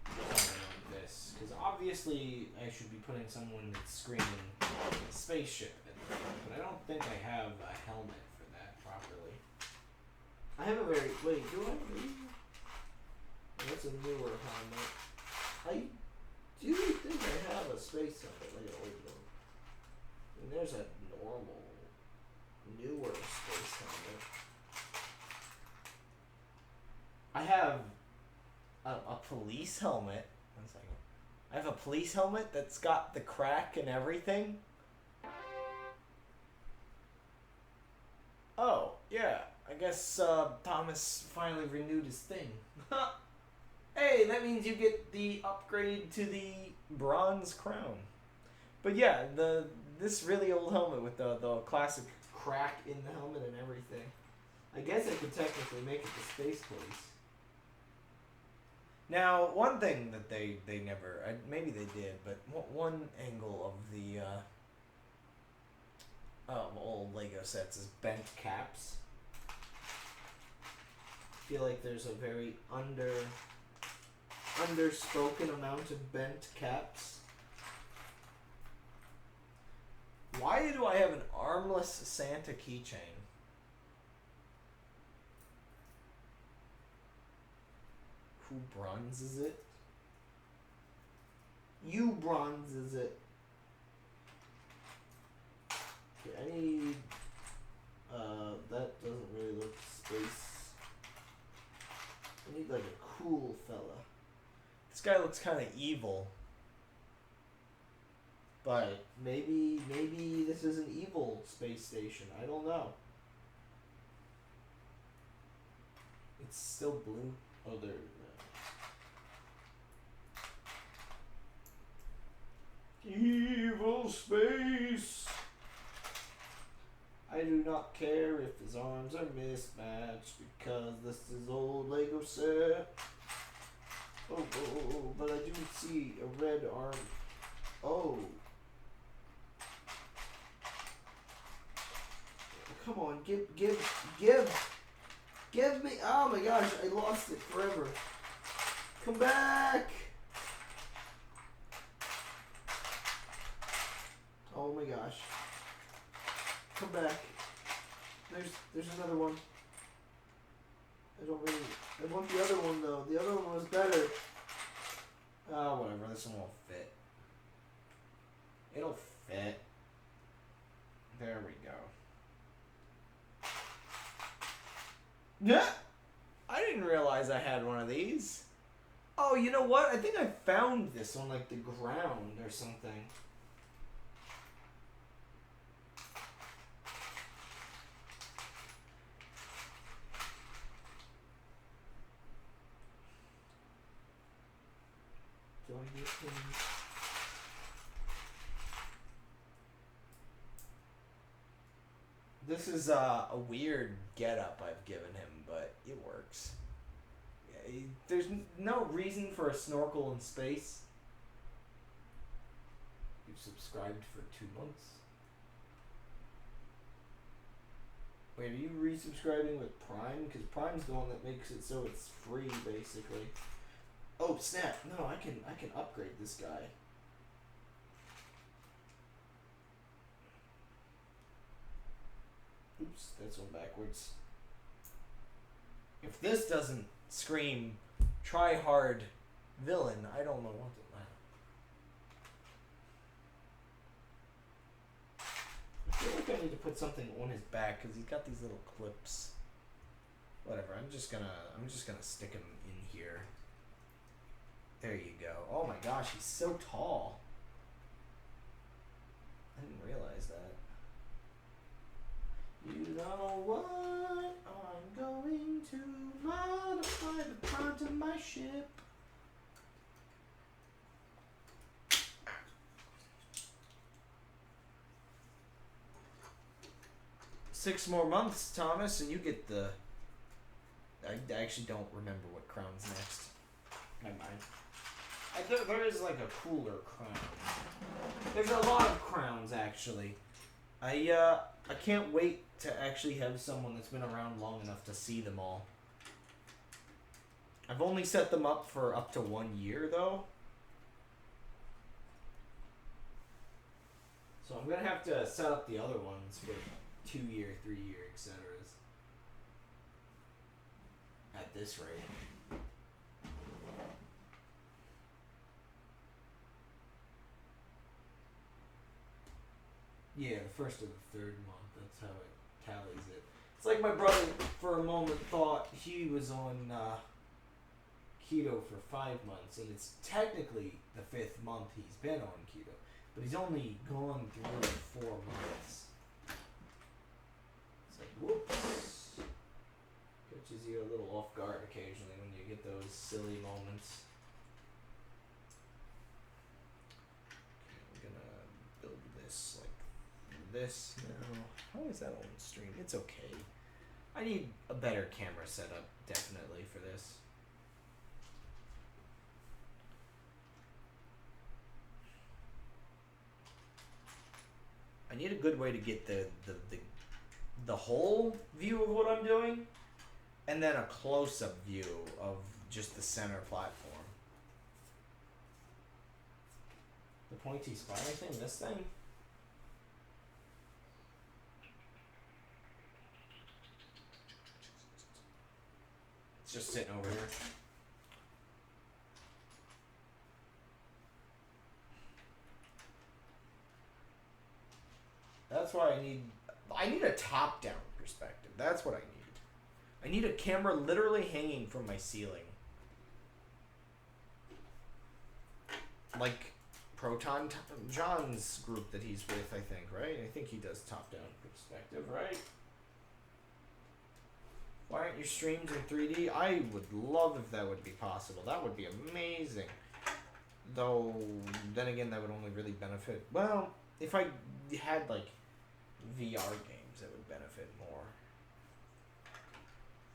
something like this? Because obviously I should be putting someone that's screaming spaceship in there, but I don't think I have a helmet for that properly. I have a very wait. Do I? That's a newer helmet. I do think I have a space helmet, like an old one. And there's a normal, newer space helmet. I have a police helmet. 1 second. I have a police helmet that's got the crack and everything. Oh, yeah. I guess Thomas finally renewed his thing. Hey, that means you get the upgrade to the bronze crown. But yeah, this really old helmet with the classic crack in the helmet and everything. I guess I could technically make it the space police. Now, one thing that they never, maybe they did, but one angle of the old Lego sets is bent caps. I feel like there's a very underspoken amount of bent caps. Why do I have an armless Santa keychain? Who bronzes it? You bronzes it. Okay, I need that doesn't really look space. I need like a cool fella. This guy looks kind of evil. But maybe this is an evil space station. I don't know. It's still blue. Oh, there. Evil space. I do not care if his arms are mismatched because this is old Lego set. Oh, but I do see a red arm. Oh. Come on, give me. Oh my gosh, I lost it forever. Come back. Oh my gosh. Come back. There's another one. I want the other one though. The other one was better. Oh, whatever. This one won't fit. It'll fit. There we go. Yeah. I didn't realize I had one of these. Oh, you know what? I think I found this on like the ground or something. Do I get him? This is a weird getup I've given him, but it works. There's no reason for a snorkel in space. You've subscribed for 2 months. Wait, are you resubscribing with Prime? Because Prime's the one that makes it so it's free, basically. Oh snap! No, I can upgrade this guy. Oops, that's one backwards. If this doesn't scream try hard villain, I don't know what to I feel like I need to put something on his back because he's got these little clips. Whatever, I'm just gonna stick him in here. There you go. Oh my gosh, he's so tall. I didn't realize that. You know what? I'm going to modify the front of my ship. Six more months, Thomas, and you get the... I actually don't remember what crown's next. Never mind. There is like a cooler crown. There's a lot of crowns, actually. I can't wait to actually have someone that's been around long enough to see them all. I've only set them up for up to 1 year, though. So I'm going to have to set up the other ones for 2 year, 3 year, etc. At this rate. Yeah, the first of the third month. That's how it tallies it. It's like my brother, for a moment, thought he was on keto for 5 months, and it's technically the 5th month he's been on keto, but he's only gone through 4 months. It's like, whoops. Catches you a little off guard occasionally when you get those silly moments. Okay, I'm gonna build this like this now. How is that on stream? It's okay. I need a better camera setup, definitely, for this. I need a good way to get the whole view of what I'm doing, and then a close-up view of just the center platform. The pointy spire thing? This thing? It's just sitting over here. That's why I need a top-down perspective. That's what I need. I need a camera literally hanging from my ceiling. Like Proton John's group that he's with, I think, right? I think he does top-down perspective, right? Why aren't your streams in 3D? I would love if that would be possible. That would be amazing. Though, then again, that would only really benefit. Well, if I had like VR games, that would benefit more.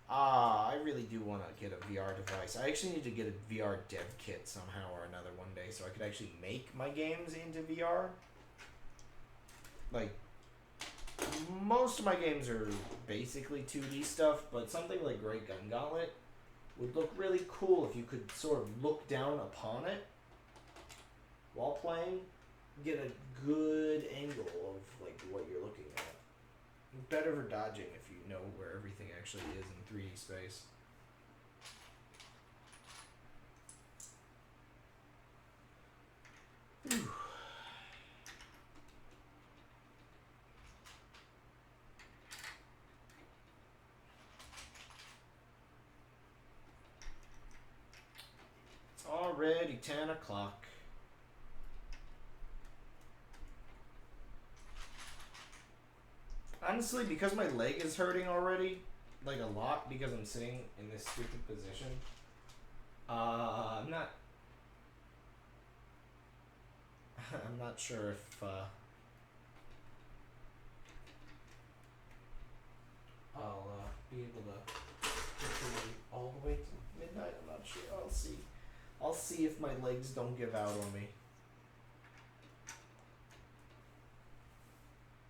I really do want to get a VR device. I actually need to get a VR dev kit somehow or another one day so I could actually make my games into VR. Like, most of my games are basically 2D stuff, but something like Great Gun Gauntlet would look really cool if you could sort of look down upon it while playing, get a good angle of like what you're looking at. Better for dodging if you know where everything actually is in 3D space. Whew. It's already 10 o'clock. Honestly, because my leg is hurting already, like a lot, because I'm sitting in this stupid position, I'm not sure if, I'll, be able to get through all the way to midnight. I'm not sure. I'll see. I'll see if my legs don't give out on me.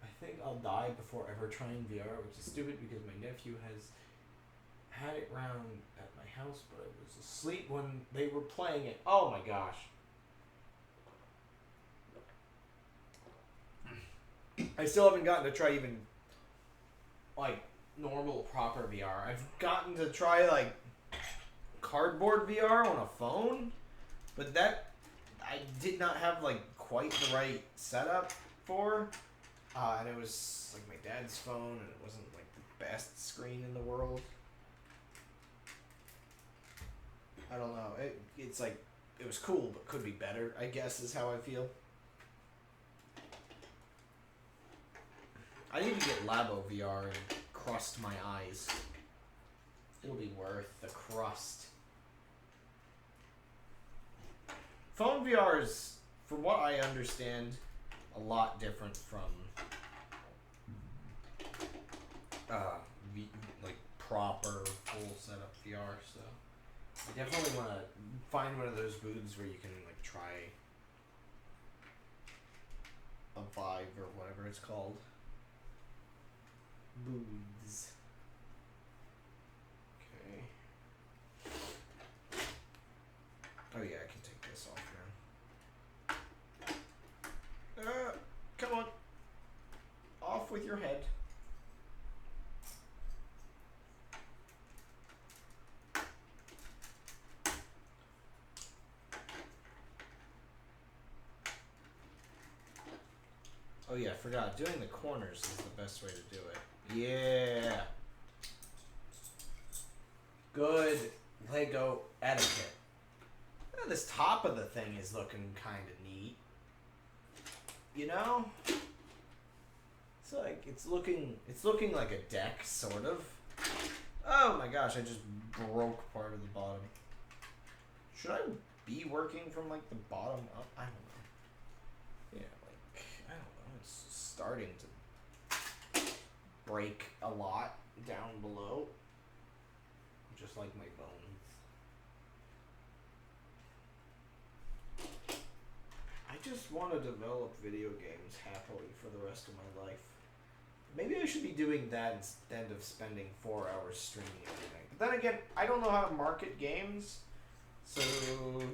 I think I'll die before ever trying VR, which is stupid because my nephew has had it round at my house, but I was asleep when they were playing it. Oh my gosh. I still haven't gotten to try even, like, normal, proper VR. I've gotten to try, like, cardboard VR on a phone, but that I did not have, like, quite the right setup for. And it was, like, my dad's phone, and it wasn't, like, the best screen in the world. I don't know. It's, like, it was cool, but could be better, I guess, is how I feel. I need to get Labo VR and crust my eyes. It'll be worth the crust. Phone VR is, from what I understand, a lot different from like proper full setup VR. So I definitely want to find one of those booths where you can like try a Vive or whatever it's called. Booths. Okay. Oh yeah, I can take this off now. Come on. Off with your head. Oh yeah, I forgot. Doing the corners is the best way to do it. Yeah. Good Lego etiquette. This top of the thing is looking kind of neat. You know? It's like it's looking like a deck, sort of. Oh my gosh, I just broke part of the bottom. Should I be working from like the bottom up? I don't know. Yeah, like I don't know. It's starting to break a lot down below. Just like my bones. I just want to develop video games happily for the rest of my life. Maybe I should be doing that instead of spending 4 hours streaming everything. But then again, I don't know how to market games, so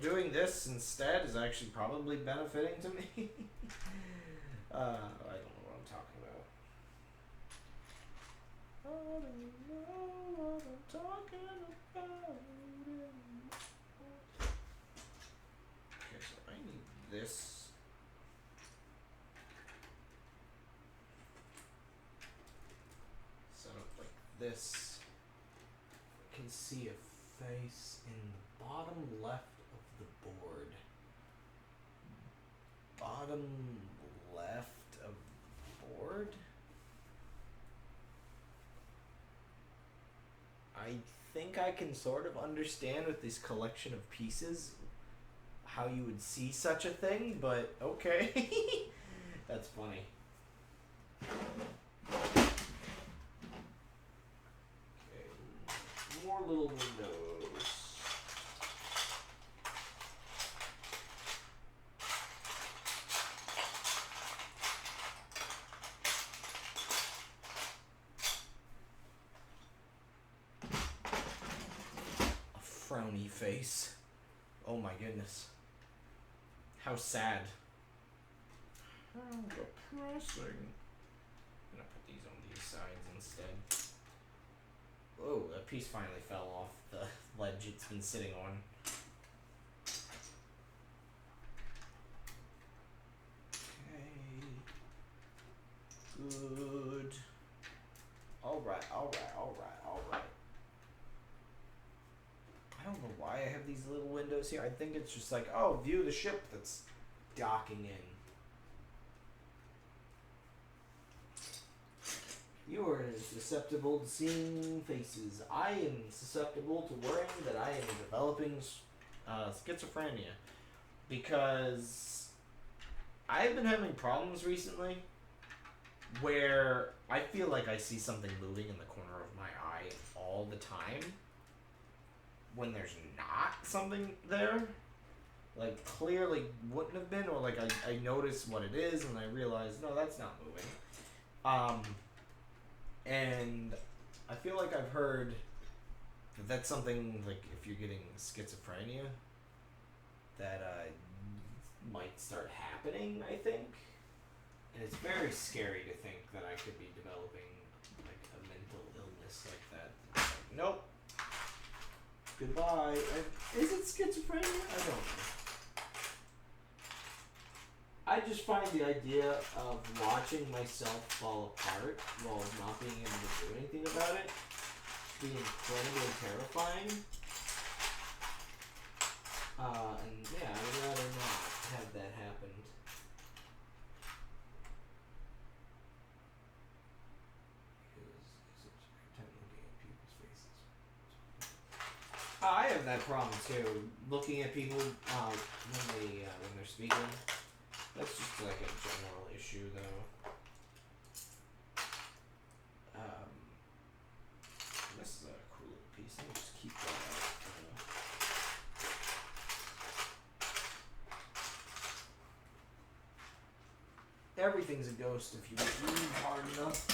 doing this instead is actually probably benefiting to me. I don't know what I'm talking about. I don't know what I'm talking about. Okay, so I need this. Set up like this. I can see a face in the bottom left of the board. Bottom left of the board? I think I can sort of understand with this collection of pieces how you would see such a thing, but okay. That's funny. Okay, more little windows. A frowny face. Oh my goodness. How sad. How depressing. I'm gonna put these on these sides instead. Whoa, that piece finally fell off the ledge it's been sitting on. Okay. Good. Alright. I don't know why I have these little windows here. I think it's just like, oh, view the ship that's docking in. You are susceptible to seeing faces. I am susceptible to worrying that I am developing schizophrenia. Because I've been having problems recently where I feel like I see something moving in the corner of my eye all the time when there's not something there. Like, clearly wouldn't have been, or like I notice what it is and I realize, no, that's not moving. And I feel like I've heard that that's something, like, if you're getting schizophrenia, that might start happening, I think. And it's very scary to think that I could be developing, like, a mental illness like that. It's like, nope. Goodbye. Is it schizophrenia? I don't know. I just find the idea of watching myself fall apart while not being able to do anything about it to be incredibly terrifying. And yeah, I would rather not have that happen. I have that problem too. Looking at people when they're speaking. That's just like a general issue, though. This is a cool little piece. Let me just keep that out. Everything's a ghost if you breathe hard enough.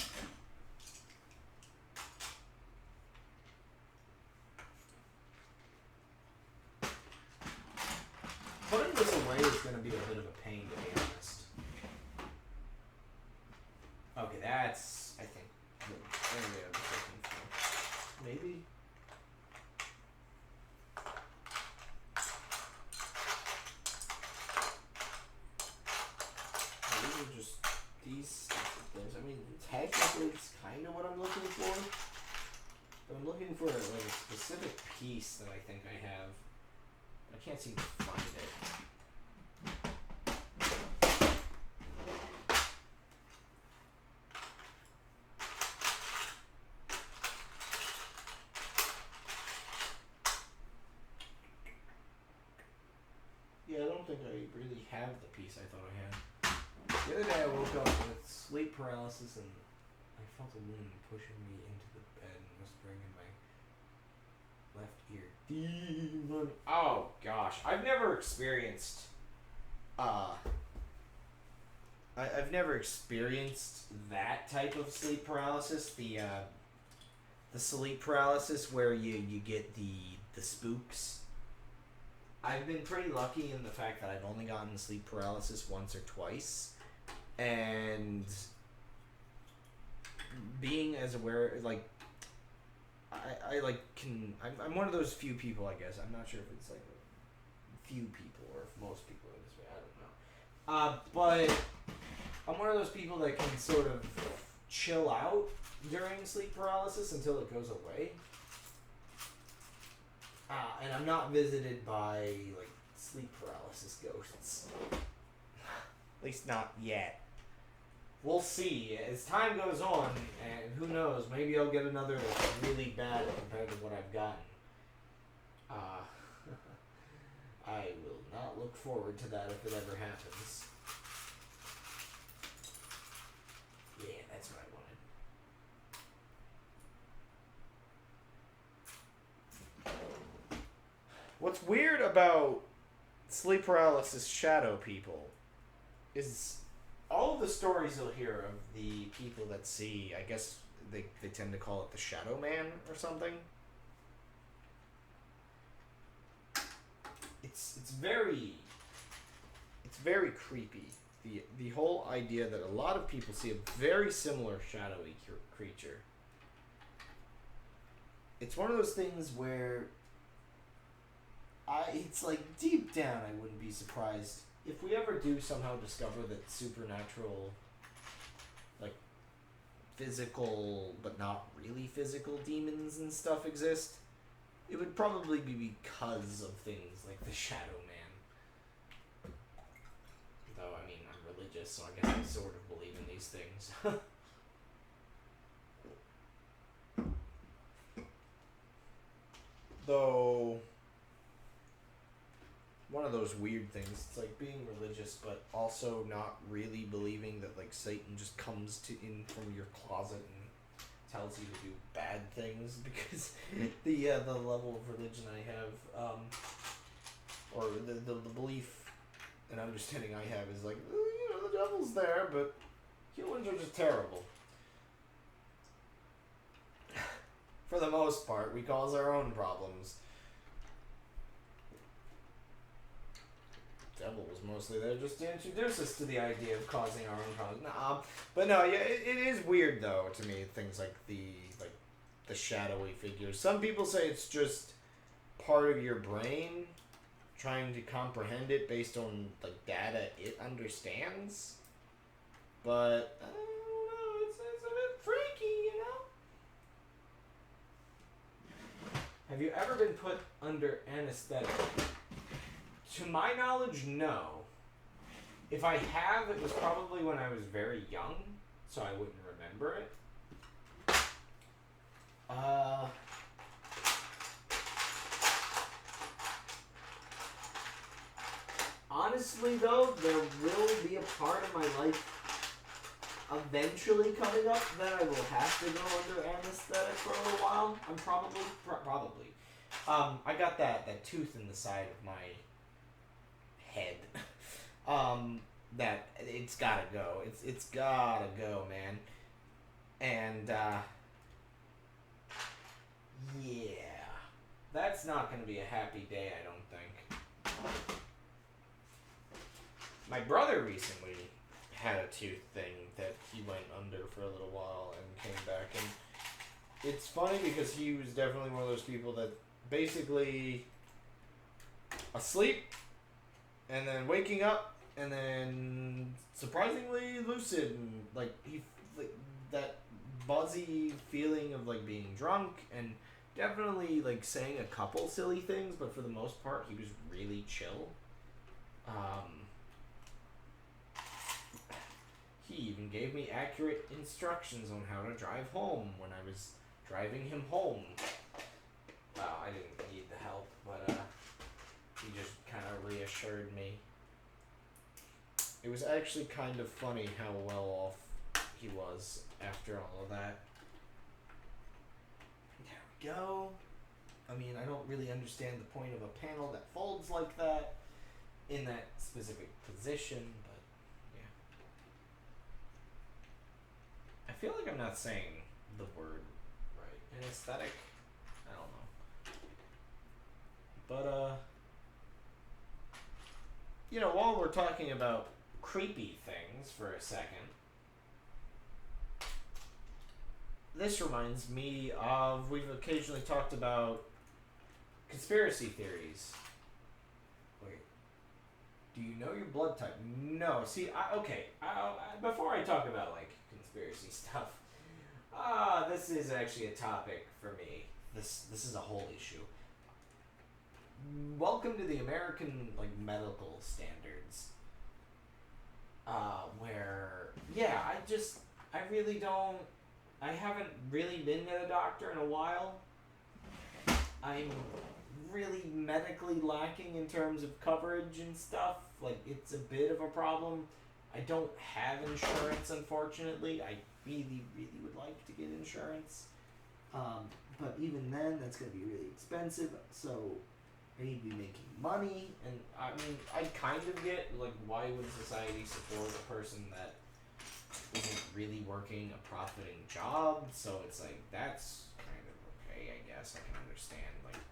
Putting this away is going to be a bit of a pain, to be honest. Okay, that's, I think, the area I was looking for. Maybe? These are just these things. I mean, technically, it's kind of what I'm looking for. But I'm looking for, like, a specific piece that I think I have. I can't seem to find it. Yeah, I don't think I really have the piece I thought I had. The other day I woke up with sleep paralysis and I felt a wind pushing me into the bed and whispering in my left ear. Demon. Oh gosh, I've never experienced. I've never experienced that type of sleep paralysis. The sleep paralysis where you get the spooks. I've been pretty lucky in the fact that I've only gotten sleep paralysis once or twice, and being as aware, like, I like can I'm one of those few people, I guess. I'm not sure if it's like a few people or if most people are this way. I don't know. But I'm one of those people that can sort of chill out during sleep paralysis until it goes away. And I'm not visited by, like, sleep paralysis ghosts. At least not yet. We'll see. As time goes on, and who knows, maybe I'll get another that's really bad compared to what I've gotten. I will not look look forward to that if it ever happens. Yeah, that's what I wanted. What's weird about sleep paralysis shadow people is all of the stories you'll hear of the people that see, I guess they tend to call it the Shadow Man or something. It's very creepy. The whole idea that a lot of people see a very similar shadowy creature. It's one of those things where it's like deep down I wouldn't be surprised if we ever do somehow discover that supernatural, like, physical but not really physical demons and stuff exist. It would probably be because of things like the Shadow Man. Though, I mean, I'm religious, so I guess I sort of believe in these things. Though, one of those weird things, it's like being religious, but also not really believing that, like, Satan just comes in from your closet and tells you to do bad things, because the level of religion I have, or the belief and understanding I have is like, the devil's there, but humans are just terrible. For the most part, we cause our own problems. The devil was mostly there just to introduce us to the idea of causing our own problems. But no, yeah, it is weird though to me. Things like the shadowy figures. Some people say it's just part of your brain trying to comprehend it based on the data it understands. But I don't know. It's a bit freaky, you know. Have you ever been put under anesthetic? To my knowledge, no. If I have, it was probably when I was very young, so I wouldn't remember it. Honestly, though, there will be a part of my life eventually coming up that I will have to go under anesthetic for a little while. I'm probably. I got that tooth in the side of my head. That it's gotta go. It's gotta go, man. And yeah, that's not gonna be a happy day, I don't think. My brother recently had a tooth thing that he went under for a little while and came back, and it's funny because he was definitely one of those people that basically asleep and then waking up and then surprisingly lucid, and like that buzzy feeling of like being drunk, and definitely like saying a couple silly things, but for the most part he was really chill. He even gave me accurate instructions on how to drive home when I was driving him home. Well, I didn't need the help, but he just kind of reassured me. It was actually kind of funny how well off he was after all of that. There we go. I mean, I don't really understand the point of a panel that folds like that in that specific position, but yeah. I feel like I'm not saying the word right. Anesthetic? I don't know. But, while we're talking about creepy things for a second, this reminds me of, we've occasionally talked about conspiracy theories. Wait, do you know your blood type? No. See, before I talk about, like, conspiracy stuff, this is actually a topic for me. This is a whole issue. Welcome to the American, like, medical standards. Where, yeah, I haven't really been to a doctor in a while. I'm really medically lacking in terms of coverage and stuff. Like, it's a bit of a problem. I don't have insurance, unfortunately. I really, really would like to get insurance. But even then, that's going to be really expensive. So I need to be making money. And I mean, I kind of get, like, why would society support a person that isn't really working a profiting job? So it's like, that's kind of okay, I guess. I can understand, like,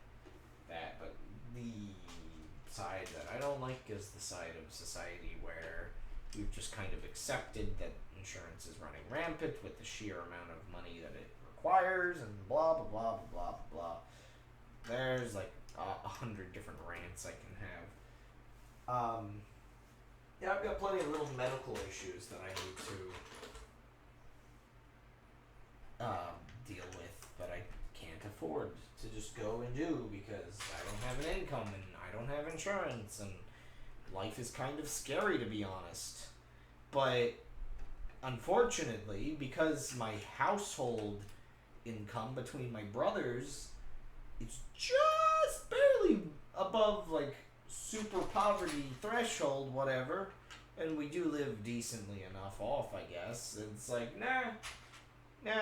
that. But the side that I don't like is the side of society where we've just kind of accepted that insurance is running rampant with the sheer amount of money that it requires and blah blah blah blah blah blah. There's like 100 different rants I can have. Yeah, I've got plenty of little medical issues that I need to deal with, but I can't afford to just go and do because I don't have an income and I don't have insurance, and life is kind of scary, to be honest. But unfortunately, because my household income between my brothers is just barely above, like, super poverty threshold, whatever, and we do live decently enough off, I guess. It's like, nah,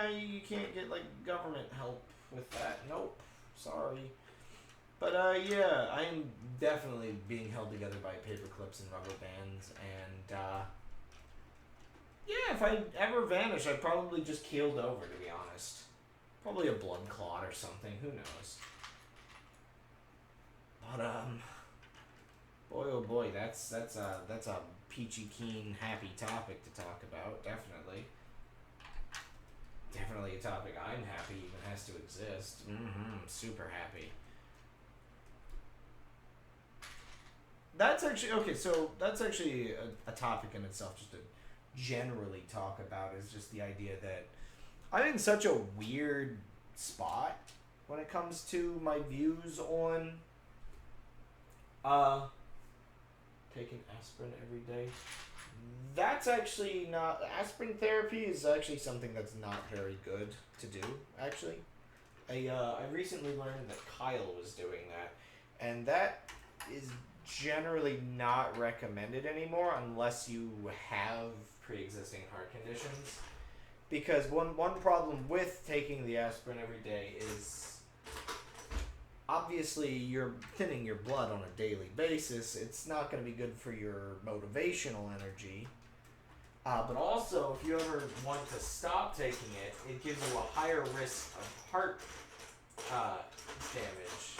you can't get, like, government help with that. Nope, sorry. But yeah, I am definitely being held together by paper clips and rubber bands, and yeah, if I ever vanish, I'd probably just keeled over, to be honest. Probably a blood clot or something, who knows. But boy oh boy, that's a peachy keen happy topic to talk about, definitely. Definitely a topic I'm happy even has to exist. Super happy. That's actually, okay, so that's actually a topic in itself just to generally talk about, is just the idea that I'm in such a weird spot when it comes to my views on taking aspirin every day. That's actually not, aspirin therapy is actually something that's not very good to do, actually. I recently learned that Kyle was doing that, and that is generally not recommended anymore unless you have pre-existing heart conditions. Because one problem with taking the aspirin every day is obviously you're thinning your blood on a daily basis. It's not going to be good for your motivational energy. But also, if you ever want to stop taking it, it gives you a higher risk of heart damage.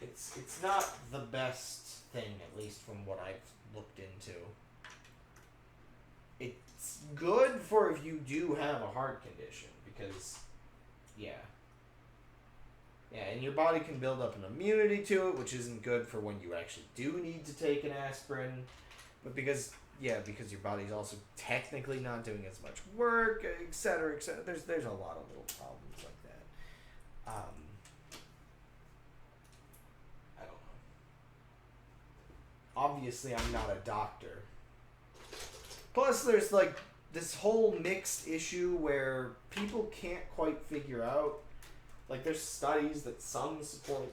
It's not the best thing, at least from what I've looked into. It's good for if you do have a heart condition, because, yeah, and your body can build up an immunity to it, which isn't good for when you actually do need to take an aspirin, but because your body's also technically not doing as much work, etc., etc. There's a lot of little problems like that. I don't know. Obviously, I'm not a doctor. Plus, there's, like, this whole mixed issue where people can't quite figure out, like, there's studies that some support,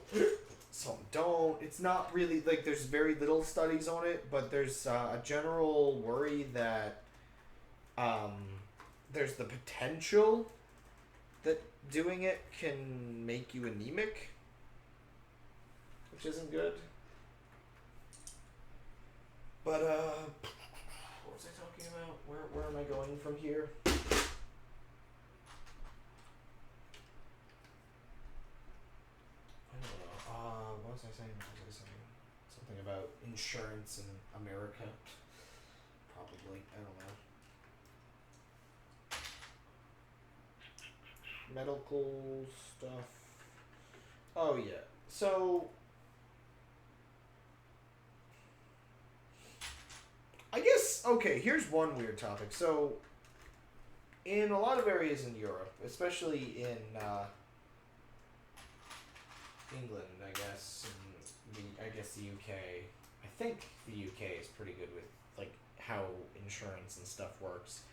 some don't. It's not really, like, there's very little studies on it, but there's a general worry that there's the potential that doing it can make you anemic, which isn't good. But, what was I talking about? Where am I going from here? I don't know. What was I saying? Something about insurance in America. Probably. I don't know. Medical stuff. Oh, yeah. So, I guess, okay, here's one weird topic. So, in a lot of areas in Europe, especially in England, I guess, and the UK, I think the UK is pretty good with, like, how insurance and stuff works.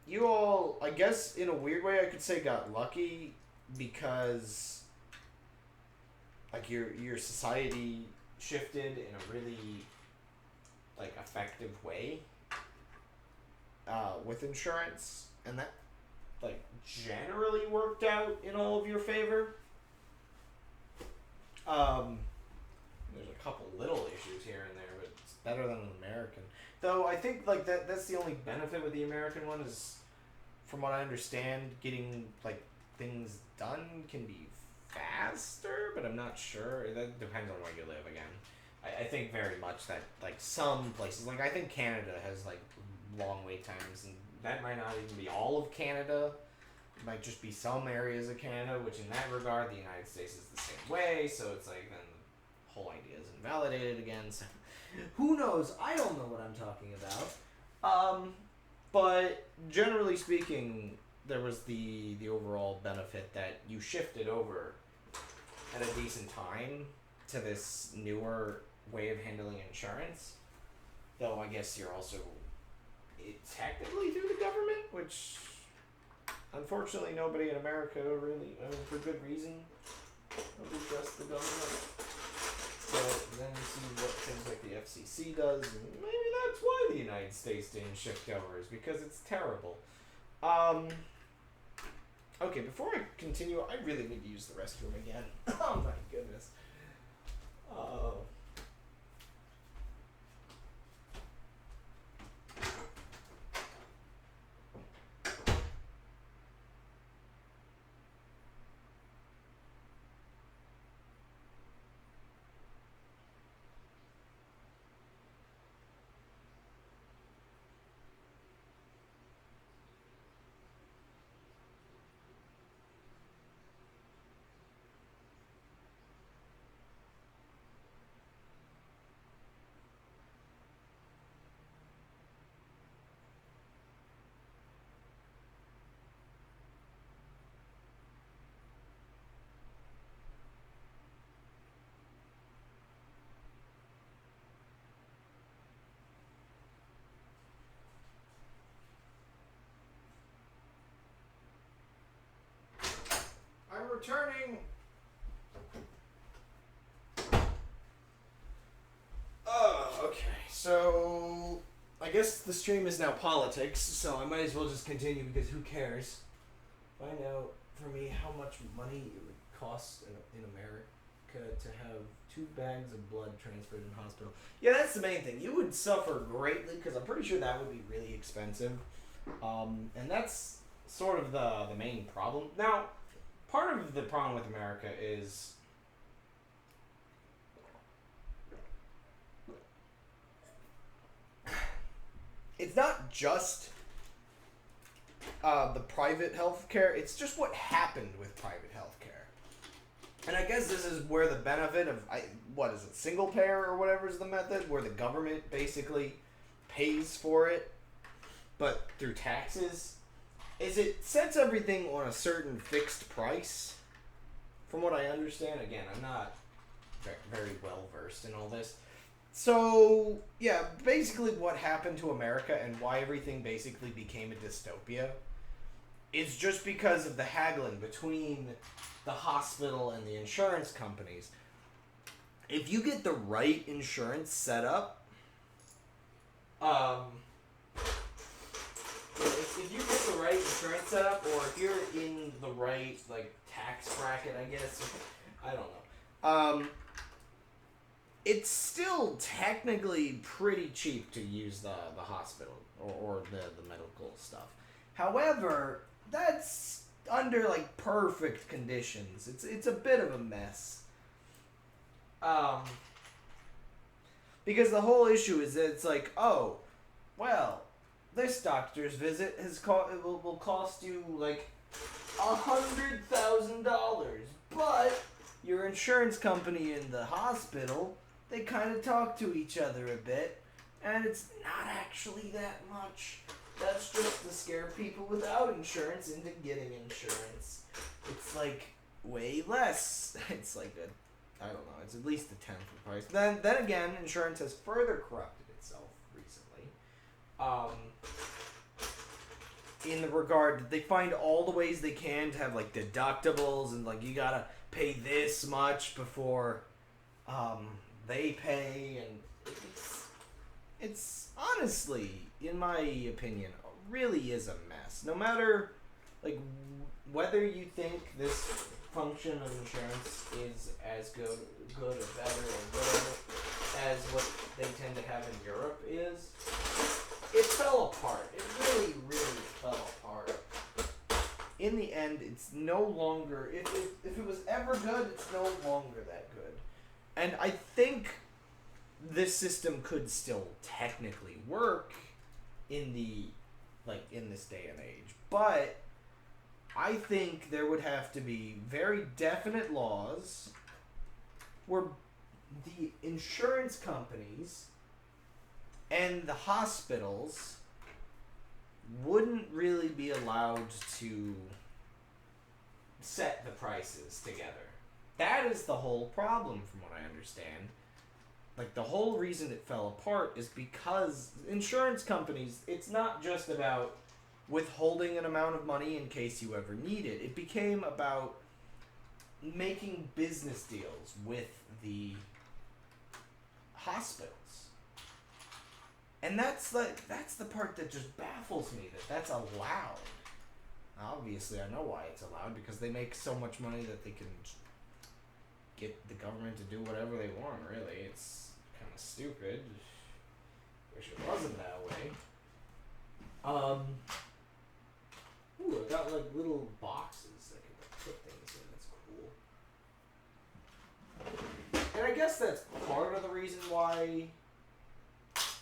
You all, I guess, in a weird way, I could say got lucky because like your society shifted in a really like effective way with insurance, and that like generally worked out in all of your favor. There's a couple little issues here and there, but it's better than an American. Though I think like that's the only benefit with the American one is, from what I understand, getting like things done can be faster, but I'm not sure. That depends on where you live again. I think very much that like some places, like I think Canada has like long wait times, and that might not even be all of Canada. It might just be some areas of Canada, which in that regard, the United States is the same way. So it's like then the whole idea is invalidated again. So who knows? I don't know what I'm talking about. But generally speaking, there was the overall benefit that you shifted over at a decent time to this newer way of handling insurance. Though I guess you're also technically through the government, which unfortunately nobody in America really, I mean, for good reason, nobody trusts the government. But then you see what things like the FCC does, and maybe that's why the United States didn't shift over, is because it's terrible. Okay, before I continue, I really need to use the restroom again. Oh my goodness. I'm returning. Oh, okay. So I guess the stream is now politics, so I might as well just continue because who cares? Find out for me how much money it would cost in America to have 2 bags of blood transferred in hospital. Yeah, that's the main thing. You would suffer greatly because I'm pretty sure that would be really expensive. And that's sort of the main problem. Now, part of the problem with America is it's not just the private healthcare, it's just what happened with private healthcare. And I guess this is where the benefit of, what is it, single payer or whatever is the method, where the government basically pays for it, but through taxes, is it sets everything on a certain fixed price. From what I understand, again, I'm not very well versed in all this. So, yeah, basically what happened to America and why everything basically became a dystopia is just because of the haggling between the hospital and the insurance companies. If you get the right insurance set up, if you get the right insurance set up, or if you're in the right, like, tax bracket, I guess, I don't know, it's still technically pretty cheap to use the hospital or the medical stuff. However, that's under like perfect conditions. It's a bit of a mess. Because the whole issue is that it's like, oh, well, this doctor's visit will cost you like $100,000, but your insurance company and the hospital, they kind of talk to each other a bit, and it's not actually that much. That's just to scare people without insurance into getting insurance. It's like way less. It's like I don't know, it's at least a tenth of the price. Then again, insurance has further corrupted itself recently. In the regard that they find all the ways they can to have like deductibles and like you gotta pay this much before they pay, and it's honestly, in my opinion, really is a mess. No matter like whether you think this function of insurance is as good or better or whatever as what they tend to have in Europe is, it fell apart. It really, really fell apart. In the end, it's no longer, if it was ever good, it's no longer that good. And I think this system could still technically work in this day and age. But I think there would have to be very definite laws where the insurance companies and the hospitals wouldn't really be allowed to set the prices together. That is the whole problem, from what I understand. Like, the whole reason it fell apart is because insurance companies, it's not just about withholding an amount of money in case you ever need it. It became about making business deals with the hospitals. And that's the part that just baffles me, that's allowed. Obviously, I know why it's allowed, because they make so much money that they can get the government to do whatever they want, really. It's kind of stupid. Wish it wasn't that way. Ooh, I got like little boxes I can put things in. That's cool. And I guess that's part of the reason why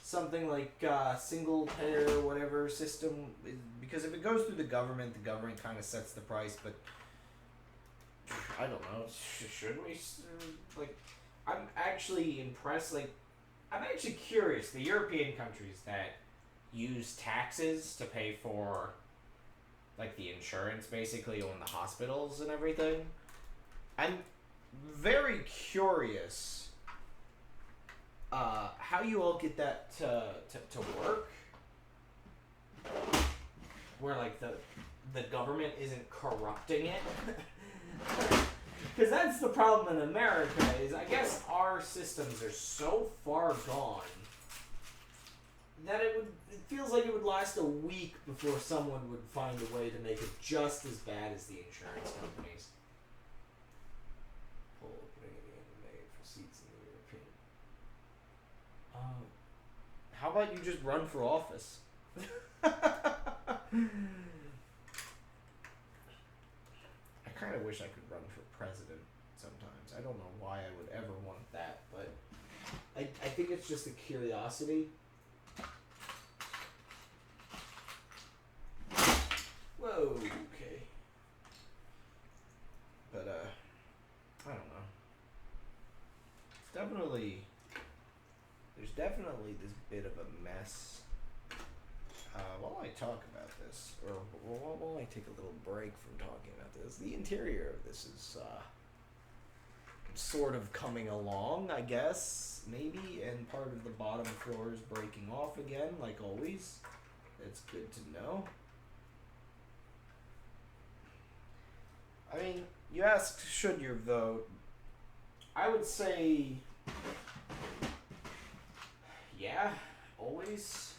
something like single payer whatever system, because if it goes through the government kind of sets the price. But I don't know. Should we? Like, I'm actually impressed. Like, I'm actually curious. The European countries that use taxes to pay for, like, the insurance, basically, on the hospitals and everything. I'm very curious how you all get that to work. Where, like, the government isn't corrupting it. Because that's the problem in America, is I guess our systems are so far gone that it feels like it would last a week before someone would find a way to make it just as bad as the insurance companies. Full opening at the end of May for seats in the European. How about you just run for office? I kind of wish I could run for president sometimes. I don't know why I would ever want that, but I think it's just a curiosity. Whoa, okay. But, I don't know. There's definitely this bit of a mess. While I talk about this, or while I take a little break from talking about this, the interior of this is, sort of coming along, I guess, maybe, and part of the bottom floor is breaking off again, like always. It's good to know. I mean, you asked, should you vote? I would say, yeah, always.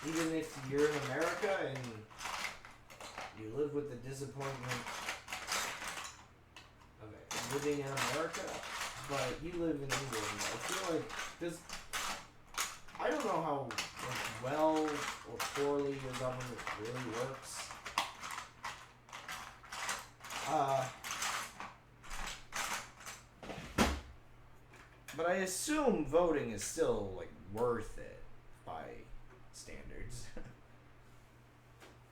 Even if you're in America and you live with the disappointment of living in America, but you live in England, I feel like this. I don't know how well or poorly your government really works. But I assume voting is still, like, worth it by standards.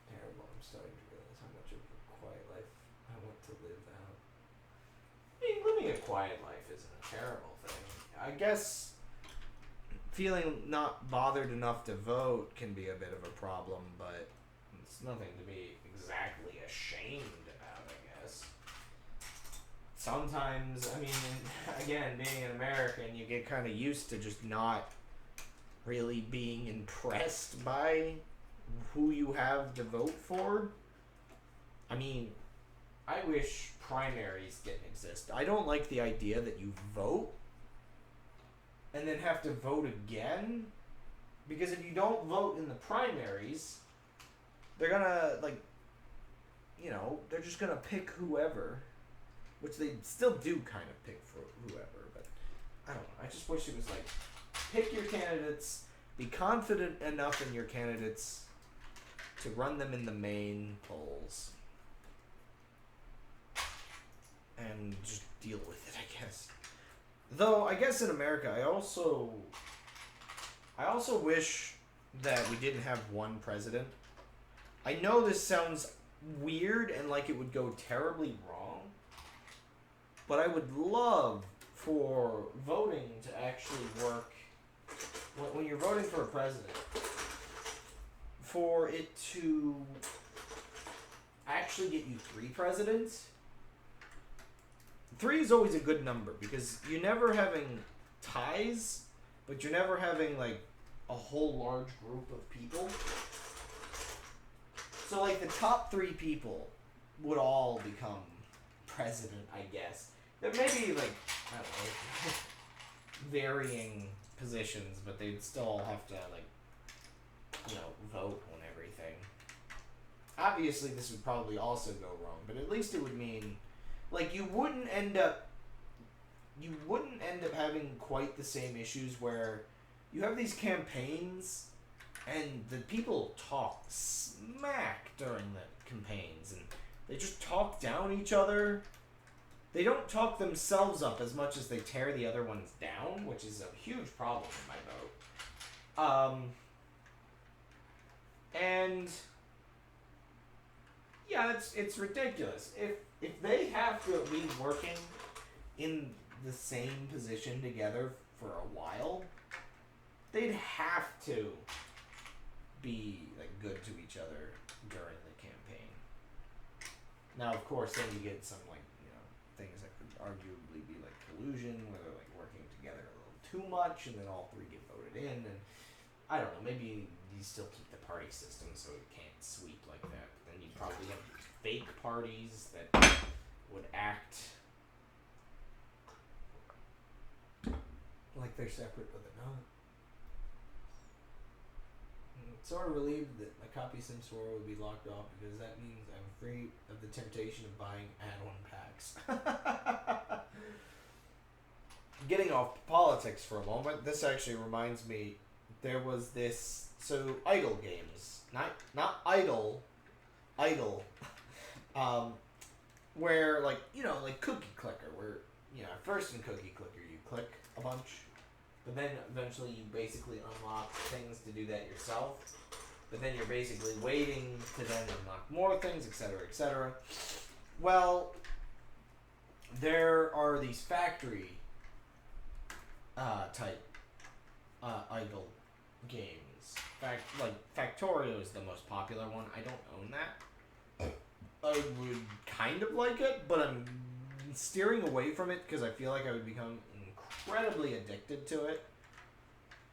Terrible. I'm starting to realize how much of a quiet life I want to live out. I mean, living a quiet life isn't a terrible thing. I guess feeling not bothered enough to vote can be a bit of a problem, but it's nothing to be exactly ashamed about, I guess. Sometimes, I mean, again, being an American, you get kind of used to just not really being impressed by who you have to vote for. I mean, I wish primaries didn't exist. I don't like the idea that you vote and then have to vote again. Because if you don't vote in the primaries, they're gonna, like, you know, they're just gonna pick whoever. Which they still do kind of pick for whoever, but I don't know. I just wish it was like, pick your candidates, be confident enough in your candidates to run them in the main polls. And just deal with it, I guess. Though, I guess in America, I also wish that we didn't have one president. I know this sounds weird and like it would go terribly wrong, but I would love for voting to actually work when you're voting for a president, for it to actually get you 3 presidents. 3 is always a good number because you're never having ties, but you're never having like a whole large group of people. So like the top 3 people would all become president, I guess. There may be like, I don't know, varying positions, but they'd still have to like, you know, vote on everything. Obviously this would probably also go wrong, but at least it would mean like you wouldn't end up having quite the same issues where you have these campaigns and the people talk smack during the campaigns and they just talk down each other. They don't talk themselves up as much as they tear the other ones down, which is a huge problem in my vote. And yeah, it's ridiculous. If they have to be working in the same position together for a while, they'd have to be like good to each other during the campaign. Now, of course, then you get some like, you know, things that could arguably be like collusion, where they're like working together a little too much, and then all 3 get voted in, and I don't know, maybe you still keep the party system so it can't sweep like that. But then you probably have these fake parties that would act like they're separate, but they're not. Sort of relieved that my copy sim store would be locked off because that means I'm free of the temptation of buying add-on packs. Getting off politics for a moment, this actually reminds me, there was this, so idle games, not idle, where like, you know, like Cookie Clicker, where, you know, first in Cookie Clicker you click a bunch, but then eventually you basically unlock things to do that yourself. But then you're basically waiting to then unlock more things, etc., etc. Well, there are these factory type idle games. Like Factorio is the most popular one. I don't own that. I would kind of like it, but I'm steering away from it because I feel like I would become incredibly addicted to it.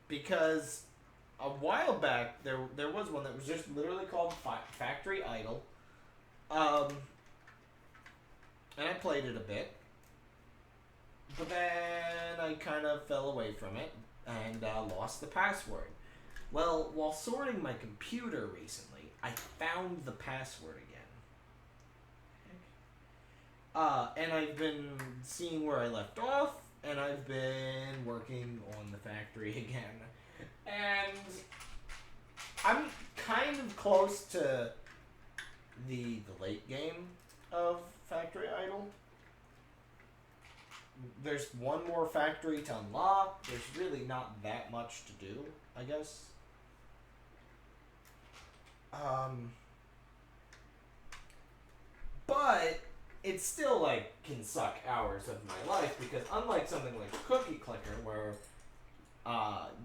Because a while back, there was one that was just literally called Factory Idol. And I played it a bit. But then I kind of fell away from it and lost the password. Well, while sorting my computer recently, I found the password again. And I've been seeing where I left off, and I've been working on the factory again. And I'm kind of close to the late game of Factory Idol. There's one more factory to unlock. There's really not that much to do, I guess. But it still like can suck hours of my life because unlike something like Cookie Clicker where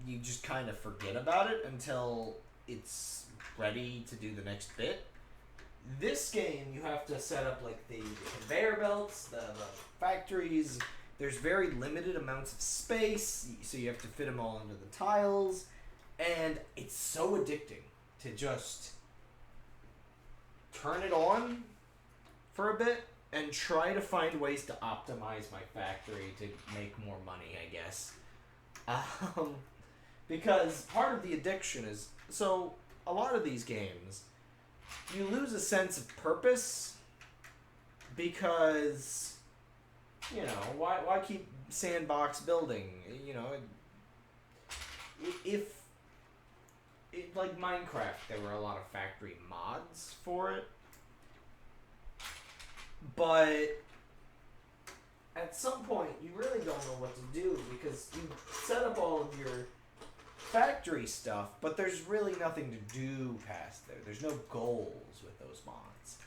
you just kind of forget about it until it's ready to do the next bit. This game, you have to set up like the conveyor belts, the factories. There's very limited amounts of space, so you have to fit them all into the tiles. And it's so addicting to just turn it on for a bit and try to find ways to optimize my factory to make more money, I guess. Because part of the addiction is, so a lot of these games, you lose a sense of purpose because, you know, why keep sandbox building? You know, if like Minecraft, there were a lot of factory mods for it, but at some point you really don't know what to do because you set up all of your factory stuff, but there's really nothing to do past there. There's no goals with those mods.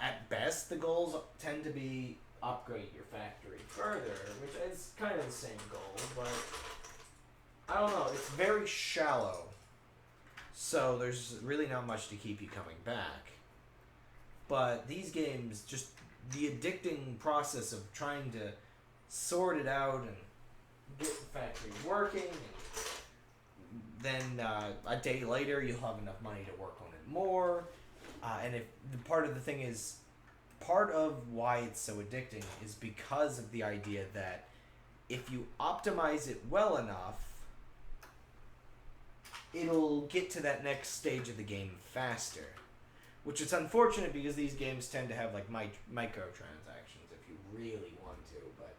At best, the goals tend to be upgrade your factory further, which is kind of the same goal, but I don't know. It's very shallow, so there's really not much to keep you coming back. But these games, just the addicting process of trying to sort it out and get the factory working, and then a day later you'll have enough money to work on it more. And if the part of the thing is, part of why it's so addicting is because of the idea that if you optimize it well enough, it'll get to that next stage of the game faster. Which is unfortunate because these games tend to have like microtransactions if you really want to, but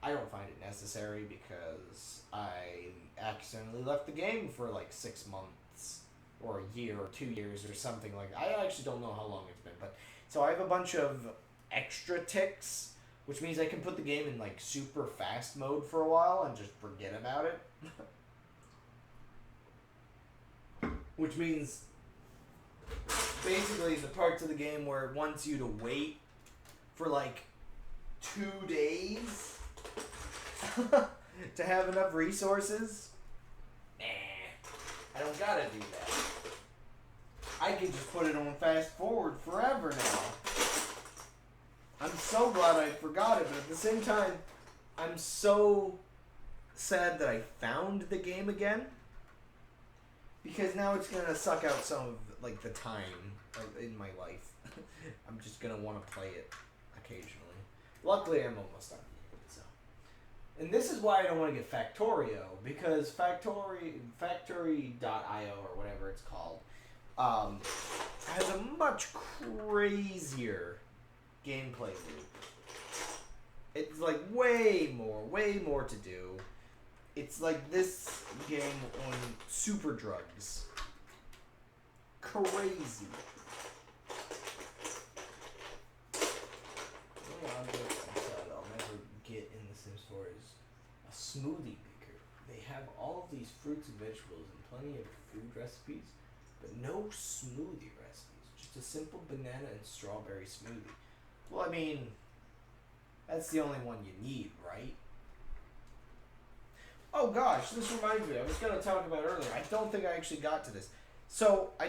I don't find it necessary because I accidentally left the game for like 6 months or a year or 2 years or something like that. I actually don't know how long it's been, but so I have a bunch of extra ticks, which means I can put the game in like super fast mode for a while and just forget about it. Which means basically the parts of the game where it wants you to wait for like 2 days to have enough resources. I don't gotta do that. I can just put it on fast forward forever now. I'm so glad I forgot it, but at the same time, I'm so sad that I found the game again. Because now it's gonna suck out some of like the time in my life. I'm just gonna want to play it occasionally. Luckily, I'm almost done. So, and this is why I don't want to get Factorio, because Factory.io or whatever it's called has a much crazier gameplay loop. It's like way more to do. It's like this game on super drugs. Crazy. The only object inside I'll never get in the Sims 4 is a smoothie maker. They have all of these fruits and vegetables and plenty of food recipes, but no smoothie recipes. Just a simple banana and strawberry smoothie. Well, I mean, that's the only one you need, right? Oh gosh, this reminds me. I was going to talk about earlier. I don't think I actually got to this. So, I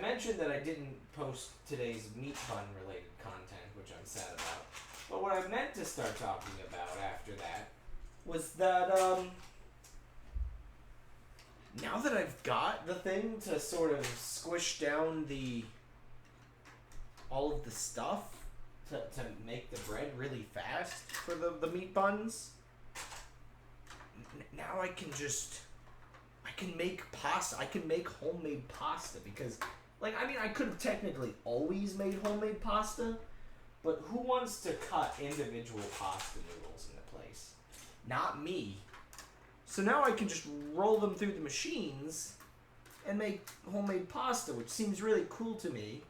mentioned that I didn't post today's meat bun related content, which I'm sad about. But what I meant to start talking about after that was that, now that I've got the thing to sort of squish down all of the stuff to make the bread really fast for the meat buns, now I can make pasta. I can make homemade pasta because, like, I mean, I could have technically always made homemade pasta, but who wants to cut individual pasta noodles into place? Not me. So now I can just roll them through the machines and make homemade pasta, which seems really cool to me.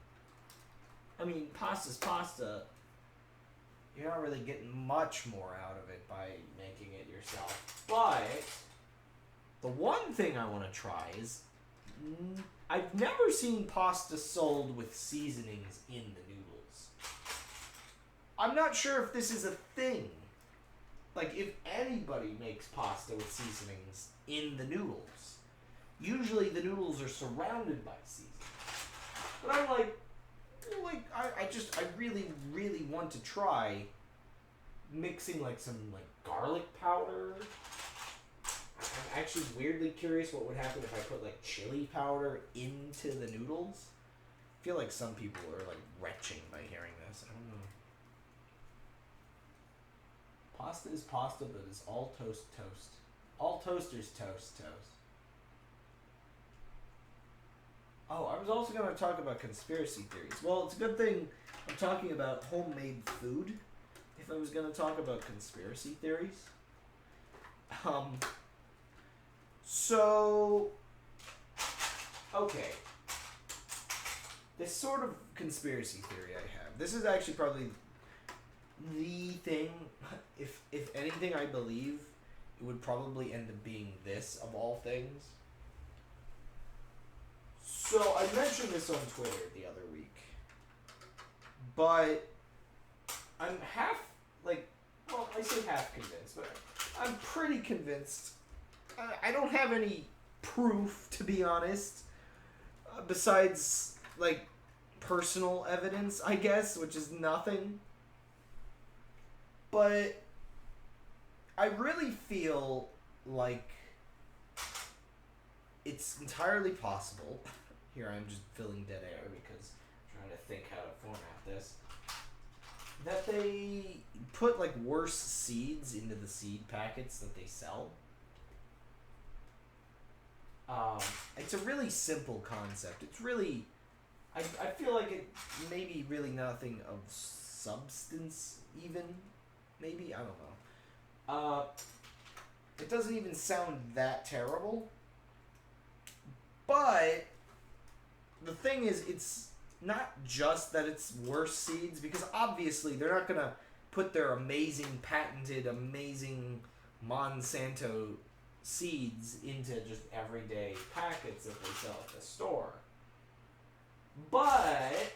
I mean, pasta's pasta. You're not really getting much more out of it by making it yourself. But the one thing I want to try is I've never seen pasta sold with seasonings in the noodles. I'm not sure if this is a thing. Like, if anybody makes pasta with seasonings in the noodles. Usually the noodles are surrounded by seasonings. But I'm like, I really, really want to try mixing like some like garlic powder. I'm actually weirdly curious what would happen if I put like chili powder into the noodles. feel like some people are like retching by hearing this. I don't know. Pasta is pasta, but it's all toast. All toasters toast. Oh, I was also going to talk about conspiracy theories. Well, it's a good thing I'm talking about homemade food if I was going to talk about conspiracy theories. So, okay. This sort of conspiracy theory I have. This is actually probably the thing, if anything I believe, it would probably end up being this of all things. So I mentioned this on Twitter the other week, but I'm I say half convinced, but I'm pretty convinced. I don't have any proof, to be honest, besides, like, personal evidence, I guess, which is nothing. But I really feel like it's entirely possible. Here I'm just filling dead air because I'm trying to think how to format this. That they put like worse seeds into the seed packets that they sell. It's a really simple concept. It's really, I feel like it maybe really nothing of substance even. Maybe, I don't know. It doesn't even sound that terrible. But the thing is, it's not just that it's worse seeds, because obviously they're not going to put their amazing, patented, amazing Monsanto seeds into just everyday packets that they sell at the store. But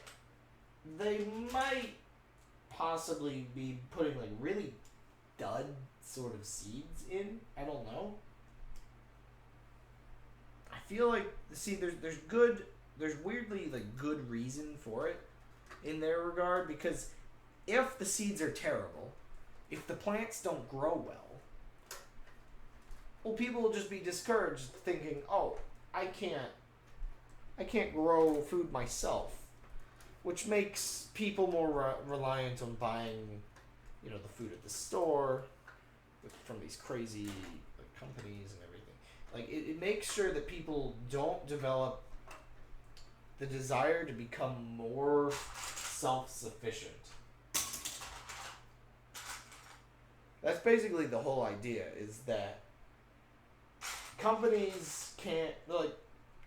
they might possibly be putting like really dud sort of seeds in. I don't know. I feel like, see, there's weirdly like good reason for it in their regard, because if the seeds are terrible, if the plants don't grow well, people will just be discouraged, thinking, oh, I can't grow food myself, which makes people more reliant on buying, the food at the store from these crazy companies and everything. Like, it makes sure that people don't develop the desire to become more self-sufficient. That's basically the whole idea, is that companies can't,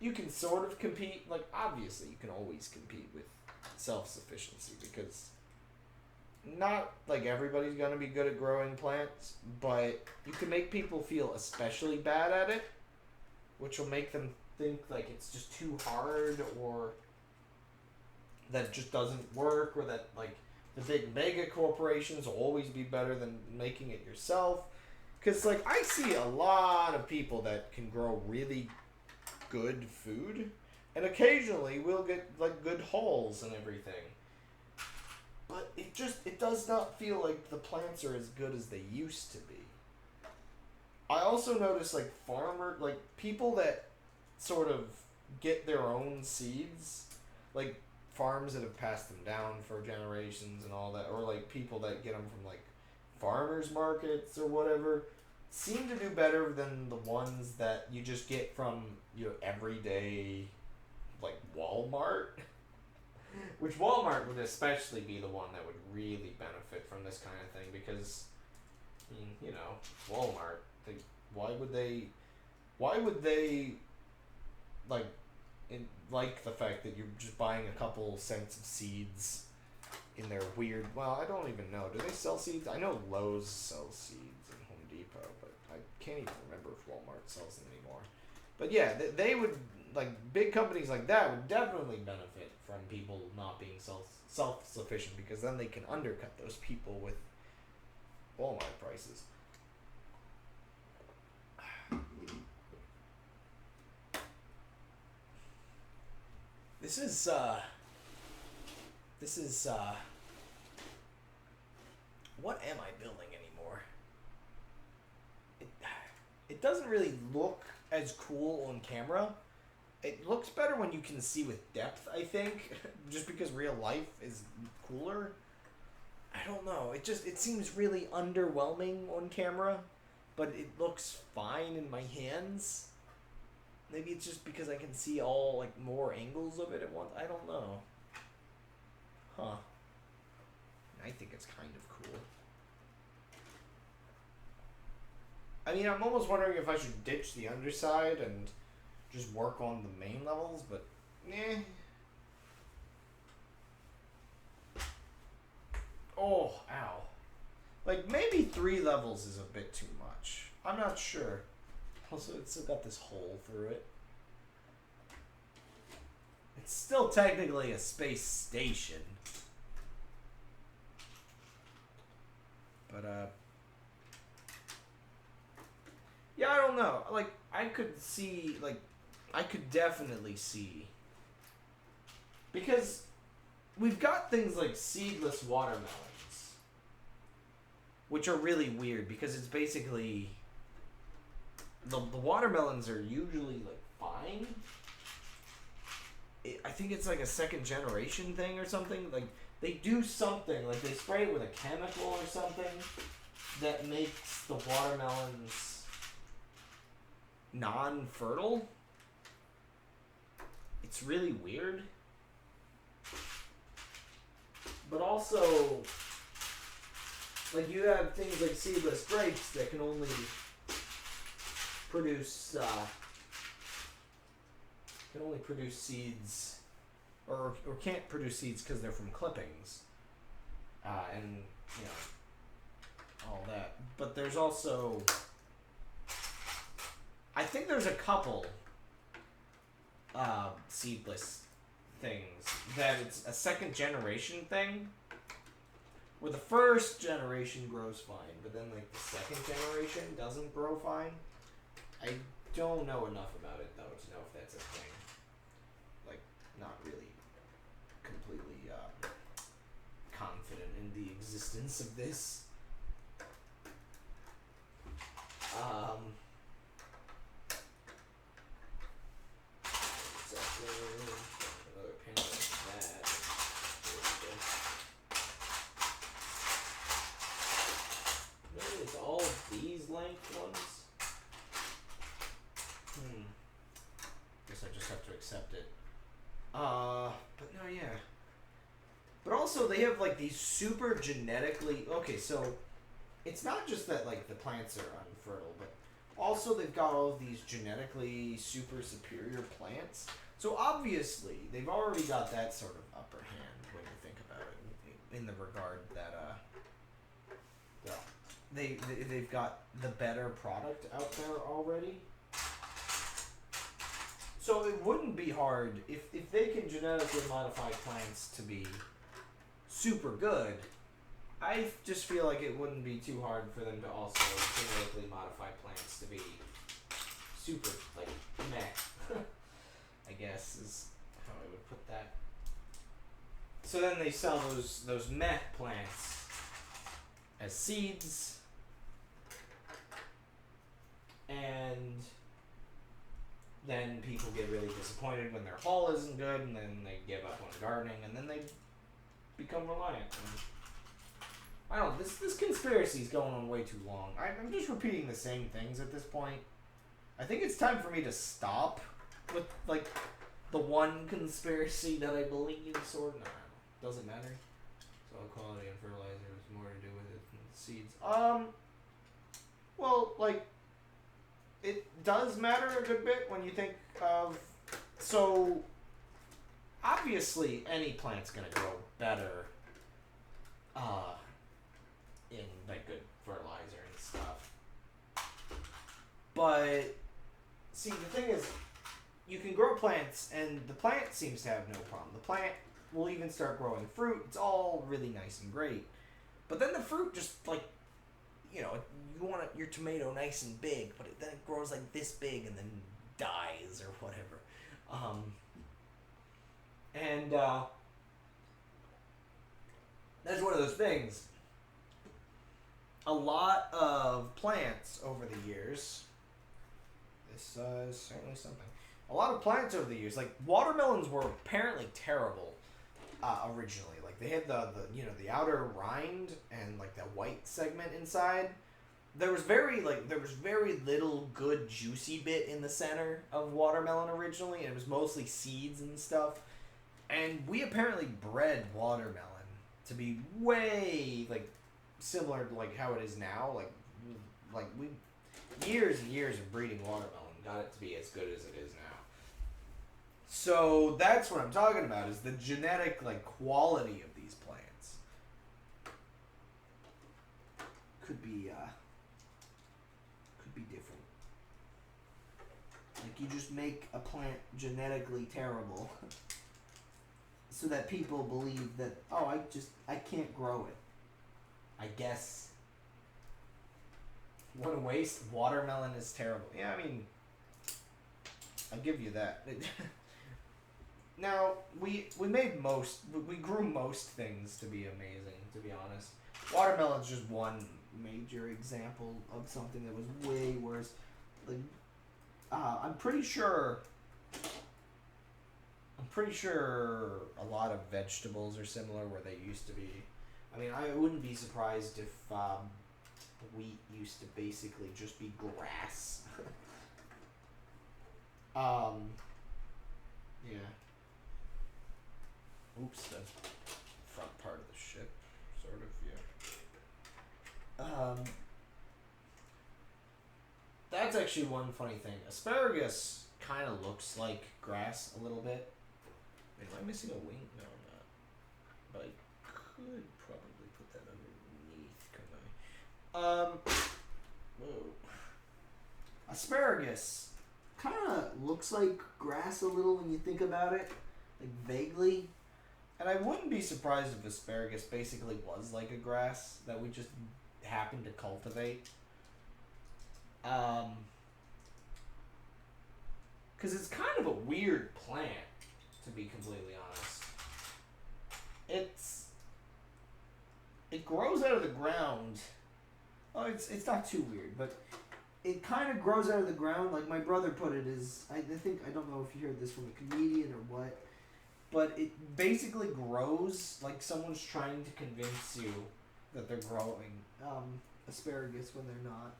you can sort of compete, obviously you can always compete with self-sufficiency, because not, everybody's going to be good at growing plants, but you can make people feel especially bad at it, which will make them think, it's just too hard, or that it just doesn't work, or that, the big mega corporations will always be better than making it yourself. Because, I see a lot of people that can grow really good food, and occasionally we'll get, good hauls and everything. But it does not feel like the plants are as good as they used to be. I also notice, people that sort of get their own seeds, farms that have passed them down for generations and all that, or, people that get them from, farmers markets or whatever, seem to do better than the ones that you just get from your everyday, Walmart. Which Walmart would especially be the one that would really benefit from this kind of thing, because, Walmart, why would they like the fact that you're just buying a couple cents of seeds in their weird, I don't even know, do they sell seeds? I know Lowe's sells seeds and Home Depot, but I can't even remember if Walmart sells them anymore. But yeah, they would, big companies like that would definitely benefit from people not being self-sufficient, because then they can undercut those people with Walmart prices. This is what am I building anymore? It doesn't really look as cool on camera, It looks better when you can see with depth, I think, just because real life is cooler. I don't know. It seems really underwhelming on camera, but it looks fine in my hands. Maybe it's just because I can see all like more angles of it at once. I don't know. Huh. I think it's kind of cool. I mean, I'm almost wondering if I should ditch the underside and just work on the main levels, but eh. Oh, ow. Like, maybe 3 levels is a bit too much. I'm not sure. Also, it's still got this hole through it. It's still technically a space station. But, yeah, I don't know. Like, I could see, like, I could definitely see. Because we've got things like seedless watermelons, which are really weird because it's basically the watermelons are usually like fine. I think it's like a second generation thing or something. Like they do something, like they spray it with a chemical or something that makes the watermelons non-fertile. It's really weird. But also, like you have things like seedless grapes that can only produce seeds, or can't produce seeds because they're from clippings, and you know all that. But there's also, I think there's a couple seedless things that it's a second generation thing where the first generation grows fine, but then like the second generation doesn't grow fine. I don't know enough about it though to know if that's a thing. Like, not really completely confident in the existence of this. Another panel like that. Maybe it's all these length ones. Guess I just have to accept it. But no, yeah. But also they have like these super genetically, okay, so it's not just that like the plants are unfertile, but also they've got all of these genetically super superior plants. So obviously they've already got that sort of upper hand when you think about it, in the regard that they've got the better product out there already. So it wouldn't be hard if they can genetically modify plants to be super good. I just feel like it wouldn't be too hard for them to also genetically modify plants to be super, like, meh. I guess is how I would put that. So then they sell those meh plants as seeds, and then people get really disappointed when their haul isn't good, and then they give up on gardening, and then they become reliant. I don't know, this conspiracy is going on way too long. I'm just repeating the same things at this point. I think it's time for me to stop with, like, the one conspiracy that I believe, sort of. No, doesn't matter. So quality and fertilizer has more to do with it than the seeds. Well, like, it does matter a good bit when you think of, so obviously any plant's gonna grow better in like good fertilizer and stuff. But see, the thing is, you can grow plants and the plant seems to have no problem. The plant will even start growing fruit. It's all really nice and great. But then the fruit just, like, you know, you want your tomato nice and big, but then it grows like this big and then dies or whatever. That's one of those things. A lot of plants over the years, this is certainly something. a lot of plants over the years. Like watermelons were apparently terrible originally. Like they had the the outer rind and like the white segment inside. There was very little good juicy bit in the center of watermelon originally, and it was mostly seeds and stuff. And we apparently bred watermelon to be way like similar to like how it is now. Like we years and years of breeding watermelon got it to be as good as it is now. So that's what I'm talking about, is the genetic like quality of these plants. Could be different. Like you just make a plant genetically terrible so that people believe that, oh, I can't grow it. I guess. What a waste. Watermelon is terrible. Yeah, I mean, I'll give you that. Now, we grew most things to be amazing, to be honest. Watermelon's just one major example of something that was way worse. Like, I'm pretty sure a lot of vegetables are similar where they used to be. I mean, I wouldn't be surprised if wheat used to basically just be grass. Yeah. Oops, that's front part of the ship, sort of, yeah. That's actually one funny thing. Asparagus kind of looks like grass a little bit. Wait, am I missing a wing? No, I'm not. But I could probably put that underneath, couldn't I? Whoa. Asparagus kind of looks like grass a little when you think about it, like vaguely. And I wouldn't be surprised if asparagus basically was like a grass that we just happened to cultivate. Because it's kind of a weird plant, to be completely honest. It grows out of the ground. Oh, it's not too weird, but it kind of grows out of the ground. Like my brother put it, I don't know if you heard this from a comedian or what, but it basically grows like someone's trying to convince you that they're growing asparagus when they're not.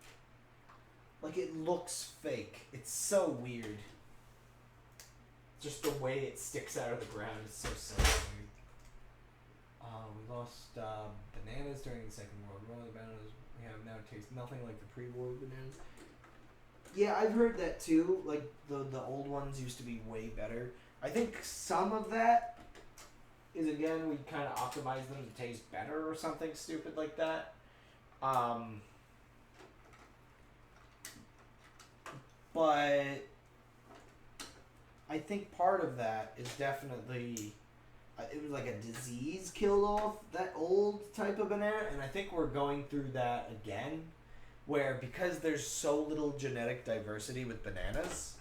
Like it looks fake. It's so weird. Just the way it sticks out of the ground is so weird. We lost bananas during the Second World War. The bananas we have now taste nothing like the pre-war bananas. Yeah, I've heard that too. Like the old ones used to be way better. I think some of that is, again, we kind of optimize them to taste better or something stupid like that. But I think part of that is definitely, it was like a disease killed off that old type of banana, and I think we're going through that again, where because there's so little genetic diversity with bananas,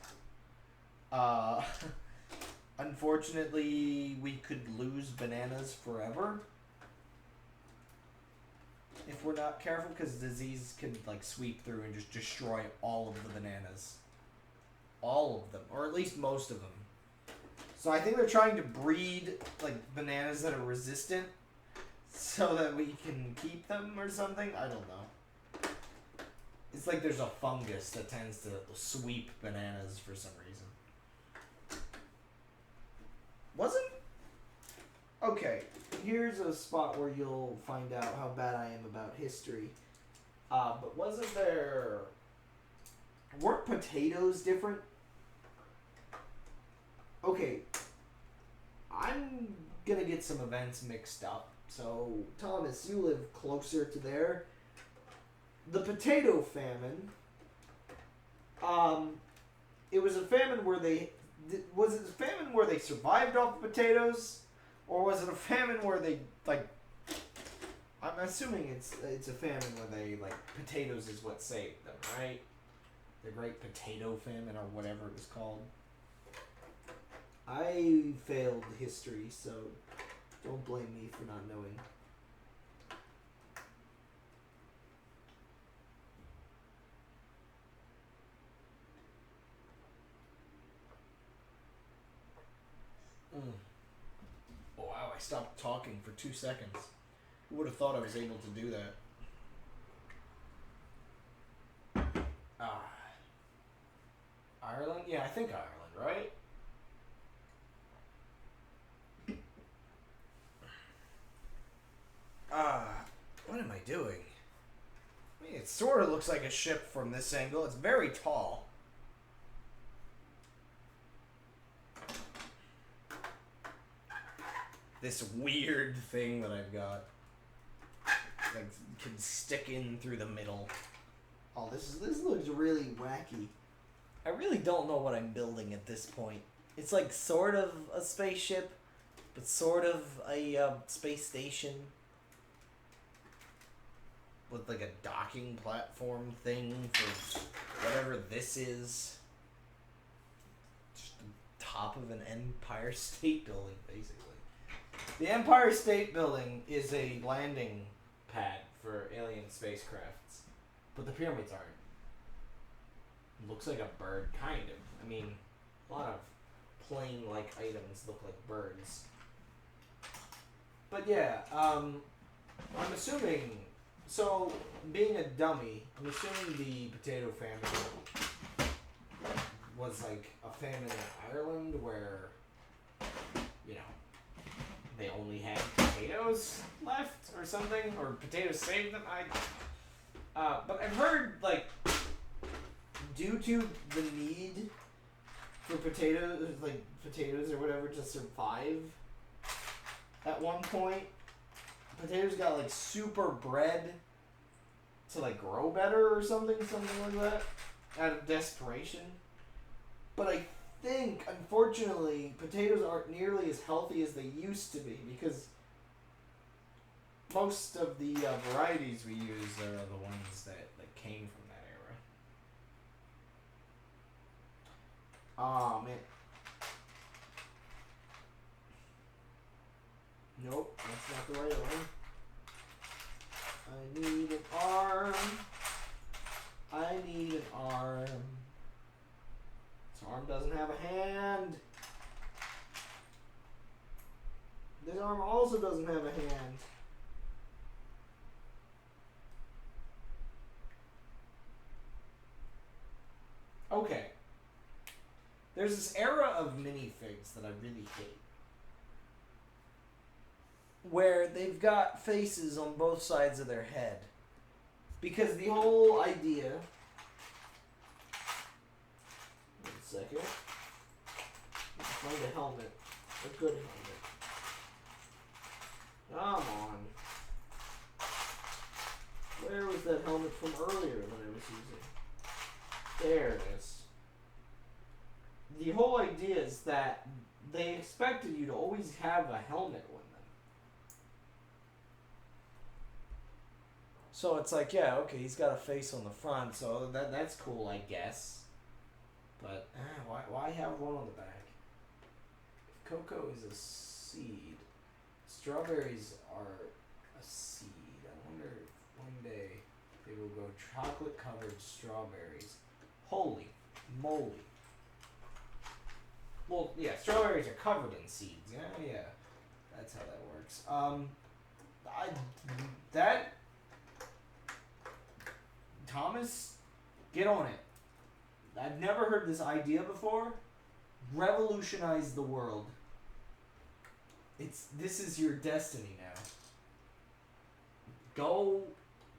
unfortunately we could lose bananas forever if we're not careful, because disease can like sweep through and just destroy all of the bananas. All of them, or at least most of them. So I think they're trying to breed like bananas that are resistant so that we can keep them or something. I don't know. It's like there's a fungus that tends to sweep bananas for some reason. Wasn't? Okay, here's a spot where you'll find out how bad I am about history. But wasn't there... Weren't potatoes different? Okay, I'm gonna get some events mixed up. So, Thomas, you live closer to there. The potato famine, it was a famine where was it a famine where they survived off the potatoes? Or was it a famine where they, like, I'm assuming it's a famine where they, like, potatoes is what saved them, right? The Great Potato Famine, or whatever it was called. I failed history, so don't blame me for not knowing. talking for 2 seconds. Who would have thought I was able to do that? Ireland? Yeah, I think Ireland, right? What am I doing? I mean, it sort of looks like a ship from this angle. It's very tall. This weird thing that I've got, like, can stick in through the middle. Oh, this looks really wacky. I really don't know what I'm building at this point. It's like sort of a spaceship, but sort of a space station with like a docking platform thing for whatever this is. Just the top of an Empire State Building, basically. The Empire State Building is a landing pad for alien spacecrafts, but the pyramids aren't. It looks like a bird, kind of. I mean, a lot of plane-like items look like birds. But yeah, I'm assuming... So, being a dummy, I'm assuming the potato famine was like a famine in Ireland where, you know, they only had potatoes left or something, or potatoes saved them. But I've heard, like, due to the need for potatoes or whatever to survive, at one point, potatoes got like super bred to like grow better or something like that, out of desperation. But I think, unfortunately, potatoes aren't nearly as healthy as they used to be, because most of the varieties we use are the ones that came from that era. Oh man. Nope, that's not the right one. I need an arm. I need an arm. This arm doesn't have a hand. This arm also doesn't have a hand. Okay. There's this era of minifigs that I really hate, where they've got faces on both sides of their head. Because the whole idea... Wait a second. Find a helmet. A good helmet. Come on. Where was that helmet from earlier that I was using? There it is. The whole idea is that they expected you to always have a helmet with them. So it's like, yeah, okay, he's got a face on the front, so that's cool, I guess. But why have one on the back? If cocoa is a seed, strawberries are a seed. I wonder if one day they will go chocolate-covered strawberries. Holy moly. Well, yeah, strawberries are covered in seeds. Yeah, that's how that works. Thomas, get on it. I've never heard this idea before. Revolutionize the world. This is your destiny now. Go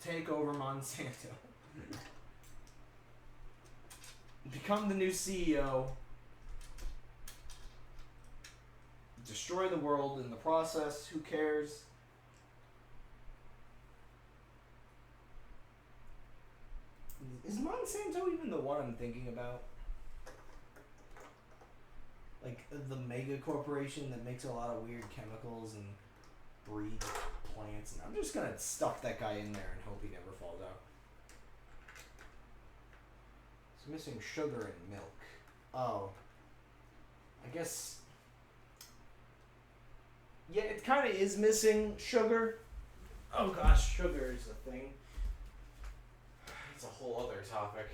take over Monsanto. Become the new CEO. Destroy the world in the process. Who cares? Is Monsanto even the one I'm thinking about? Like the mega corporation that makes a lot of weird chemicals and breeds plants. And I'm just gonna stuff that guy in there and hope he never falls out. It's missing sugar and milk. Oh. I guess... Yeah, it kind of is missing sugar. Oh gosh, sugar is a thing. It's a whole other topic.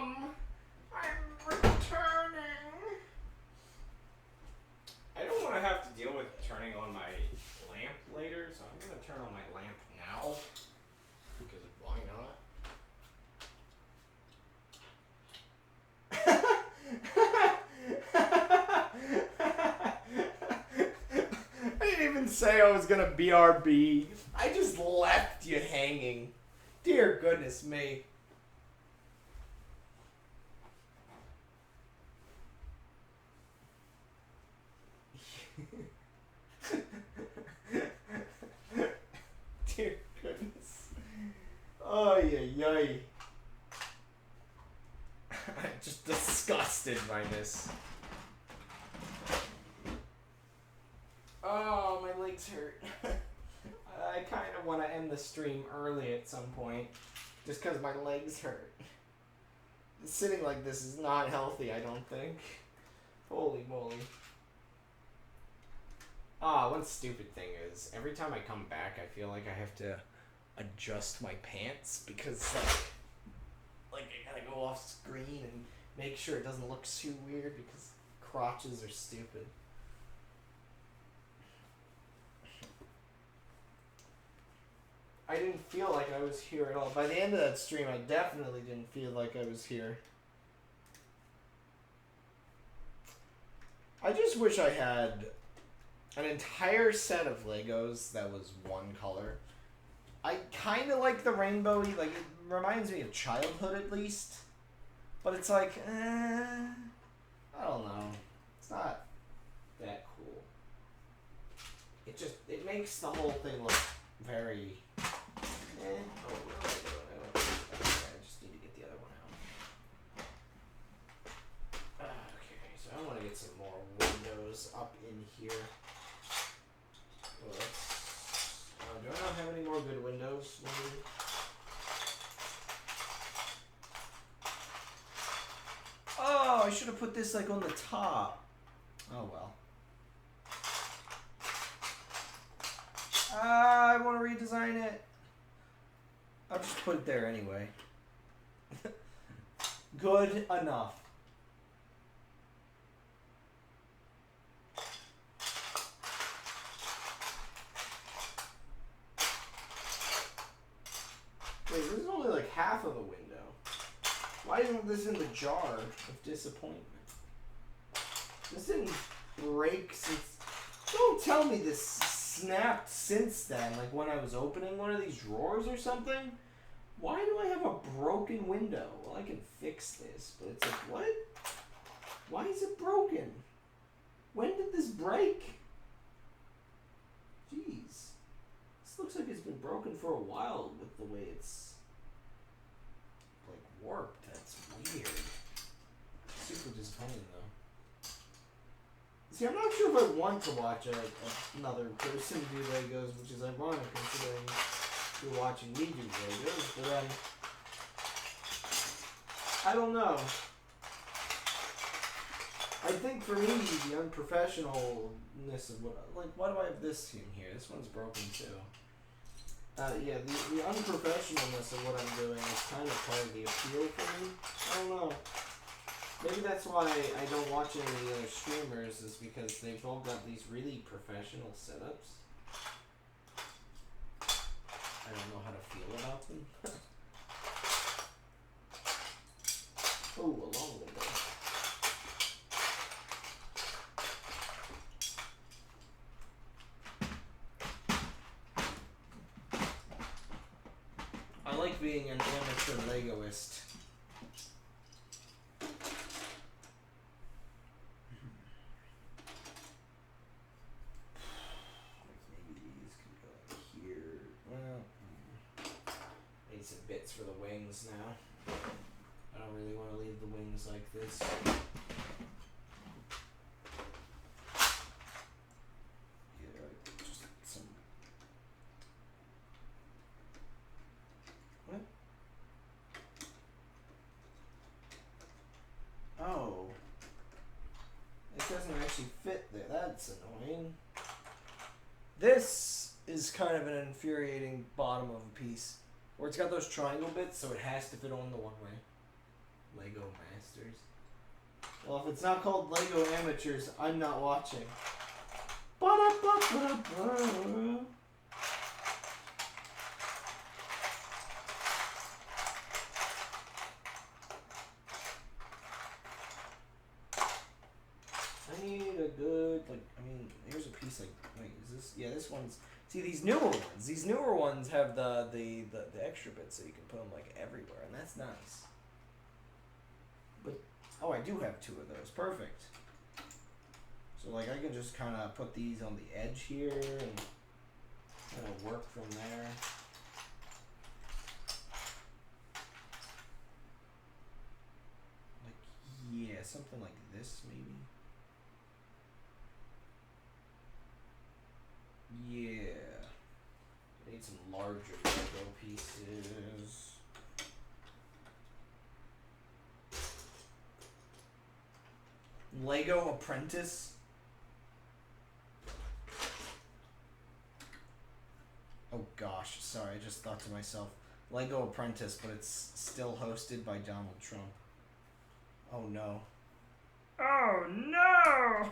I'm returning. I don't want to have to deal with turning on my lamp later, so I'm going to turn on my lamp now. Because why not? I didn't even say I was going to BRB. I just left you hanging. Dear goodness me. Dear goodness. Oh, yay. I'm just disgusted by this. Oh, my legs hurt. I kind of want to end the stream early at some point. Just because my legs hurt. Sitting like this is not healthy, I don't think. Holy moly. One stupid thing is, every time I come back, I feel like I have to adjust my pants because, like I gotta go off screen and make sure it doesn't look too weird because crotches are stupid. I didn't feel like I was here at all. By the end of that stream, I definitely didn't feel like I was here. I just wish I had an entire set of Legos that was one color. I kind of like the rainbowy, like it reminds me of childhood at least. But it's like, I don't know. It's not that cool. It makes the whole thing look very, Oh, what am I doing? I just need to get the other one out. Okay, so I want to get some more windows up in here. Do I not have any more good windows? Maybe? Oh, I should have put this like on the top. Oh well. I want to redesign it. I'll just put it there anyway. Good enough. Wait, this is only like half of a window. Why isn't this in the jar of disappointment? This didn't break since... Don't tell me this snapped since then, like when I was opening one of these drawers or something. Why do I have a broken window? Well, I can fix this, but it's like, what? Why is it broken? When did this break? Jeez. This looks like it's been broken for a while with the way it's like warped. That's weird. Super disappointing though. See, I'm not sure if I want to watch another person do Legos, which is ironic considering you're watching me do Legos, but then I don't know. I think for me, the unprofessionalness of what, like, why do I have this in here? This one's broken too. Yeah, the unprofessionalness of what I'm doing is kind of part of the appeal for me. I don't know. Maybe that's why I don't watch any of the other streamers, is because they've all got these really professional setups. I don't know how to feel about them. Oh, a long window. I like being an amateur Legoist. Maybe these can go like here. Well, need some bits for the wings now. I don't really want to leave the wings like this. Yeah, just some... What? Oh. It doesn't actually fit there. That's annoying. This is kind of an infuriating bottom of a piece. Where it's got those triangle bits, so it has to fit on the one way. Lego Masters. Well, if it's not called Lego Amateurs, I'm not watching. Ba-da-ba-ba-ba. I need a good, like, I mean, here's a piece, like, wait, is this, yeah, this one's, see, these newer ones have the extra bits so you can put them, like, everywhere, and that's nice. But, oh, I do have 2 of those, perfect. So, like, I can just kind of put these on the edge here, and kind of work from there. Like, yeah, something like this, maybe. Yeah. I need some larger Lego pieces. Lego Apprentice. Oh gosh, sorry, I just thought to myself. Lego Apprentice, but it's still hosted by Donald Trump. Oh no. Oh no!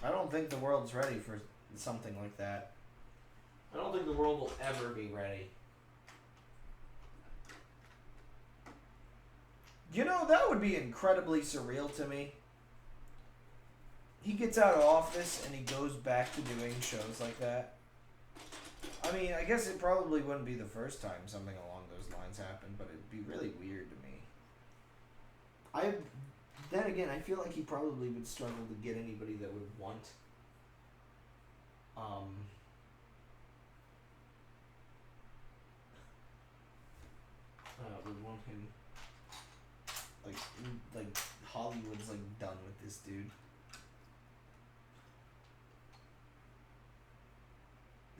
I don't think the world's ready for something like that. I don't think the world will ever be ready. You know, that would be incredibly surreal to me. He gets out of office and he goes back to doing shows like that. I mean, I guess it probably wouldn't be the first time something along those lines happened, but it'd be really weird to me. Then again, I feel like he probably would struggle to get anybody that would want would want him. Like Hollywood's like done with this dude.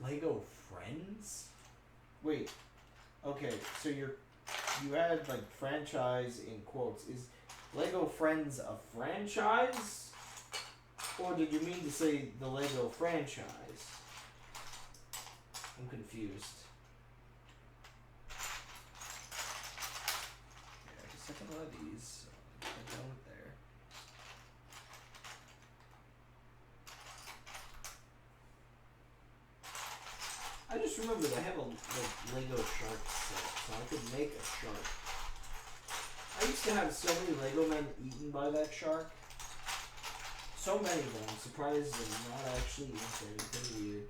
Lego Friends? Wait. Okay, so you had like franchise in quotes. Is Lego Friends a franchise? Or did you mean to say the Lego franchise? I'm confused. Yeah, just second one of these. So I'm done with there. I just remembered I have a Lego shark set, so I could make a shark. I used to have so many Lego men eaten by that shark. So many of them. I'm surprised they're not actually into anything weird.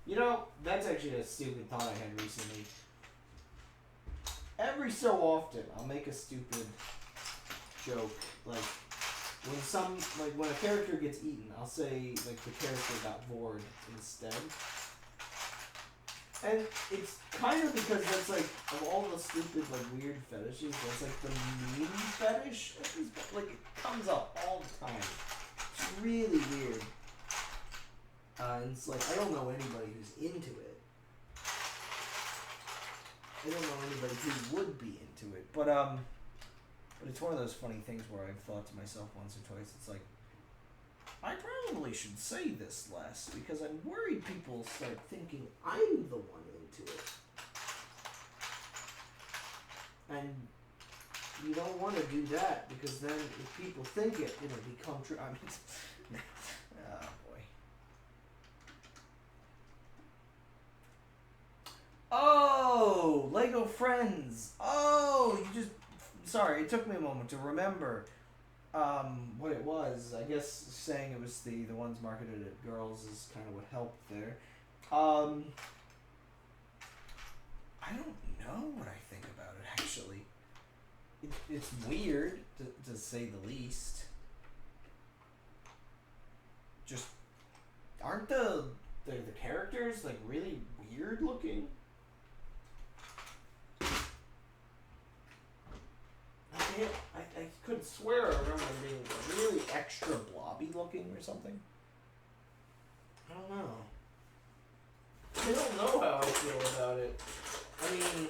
You know, that's actually a stupid thought I had recently. Every so often, I'll make a stupid joke. Like, when a character gets eaten, I'll say, like, the character got bored instead. And it's kind of because that's, like, of all the stupid, like, weird fetishes, that's, like, the meme fetish. Like, it comes up all the time. It's really weird. And it's like, I don't know anybody who's into it. I don't know anybody who would be into it. But it's one of those funny things where I've thought to myself once or twice, it's like, I probably should say this less, because I'm worried people start thinking I'm the one into it. And you don't want to do that, because then if people think it, it'll become true. I mean, oh boy. Oh, Lego Friends. Oh, sorry, it took me a moment to remember what it was. I guess saying it was the ones marketed at girls is kind of what helped there. I don't know what I think about it, actually. It's weird, to say the least. Just, aren't the characters, like, really weird looking? I could swear I remember them being really extra blobby looking or something. I don't know. I don't know how I feel about it. I mean,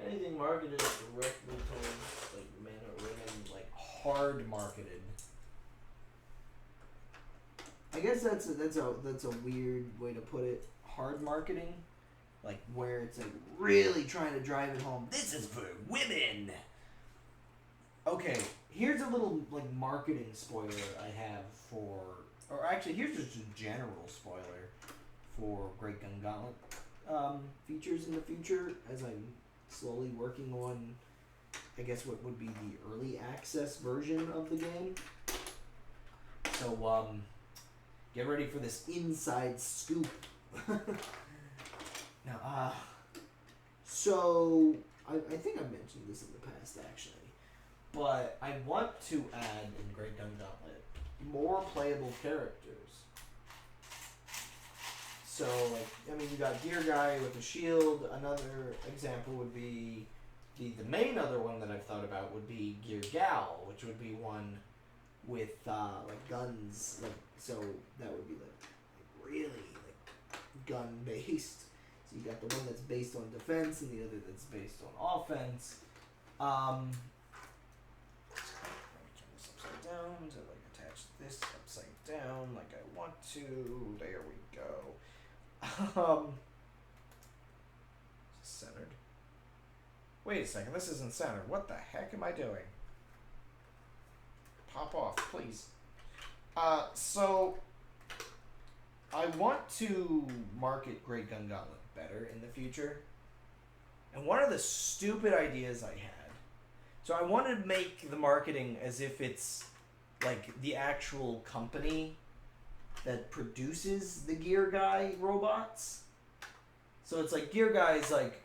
anything marketed directly towards, like, men or women, like, hard marketed. I guess that's a weird way to put it. Hard marketing. like where it's like really trying to drive it home. This is for women. Okay, here's a little like marketing spoiler I have for, or actually here's just a general spoiler for Great Gun Gauntlet features in the future as I'm slowly working on, I guess what would be the early access version of the game. So get ready for this inside scoop. Now, so I think I mentioned this in the past actually. But I want to add in Great Gun Gauntlet more playable characters. So, like, I mean, you got Gear Guy with a shield. Another example would be the main other one that I've thought about would be Gear Gal, which would be one with like guns. Like, so that would be like really like gun based. So you got the one that's based on defense and the other that's based on offense. Down to like attach this upside down like I want to. There we go. Centered. Wait a second, this isn't centered. What the heck am I doing? Pop off, please. So I want to market Great Gun Gauntlet better in the future. And one of the stupid ideas I had. So I want to make the marketing as if it's like the actual company that produces the Gear Guy robots. So it's like Gear Guy's like,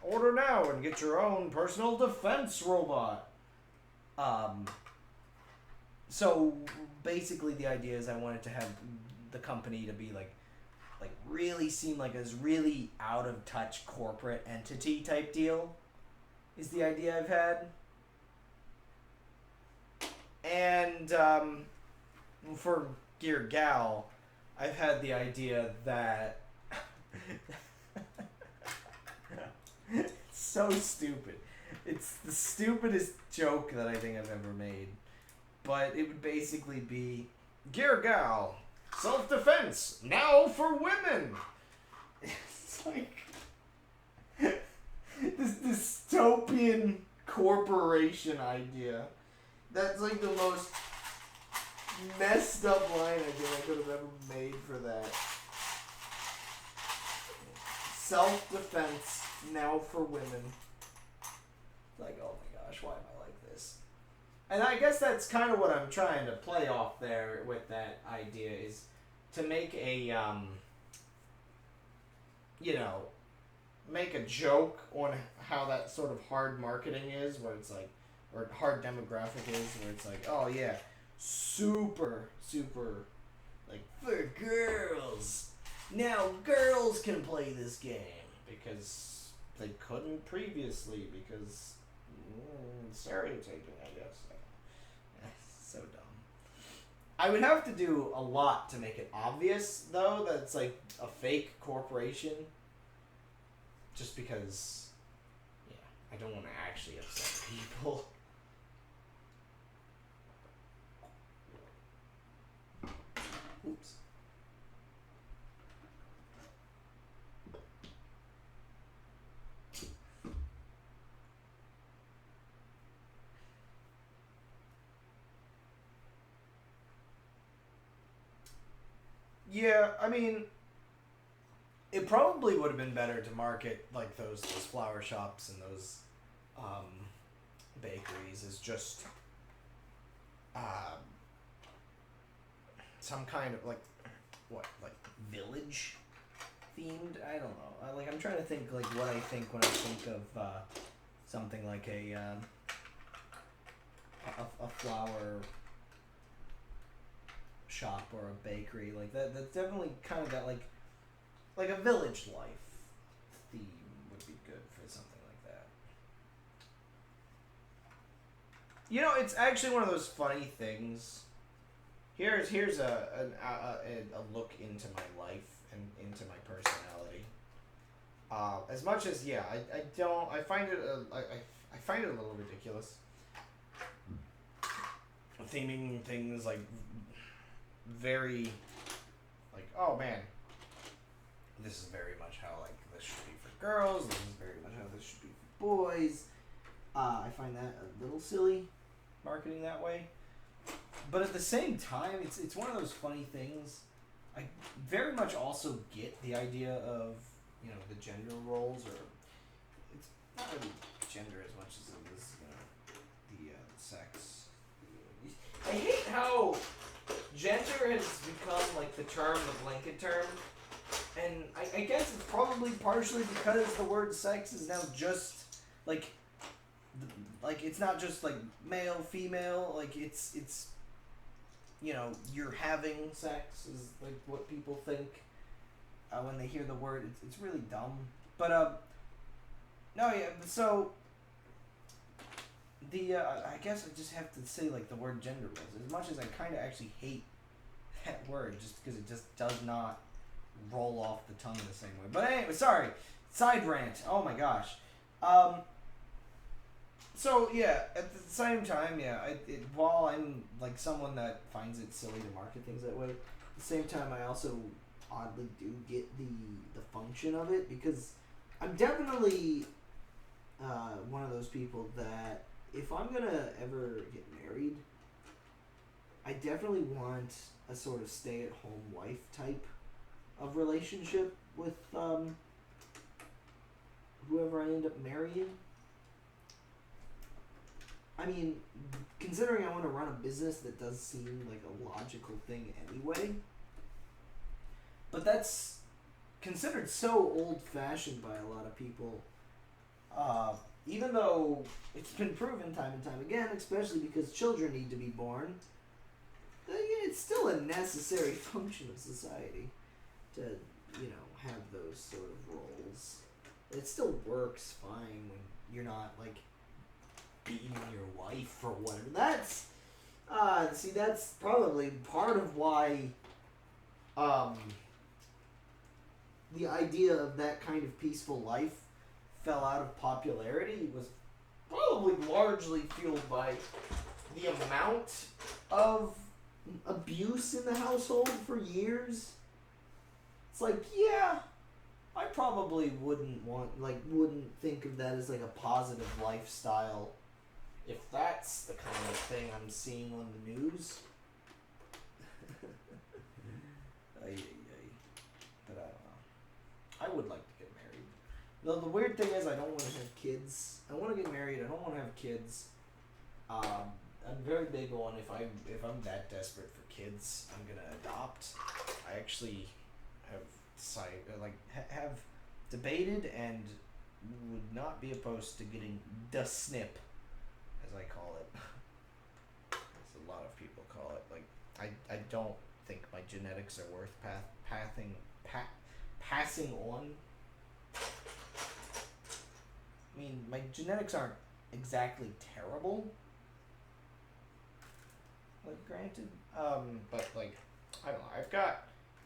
order now and get your own personal defense robot. So basically the idea is I wanted to have the company to be like really seem like a really out of touch corporate entity type deal is the idea I've had. And for Gear Gal, I've had the idea that it's so stupid. It's the stupidest joke that I think I've ever made. But it would basically be Gear Gal, self-defense, now for women. It's like this dystopian corporation idea. That's like the most messed up line I think I could have ever made for that. Self-defense, now for women. Like, oh my gosh, why am I like this? And I guess that's kind of what I'm trying to play off there with that idea is to make a, make a joke on how that sort of hard marketing is, where it's like, or hard demographic is, where it's like, oh yeah, super, like, for girls. Now girls can play this game, because they couldn't previously, because stereotyping, I guess. So dumb. I would have to do a lot to make it obvious, though, that it's like a fake corporation. Just because, yeah, I don't want to actually upset people. Oops. Yeah, I mean, it probably would have been better to market like those flower shops and those bakeries as just some kind of like village themed. I don't know. I'm trying to think like what I think when I think of something like a flower shop or a bakery like that. That's definitely kind of got like a village life theme would be good for something like that. You know, it's actually one of those funny things. Here's a look into my life and into my personality. As much as I find it I find it a little ridiculous. Theming things like very like, oh man, this is very much how like this should be for girls. This is very much how this should be for boys. I find that a little silly, marketing that way. But at the same time, it's one of those funny things. I very much also get the idea of the gender roles, or it's not really gender as much as it is the sex. I hate how gender has become like the term, the blanket term, and I guess it's probably partially because the word sex is now just like it's not just like male, female, like it's you're having sex is like what people think when they hear the word. It's really dumb. But no, yeah. So the I guess I just have to say like the word gender roles. As much as I kind of actually hate that word, just because it just does not roll off the tongue the same way. But anyway, sorry. Side rant. Oh my gosh. So yeah, at the same time, yeah, while I'm like someone that finds it silly to market things that way, at the same time I also oddly do get the function of it, because I'm definitely one of those people that if I'm gonna ever get married, I definitely want a sort of stay-at-home wife type of relationship with whoever I end up marrying. I mean, considering I want to run a business, that does seem like a logical thing anyway. But that's considered so old-fashioned by a lot of people. Even though it's been proven time and time again, especially because children need to be born, it's still a necessary function of society to, have those sort of roles. It still works fine when you're not, like, beating your wife or whatever. That's that's probably part of why the idea of that kind of peaceful life fell out of popularity was probably largely fueled by the amount of abuse in the household for years. It's like, yeah, I probably wouldn't think of that as like a positive lifestyle if that's the kind of thing I'm seeing on the news. But I don't know. I would like to get married. The weird thing is I don't want to have kids. I want to get married. I don't want to have kids. I'm very big on if I'm that desperate for kids, I'm gonna adopt. I actually have decided, have debated and would not be opposed to getting the snip, as I call it. As a lot of people call it. Like I don't think my genetics are worth passing on. I mean, my genetics aren't exactly terrible. Like, granted, but like, I don't know. I've got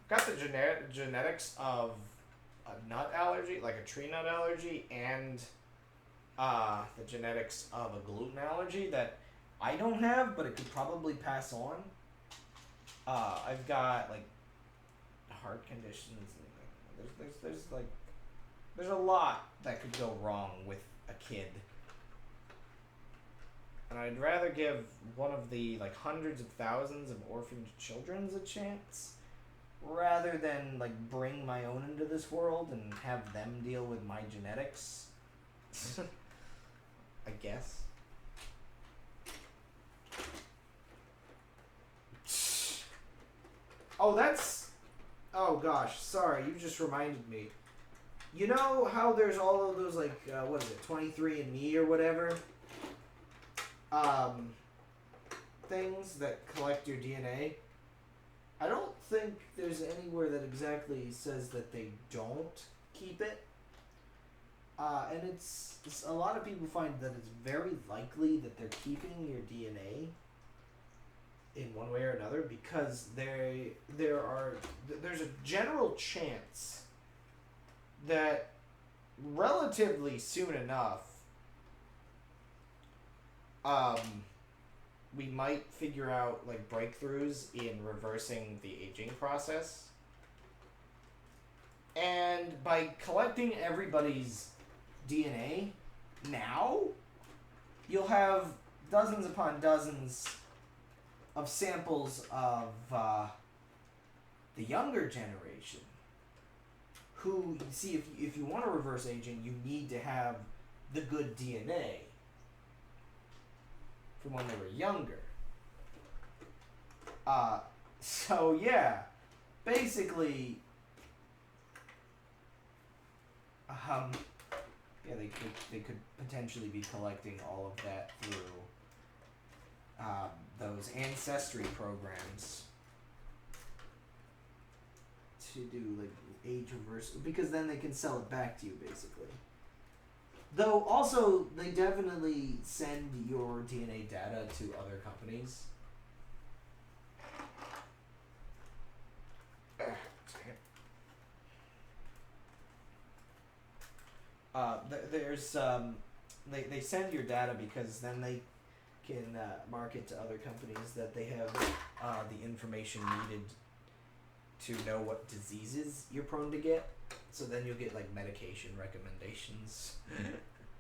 the genetics of a nut allergy, like a tree nut allergy, and the genetics of a gluten allergy that I don't have, but it could probably pass on. I've got like heart conditions. And there's a lot that could go wrong with a kid. And I'd rather give one of the like hundreds of thousands of orphaned children a chance, rather than like bring my own into this world and have them deal with my genetics. I guess. Oh gosh, sorry, you just reminded me. You know how there's all of those, like, what is it, 23andMe or whatever? Things that collect your DNA? I don't think there's anywhere that exactly says that they don't keep it. And it's a lot of people find that it's very likely that they're keeping your DNA in one way or another, because there's a general chance that relatively soon enough we might figure out like breakthroughs in reversing the aging process. And by collecting everybody's DNA now, you'll have dozens upon dozens of samples of the younger generation. Who, you see, if you want to reverse aging, you need to have the good DNA from when they were younger. So yeah, basically, yeah, they could potentially be collecting all of that through those ancestry programs to do like age reverse, because then they can sell it back to you basically. Though also they definitely send your DNA data to other companies. There's they send your data because then they can market to other companies that they have the information needed to know what diseases you're prone to get. So then you'll get like medication recommendations.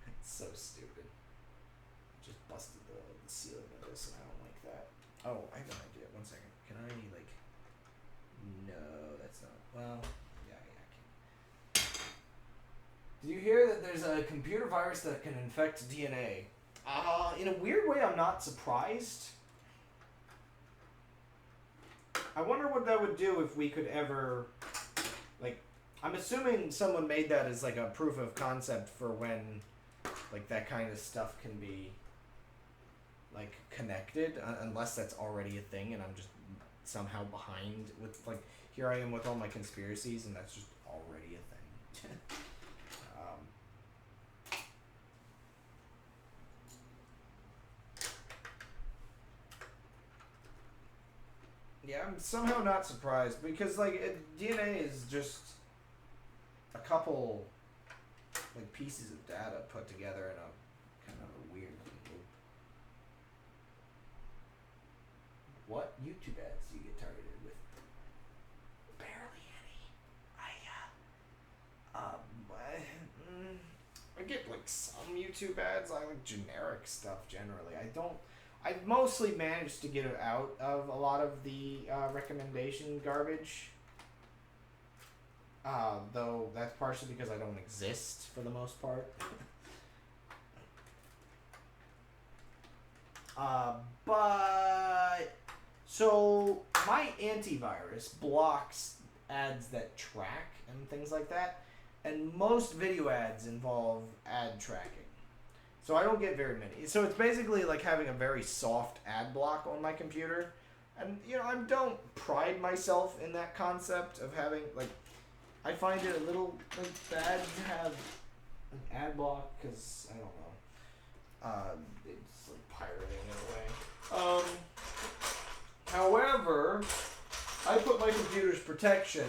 It's so stupid. Just busted the ceiling of this and I don't like that. Oh, I have an idea. 1 second. Can I like? No, that's not. Well, yeah, I can. Did you hear that there's a computer virus that can infect DNA? In a weird way, I'm not surprised. I wonder what that would do if we could ever, like, I'm assuming someone made that as like a proof of concept for when, like, that kind of stuff can be, like, connected, unless that's already a thing and I'm just somehow behind with, like, here I am with all my conspiracies and that's just already a thing. Yeah, I'm somehow not surprised because like DNA is just a couple like pieces of data put together in a kind of a weird loop. What YouTube ads do you get targeted with? Barely any. I get like some YouTube ads. I like generic stuff generally. I've mostly managed to get out of a lot of the recommendation garbage. Though that's partially because I don't exist for the most part. But so my antivirus blocks ads that track and things like that, and most video ads involve ad tracking. So I don't get very many. So it's basically like having a very soft ad block on my computer. And, you know, I don't pride myself in that concept of having, like, I find it a little, like, bad to have an ad block because, I don't know, it's like pirating in a way. However, I put my computer's protection,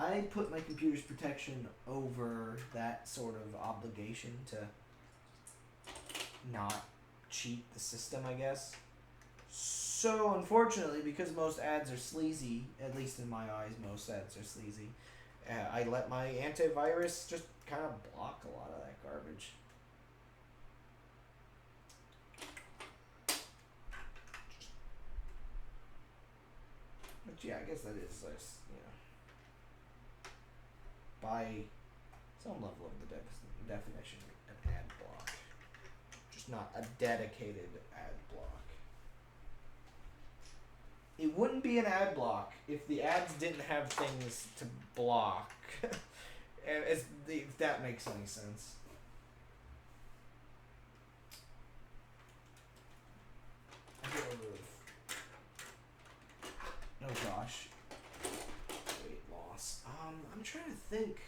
I put my computer's protection over that sort of obligation to not cheat the system, I guess. So, unfortunately, because most ads are sleazy, at least in my eyes, most ads are sleazy, I let my antivirus just kind of block a lot of that garbage. But yeah, I guess that is, you know, by some level of the definition, an ad block. Just not a dedicated ad block. It wouldn't be an ad block if the ads didn't have things to block. If that makes any sense. Oh gosh. Weight loss. I'm trying to think.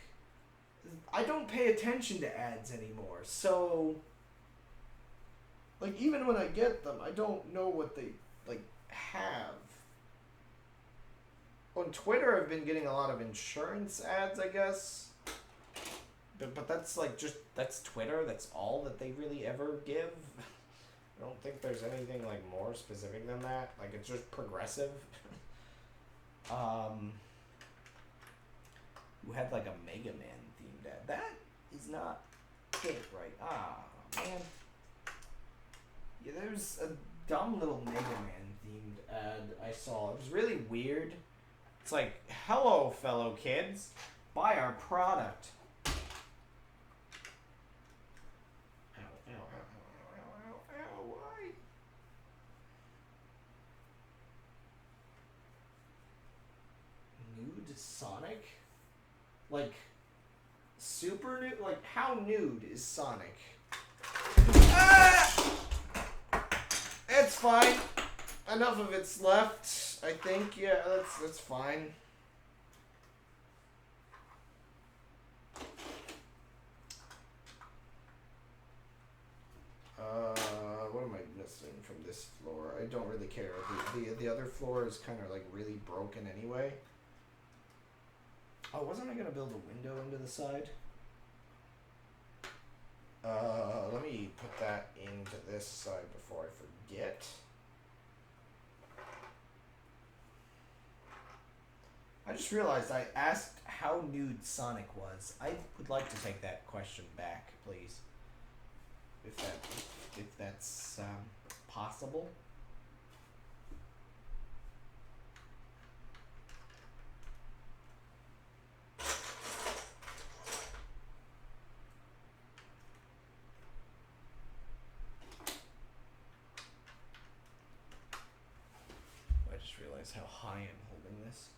I don't pay attention to ads anymore, so like even when I get them, I don't know what they like have. On Twitter, I've been getting a lot of insurance ads, I guess. But that's like that's Twitter. That's all that they really ever give. I don't think there's anything like more specific than that. Like it's just progressive. who had like a Mega Man themed ad. That is not it right. Ah, man. Yeah, there's a dumb little Mega Man themed ad I saw. It was really weird. It's like, hello, fellow kids. Buy our product. Ow, ow, ow, ow, ow, ow, why? Nude Sonic? Like, super nude? Like, how nude is Sonic? Ah! It's fine. Enough of it's left, I think. Yeah, that's fine. What am I missing from this floor? I don't really care. The other floor is kind of like really broken anyway. Oh, wasn't I gonna build a window into the side? Let me put that into this side before I forget. I just realized I asked how nude Sonic was. I would like to take that question back, please. If that's possible. I just realized how high I'm holding this.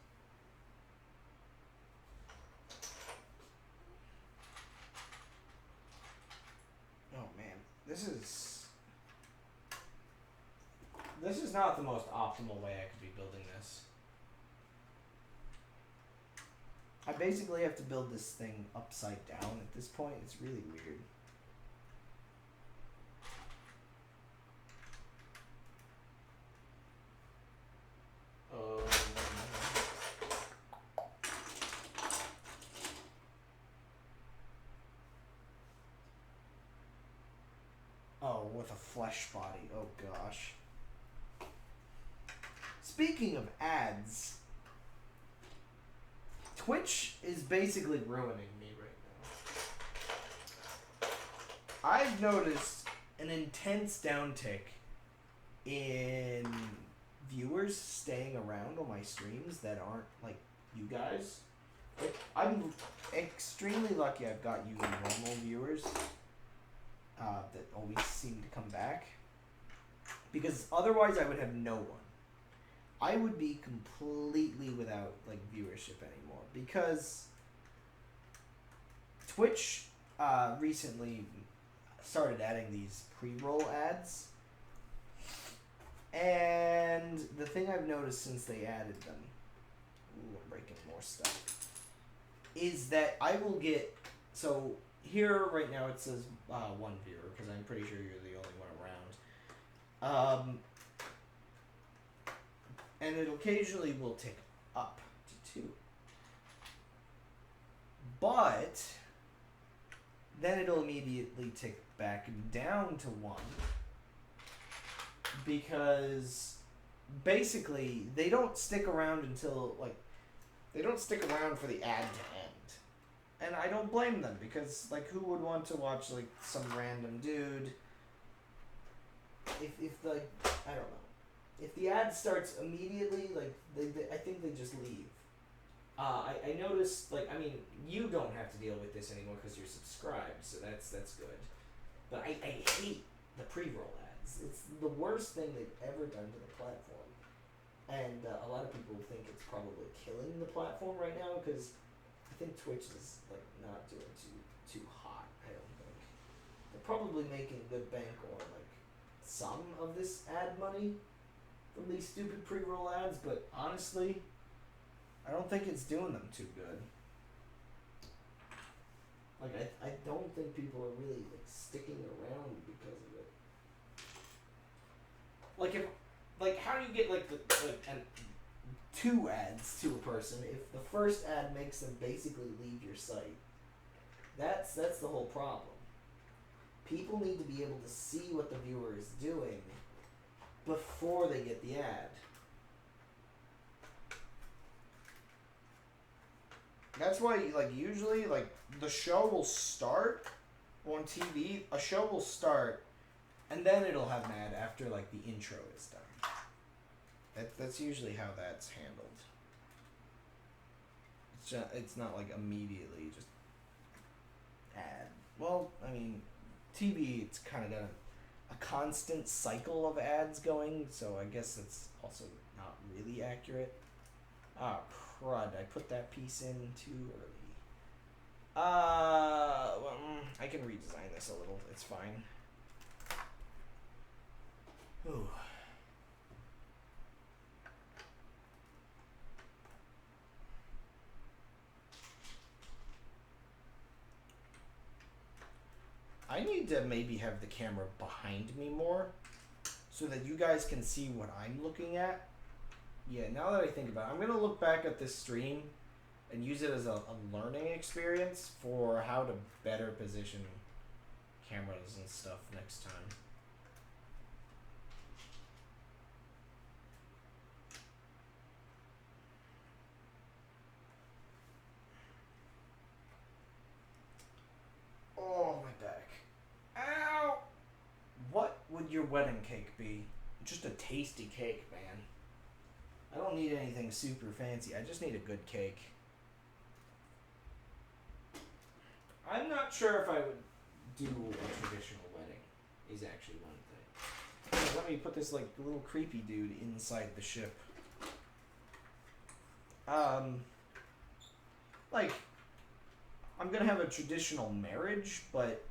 Oh man, this is not the most optimal way I could be building this. I basically have to build this thing upside down at this point. It's really weird. Oh, with a flesh body. Oh gosh. Speaking of ads, Twitch is basically ruining me right now. I've noticed an intense downtick in viewers staying around on my streams that aren't like you guys. Like, I'm extremely lucky I've got you normal viewers that always seem to come back. Because otherwise I would have no one. I would be completely without like viewership anymore because Twitch recently started adding these pre-roll ads, and the thing I've noticed since they added them, ooh, I'm breaking more stuff, is that I will get, so here right now it says one viewer because I'm pretty sure you're the only one around. And it occasionally will tick up to 2. But then it'll immediately tick back down to 1. Because basically they don't stick around until, like, they don't stick around for the ad to end. And I don't blame them because, like, who would want to watch, like, some random dude if like, I don't know. If the ad starts immediately, like, I think they just leave. I noticed, like, I mean, you don't have to deal with this anymore because you're subscribed, so that's good. But I hate the pre-roll ads. It's the worst thing they've ever done to the platform. And a lot of people think it's probably killing the platform right now because I think Twitch is, like, not doing too hot, I don't think. They're probably making good bank on, like, some of this ad money from these stupid pre-roll ads, but honestly, I don't think it's doing them too good. Like, I don't think people are really, like, sticking around because of it. Like, if, like, how do you get, like, two ads to a person if the first ad makes them basically leave your site? That's the whole problem. People need to be able to see what the viewer is doing before they get the ad. That's why, like, usually, like, the show will start on TV. A show will start, and then it'll have an ad after, like, the intro is done. That's usually how that's handled. It's not, like, immediately just ad. Well, I mean, TV, it's kind of got a constant cycle of ads going, so I guess it's also not really accurate. Ah, crud. I put that piece in too early. Well, I can redesign this a little. It's fine. Ooh. I need to maybe have the camera behind me more so that you guys can see what I'm looking at. Yeah, now that I think about it, I'm going to look back at this stream and use it as a learning experience for how to better position cameras and stuff next time. Oh, my back. Ow! What would your wedding cake be? Just a tasty cake, man. I don't need anything super fancy. I just need a good cake. I'm not sure if I would do a traditional wedding, is actually one thing. Let me put this, like, little creepy dude inside the ship. Like, I'm gonna have a traditional marriage, but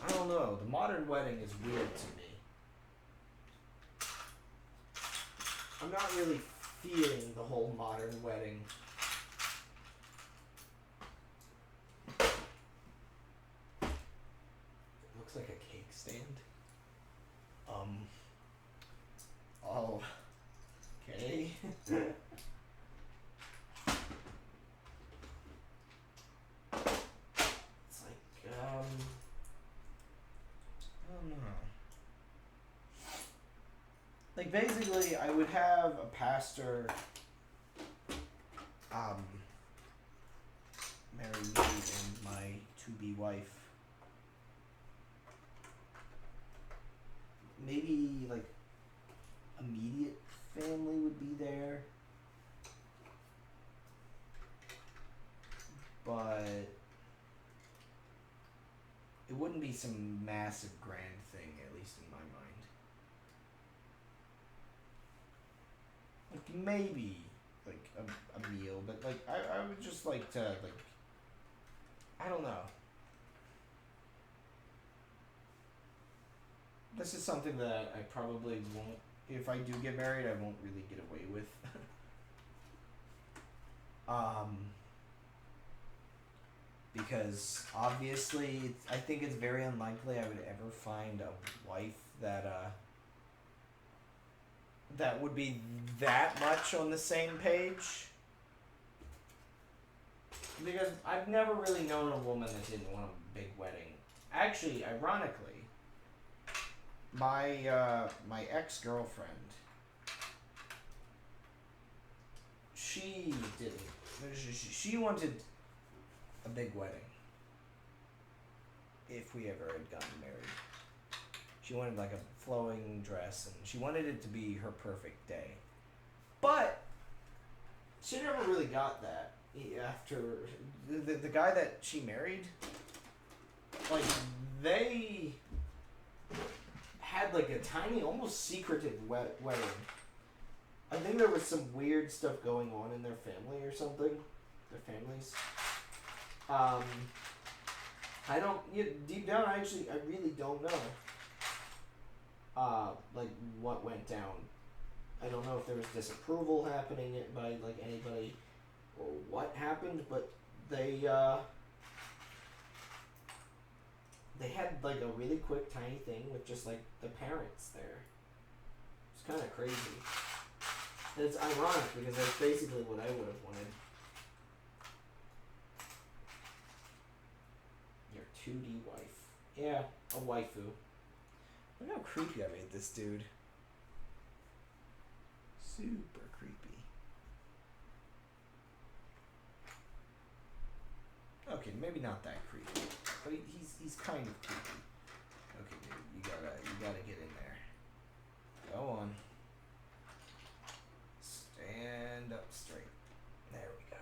I don't know. The modern wedding is weird to me. I'm not really feeling the whole modern wedding. It looks like a cake stand. Oh. Okay. It's like, I don't know. Like, basically, I would have a pastor, marry me and my to-be wife. Maybe, like, immediate family would be there. But it wouldn't be some massive grand thing, at least in my mind. Like, maybe, like, a meal, but, like, I would just like to, like, I don't know. This is something that I probably won't, if I do get married, I won't really get away with. Because obviously, I think it's very unlikely I would ever find a wife that, that would be that much on the same page. Because I've never really known a woman that didn't want a big wedding. Actually, ironically, my ex-girlfriend, she didn't. She wanted a big wedding. If we ever had gotten married. She wanted like a flowing dress, and she wanted it to be her perfect day. But she never really got that. After the guy that she married, like, they had like a tiny, almost secretive wedding. I think there was some weird stuff going on in their family or something. Their families. I don't. Deep down, I really don't know. Like, what went down. I don't know if there was disapproval happening by like anybody, or what happened, but they had like a really quick, tiny thing with just like the parents there. It's kind of crazy. And it's ironic because that's basically what I would have wanted. Your 2D wife. Yeah, a waifu. Look how creepy I made this dude. Super creepy. Okay, maybe not that creepy, but he's kind of creepy. Okay, dude, you gotta get in there. Go on. Stand up straight. There we go.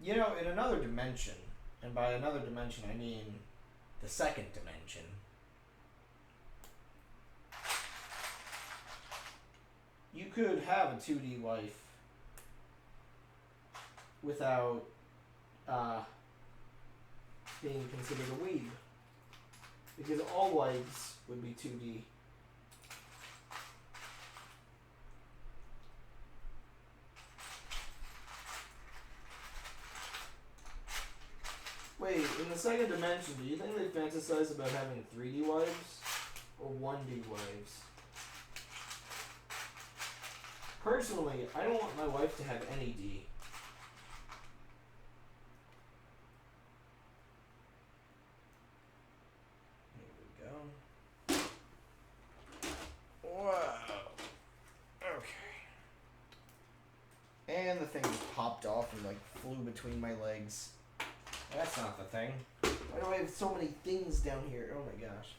You know, in another dimension, and by another dimension I mean the second dimension, you could have a 2D wife without being considered a weeb. Because all wives would be 2D. Wait, in the second dimension, do you think they fantasize about having 3D wives or 1D wives? Personally, I don't want my wife to have any D. Here we go. Wow. Okay. And the thing just popped off and like flew between my legs. That's not the thing. Why do I have so many things down here? Oh my gosh.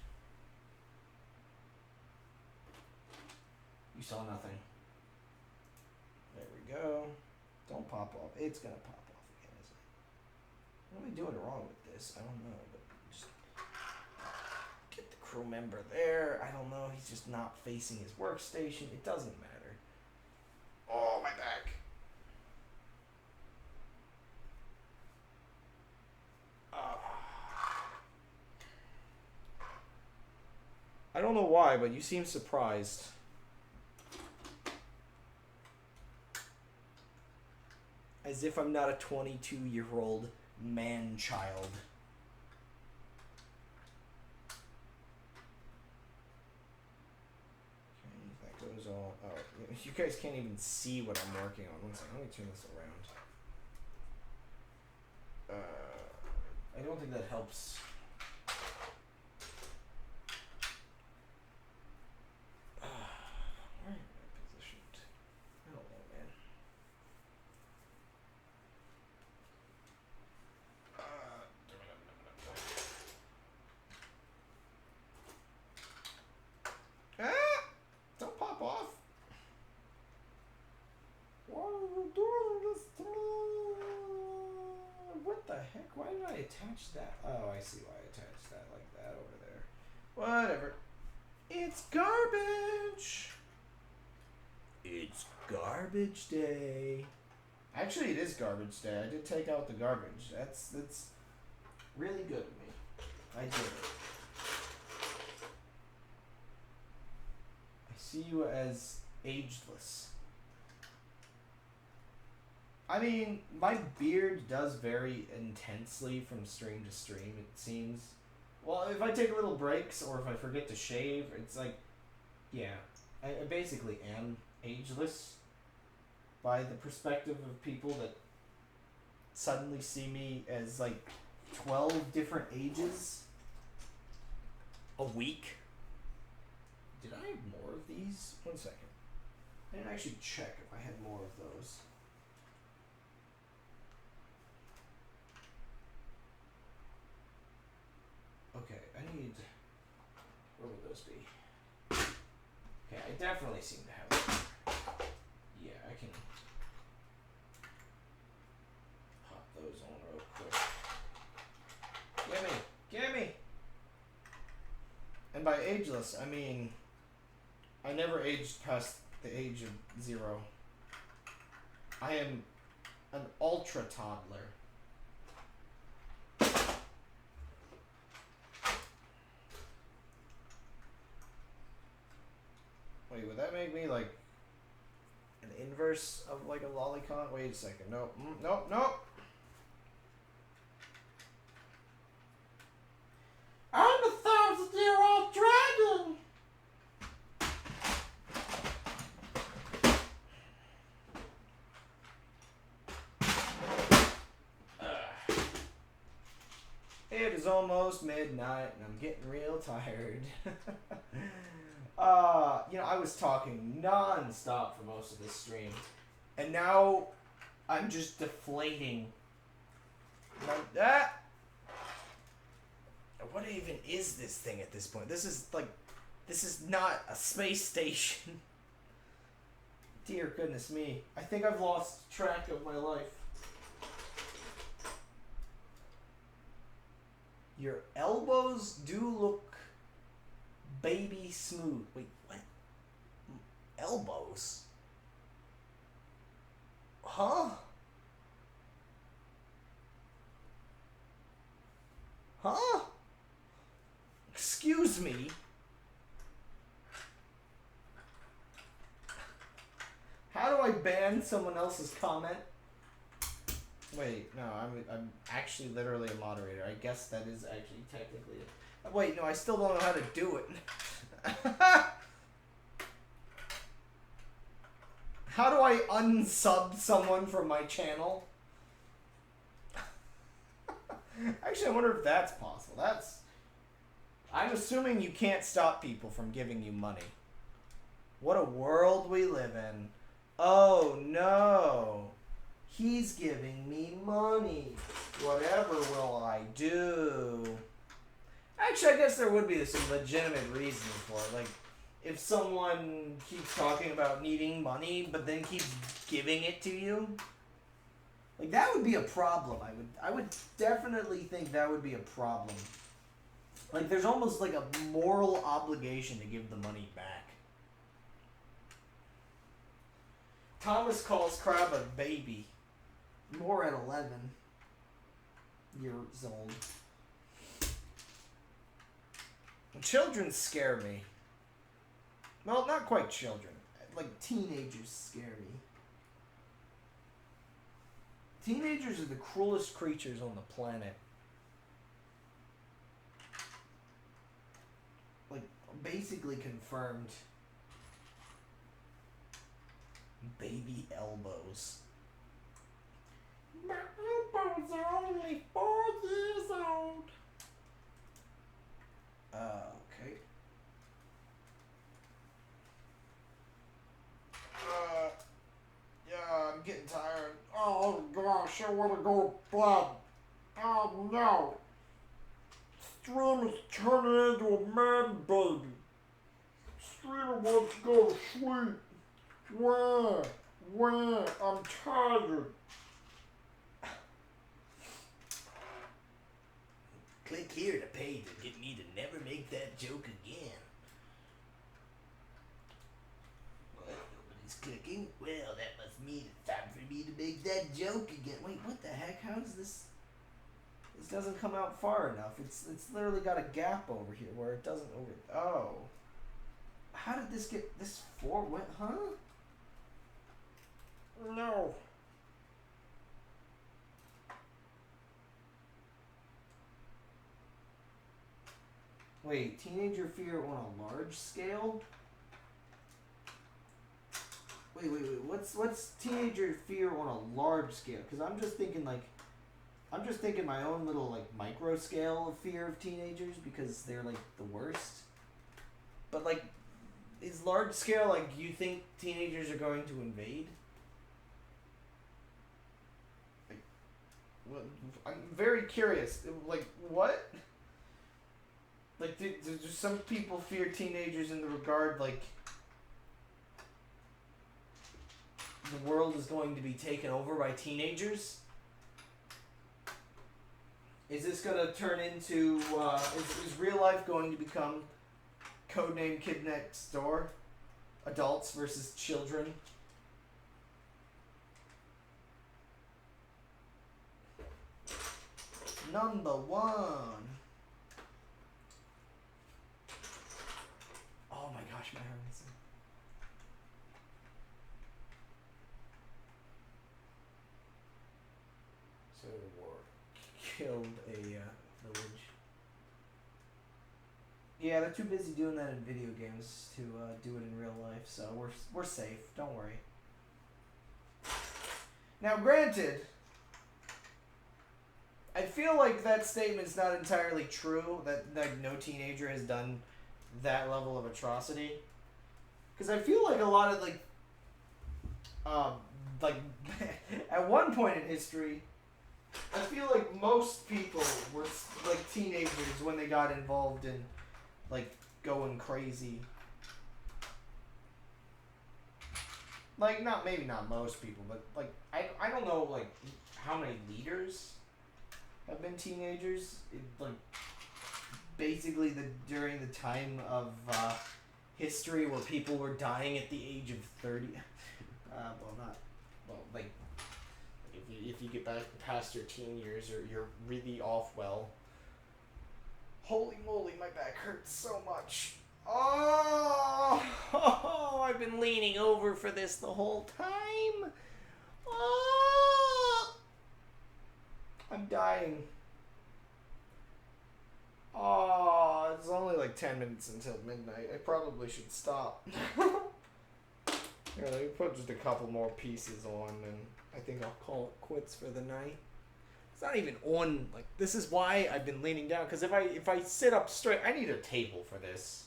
You saw nothing. There we go. Don't pop off. It's gonna pop off again, isn't it? What am I doing wrong with this? I don't know, but just get the crew member there. I don't know. He's just not facing his workstation. It doesn't matter. Oh, my back. I don't know why, but you seem surprised. As if I'm not a 22-year-old man-child. Okay, that goes all... Oh, you guys can't even see what I'm working on. One second, let me turn this around. I don't think that helps. Where am I positioned? I don't know, man. Don't pop off. Why are you doing this to me? What the heck? Why did I attach that? Oh, I see why I attached that like that over there. Whatever. It's garbage. It's garbage day. Actually, it is garbage day. I did take out the garbage. That's really good of me. I did it. I see you as ageless. I mean, my beard does vary intensely from stream to stream, it seems. Well, if I take little breaks or if I forget to shave, it's like, yeah, I basically am ageless by the perspective of people that suddenly see me as like 12 different ages a week. Did I have more of these? One second. I didn't actually check if I had more of those. Okay, I need... Where would those be? Okay, I definitely seem to have them. Yeah, I can pop those on real quick. Gimme! Gimme! And by ageless, I mean... I never aged past the age of 0. I am an ultra toddler. Wait, would that make me like an inverse of like a lolicon? Wait a second. Nope. Nope. Nope. I'm a 1,000-year-old dragon. It is almost midnight and I'm getting real tired. You know, I was talking non-stop for most of this stream. And now I'm just deflating. Ah! What even is this thing at this point? This is not a space station. Dear goodness me. I think I've lost track of my life. Your elbows do look baby smooth. Wait, what? Elbows? Huh? Huh? Excuse me? How do I ban someone else's comment? Wait, no, I'm actually literally a moderator. I guess that is actually technically it. Wait, no, I still don't know how to do it. How do I unsub someone from my channel? Actually, I wonder if that's possible. I'm assuming you can't stop people from giving you money. What a world we live in. Oh no. He's giving me money. Whatever will I do? Actually, I guess there would be some legitimate reason for it. Like, if someone keeps talking about needing money, but then keeps giving it to you, like, that would be a problem. I would definitely think that would be a problem. Like, there's almost like a moral obligation to give the money back. Thomas calls Crab a baby. More at 11 years old. Children scare me. Well, not quite children. Like, teenagers scare me. Teenagers are the cruelest creatures on the planet. Like, basically confirmed. Baby elbows. My elbows are only 4 years old. Okay. Yeah, I'm getting tired. Oh gosh, I want to go to bed. Oh no. Stream is turning into a man baby. Streamer wants to go to sleep. Where? I'm tired. Click here to pay to get me to never make that joke again. What? Nobody's clicking? Well, that must mean it's time for me to make that joke again. Wait, what the heck? How does this... This doesn't come out far enough. It's literally got a gap over here where it doesn't over... Oh. How did this get this forward? Huh? No. Wait, teenager fear on a large scale? Wait. What's teenager fear on a large scale? Because I'm just thinking my own little like micro scale of fear of teenagers because they're like the worst. But like, is large scale like you think teenagers are going to invade? Like, well, I'm very curious. Like, what? Like, do some people fear teenagers in the regard, like, the world is going to be taken over by teenagers? Is this going to turn into, is real life going to become Codename Kid Next Door? Adults versus children? Number 1. Oh my gosh, my arm is... Civil War killed a village. Yeah, they're too busy doing that in video games to do it in real life, so we're safe. Don't worry. Now, granted, I feel like that statement's not entirely true, that like no teenager has done that level of atrocity. Because I feel like a lot of like like at one point in history, I feel like most people were like teenagers when they got involved in like going crazy. Like maybe not most people, but like I don't know like how many leaders have been teenagers. Like basically during the time of history where people were dying at the age of 30. Like if you get back past your teen years, or you're really off well. Holy moly, my back hurts so much. Oh, I've been leaning over for this the whole time. Oh, I'm dying. Oh, it's only like 10 minutes until midnight. I probably should stop. Here, let me put just a couple more pieces on, and I think I'll call it quits for the night. It's not even on, like, this is why I've been leaning down, because if I sit up straight, I need a table for this.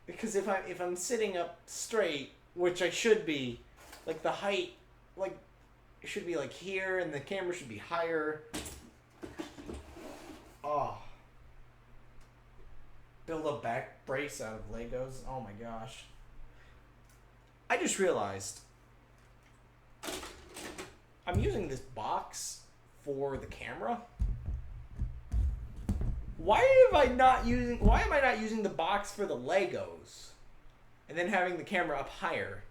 Because if I'm sitting up straight, which I should be, like the height, like, it should be like here, and the camera should be higher. Oh. Build a back brace out of Legos. Oh my gosh. I just realized I'm using this box for the camera. Why am I not using the box for the Legos and then having the camera up higher?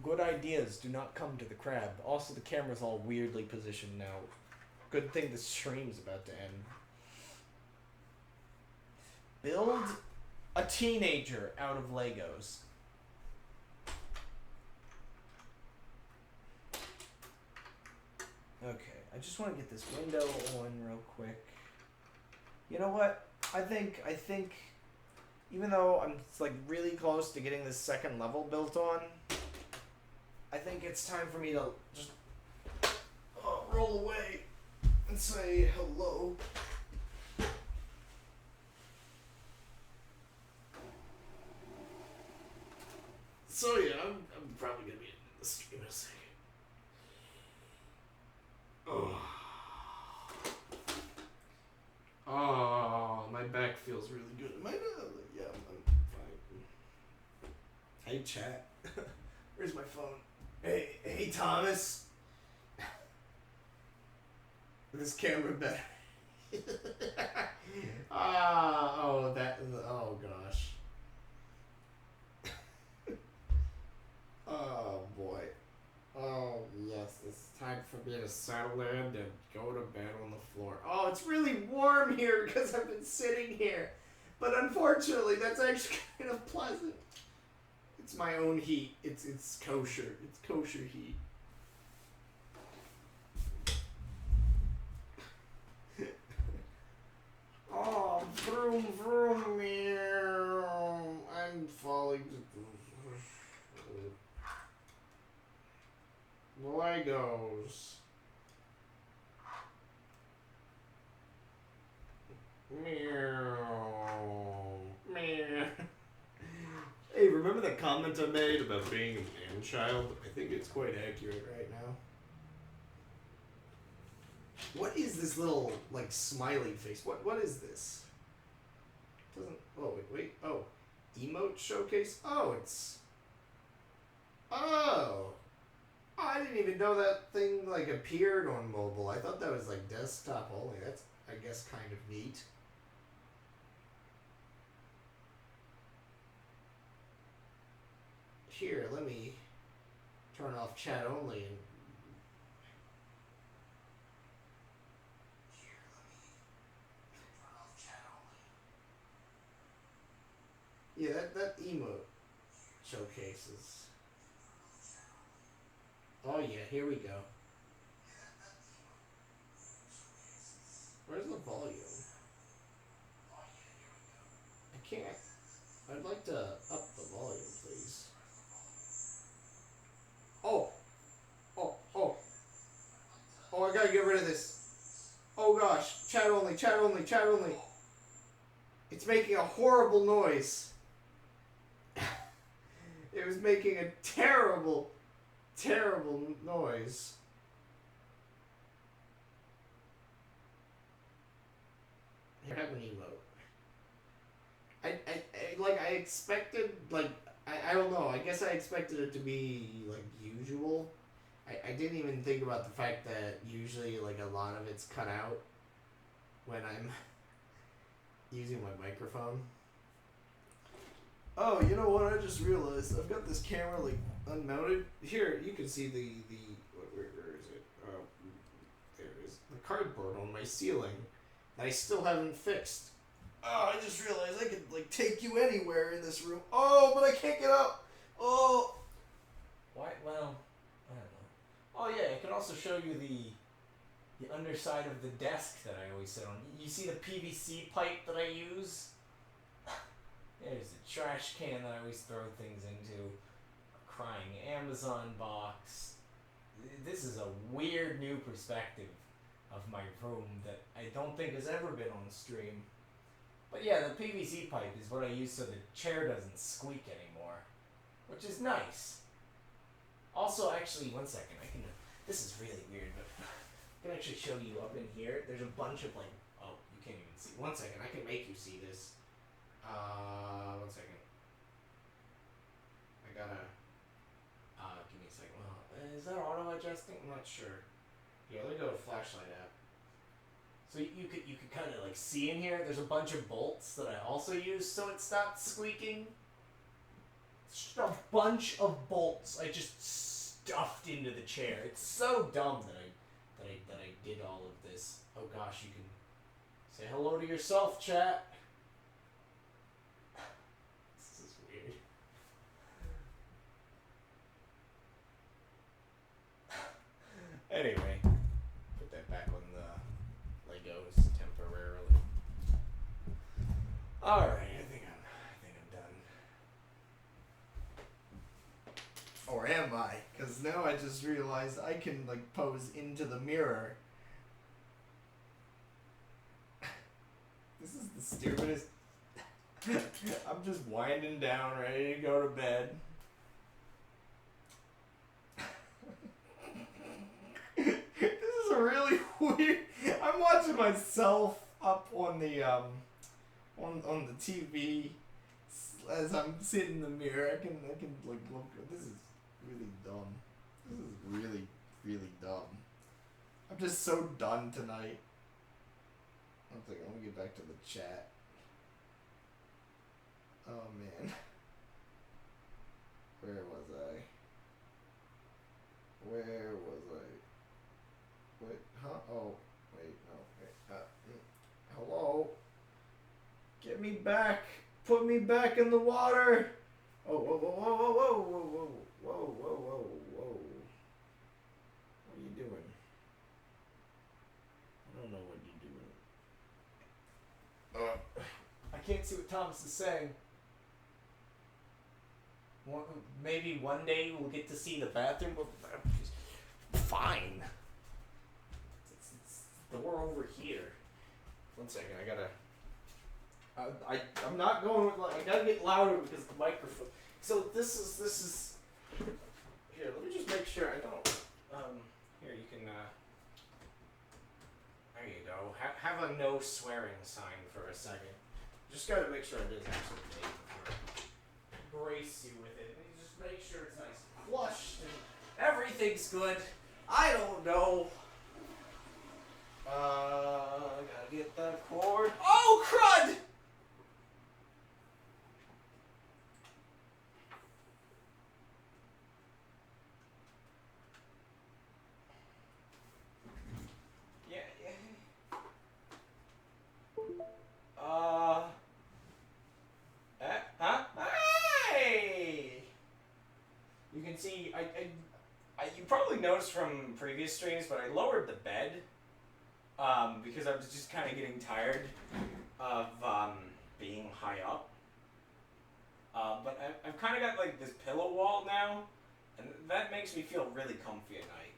Good ideas do not come to the crab. Also, the camera's all weirdly positioned now. Good thing the stream's about to end. Build a teenager out of Legos. Okay, I just want to get this window on real quick. You know what? I think even though I'm like really close to getting this second level built on, I think it's time for me to just roll away and say hello. So yeah, I'm probably gonna be in the stream in a second. Oh, my back feels really good. Am I not? Yeah, I'm fine. Hey, chat. Where's my phone? Hey, Thomas. This camera better. Oh gosh. Oh boy. Oh yes, it's time for me to settle in and go to bed on the floor. Oh, it's really warm here because I've been sitting here. But unfortunately, that's actually kind of pleasant. It's my own heat. It's kosher. It's kosher heat. Oh, vroom vroom meow. I'm falling to Legos. Meow. Meow. Hey, remember that comment I made about being a man-child? I think it's quite accurate right now. What is this little, like, smiley face? What is this? Doesn't... Oh, wait. Oh. Emote showcase? Oh, it's... Oh! I didn't even know that thing, like, appeared on mobile. I thought that was, like, desktop only. That's, I guess, kind of neat. Here, let me turn off chat only and... Yeah, that emote showcases. Oh yeah, here we go. Where's the volume? I can't. I'd like to up the volume, please. Oh, I gotta get rid of this. Oh gosh, chat only. It's It's making a horrible noise. It was making a terrible, terrible noise. Here, have an emote. I expected, like, I don't know, I guess I expected it to be, like, usual. I didn't even think about the fact that usually, like, a lot of it's cut out when I'm using my microphone. Oh, you know what? I just realized I've got this camera, like, unmounted. Here, you can see where is it? There it is. The cardboard on my ceiling that I still haven't fixed. Oh, I just realized I could, like, take you anywhere in this room. Oh, but I can't get up. Oh. Why? Well, I don't know. Oh, yeah, I can also show you the underside of the desk that I always sit on. You see the PVC pipe that I use? There's a trash can that I always throw things into. A crying Amazon box. This is a weird new perspective of my room that I don't think has ever been on stream. But yeah, the PVC pipe is what I use so the chair doesn't squeak anymore. Which is nice. Also, actually, one second. This is really weird, but I can actually show you up in here. There's a bunch of, like, oh, you can't even see. One second, I can make you see this. 1 second. I gotta, give me a second. Well, is that auto adjusting? I'm not sure. Yeah, let me go to flashlight app. So you could kind of, like, see in here, there's a bunch of bolts that I also use so it stops squeaking. It's just a bunch of bolts I just stuffed into the chair. It's so dumb that I did all of this. Oh gosh, you can say hello to yourself, chat. This is weird. Anyway, put that back on the Legos temporarily. All right, I think I'm done. Or am I? Because now I just realized I can, like, pose into the mirror. This is the stupidest. I'm just winding down, ready to go to bed. This is a really weird. I'm watching myself up on the on the TV as I'm sitting in the mirror. I can like look. This is really dumb. This is really, really dumb. I'm just so done tonight. I'm gonna get back to the chat. Oh man. Where was I? Wait, huh? Oh, wait, no. Wait, hello? Get me back! Put me back in the water! Oh, whoa, whoa, whoa, whoa, whoa, whoa, whoa, whoa, whoa, whoa. What are you doing? I don't know what you're doing. I can't see what Thomas is saying. Maybe one day we'll get to see the bathroom. Fine. It's the door over here. 1 second, I gotta. I'm not going with. I gotta get louder because of the microphone. So this is. Here, let me just make sure I don't. Here you can. There you go. Have a no swearing sign for a second. Just gotta make sure it is actually made before I brace you with it. And just make sure it's nice and flushed and everything's good. I don't know. Gotta get that cord. Oh, crud! Yeah. Hey! You can see, you probably noticed from previous streams, but I lowered the bed, because I was just kind of getting tired of, being high up. But I've kind of got, like, this pillow wall now, and that makes me feel really comfy at night.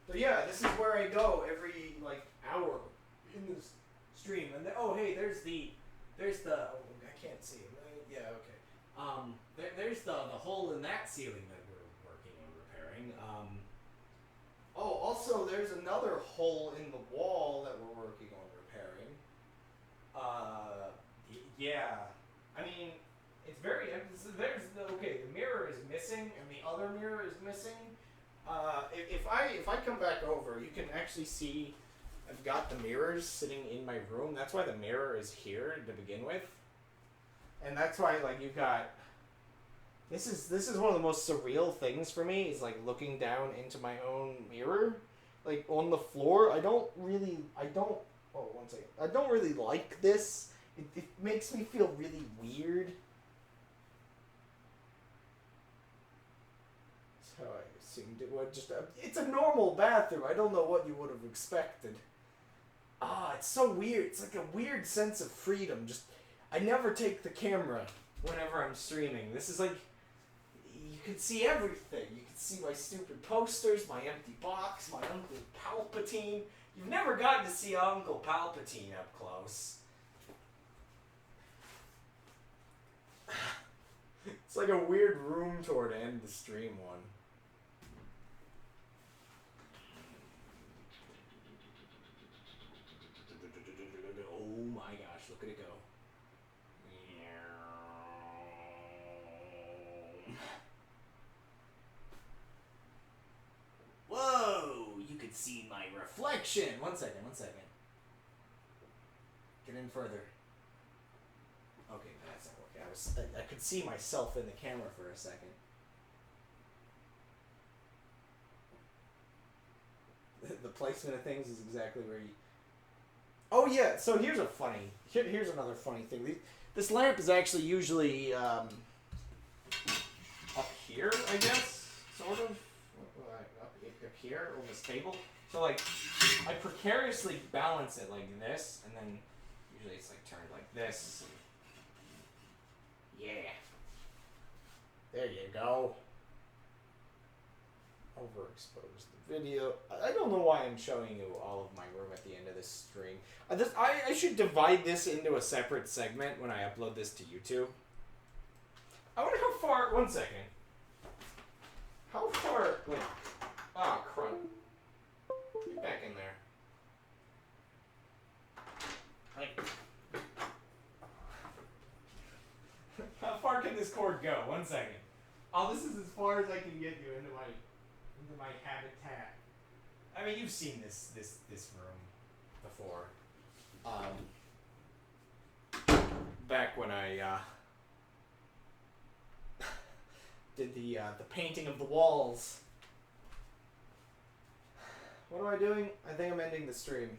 But yeah, this is where I go every, like, hour in this stream. And oh, hey, there's the oh, I can't see it. Yeah, okay. There's the hole in that ceiling that we're working on repairing. Oh, also there's another hole in the wall that we're working on repairing. Yeah. I mean, it's very. There's okay. The mirror is missing, and the other mirror is missing. If I come back over, you can actually see I've got the mirrors sitting in my room. That's why the mirror is here to begin with, and that's why like you've got. This is one of the most surreal things for me is like looking down into my own mirror, like on the floor. I don't. Oh, one second. I don't really like this. It makes me feel really weird. So I assumed it would just. It's a normal bathroom. I don't know what you would have expected. It's so weird. It's like a weird sense of freedom. Just, I never take the camera whenever I'm streaming. This is like, you can see everything. You can see my stupid posters, my empty box, my Uncle Palpatine. You've never gotten to see Uncle Palpatine up close. It's like a weird room tour to end the stream one. Oh my gosh, look at it go. Whoa, you could see my reflection. One second. Get in further. Okay, that's not working. I could see myself in the camera for a second. The placement of things is exactly where you... Oh yeah, so here's another funny thing. This lamp is actually usually up here, I guess, sort of. Up here on this table. So like, I precariously balance it like this, and then usually it's like turned like this. Yeah. There you go. Overexposed the video. I don't know why I'm showing you all of my room at the end of this stream. I should divide this into a separate segment when I upload this to YouTube. I wonder how far... One second. How far... Wait. Ah, crud. Get back in there. How far can this cord go? One second. Oh, this is as far as I can get you into my habitat. I mean, you've seen this room before. Back when I did the painting of the walls. What am I doing? I think I'm ending the stream.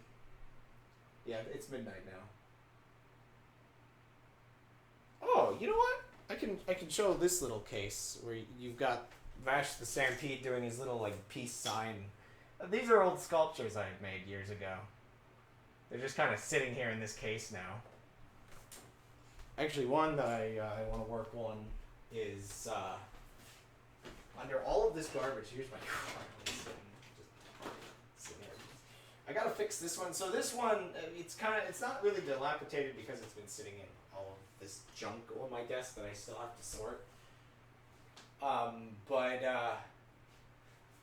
Yeah, it's midnight now. Oh, you know what? I can show this little case where you've got Vash the Stampede doing his little like peace sign. These are old sculptures I had made years ago. They're just kind of sitting here in this case now. Actually, one that I want to work on is under all of this garbage. Here's my car. I gotta fix this one. So this one, it's not really dilapidated because it's been sitting in all of this junk on my desk that I still have to sort.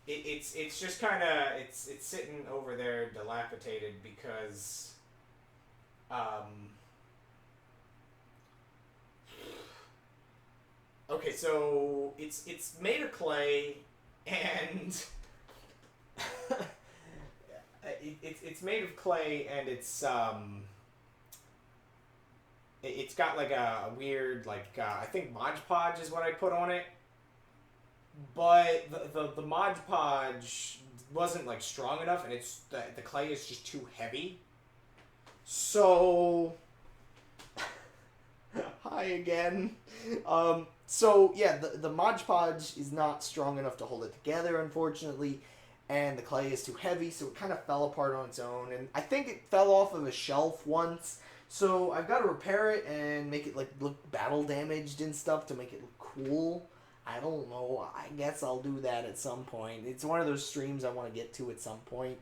It's just kind of it's sitting over there dilapidated because okay, so it's made of clay and it's made of clay and it's got like a weird like I think Mod Podge is what I put on it, but the Mod Podge wasn't like strong enough, and it's the clay is just too heavy. So hi again. So yeah, the Mod Podge is not strong enough to hold it together, unfortunately. And the clay is too heavy, so it kind of fell apart on its own. And I think it fell off of a shelf once. So I've got to repair it and make it like look battle damaged and stuff to make it look cool. I don't know. I guess I'll do that at some point. It's one of those streams I want to get to at some point.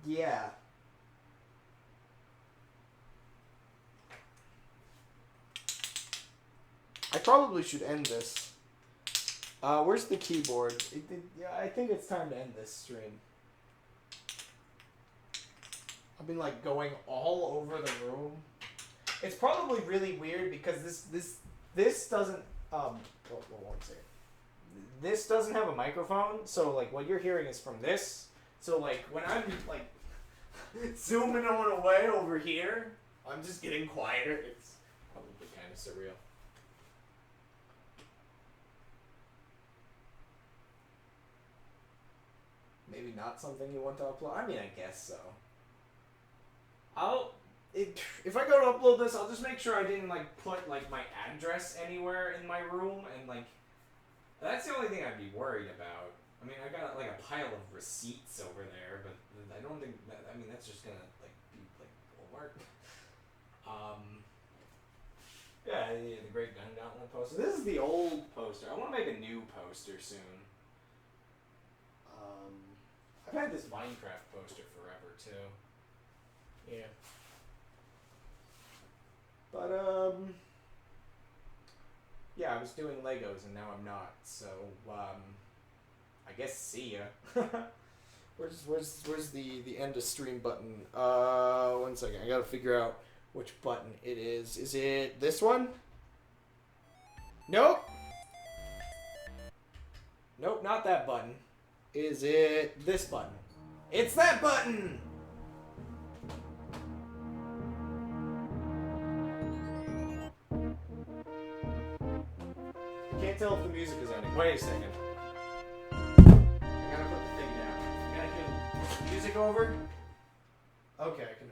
Yeah. I probably should end this. Where's the keyboard? Yeah, I think it's time to end this stream. I've been like going all over the room. It's probably really weird because this doesn't one second. This doesn't have a microphone, so like what you're hearing is from this. So like when I'm like zooming on away over here, I'm just getting quieter. It's probably kind of surreal. Maybe not something you want to upload. I mean, I guess so. If I go to upload this, I'll just make sure I didn't like put like my address anywhere in my room, and like that's the only thing I'd be worried about. I mean, I got like a pile of receipts over there, but I don't think that. I mean, that's just gonna like be like Walmart. Yeah, the Great Gun Gauntlet poster. This is the old poster. I want to make a new poster soon. I've had this Minecraft poster forever too. Yeah. But yeah, I was doing Legos and now I'm not. So I guess see ya. Where's the end of stream button? 1 second. I gotta figure out which button it is. Is it this one? Nope. Nope, not that button. Is it this button? It's that button! Can't tell if the music is ending. Wait a second. I gotta put the thing down. I gotta get music over. Okay, I can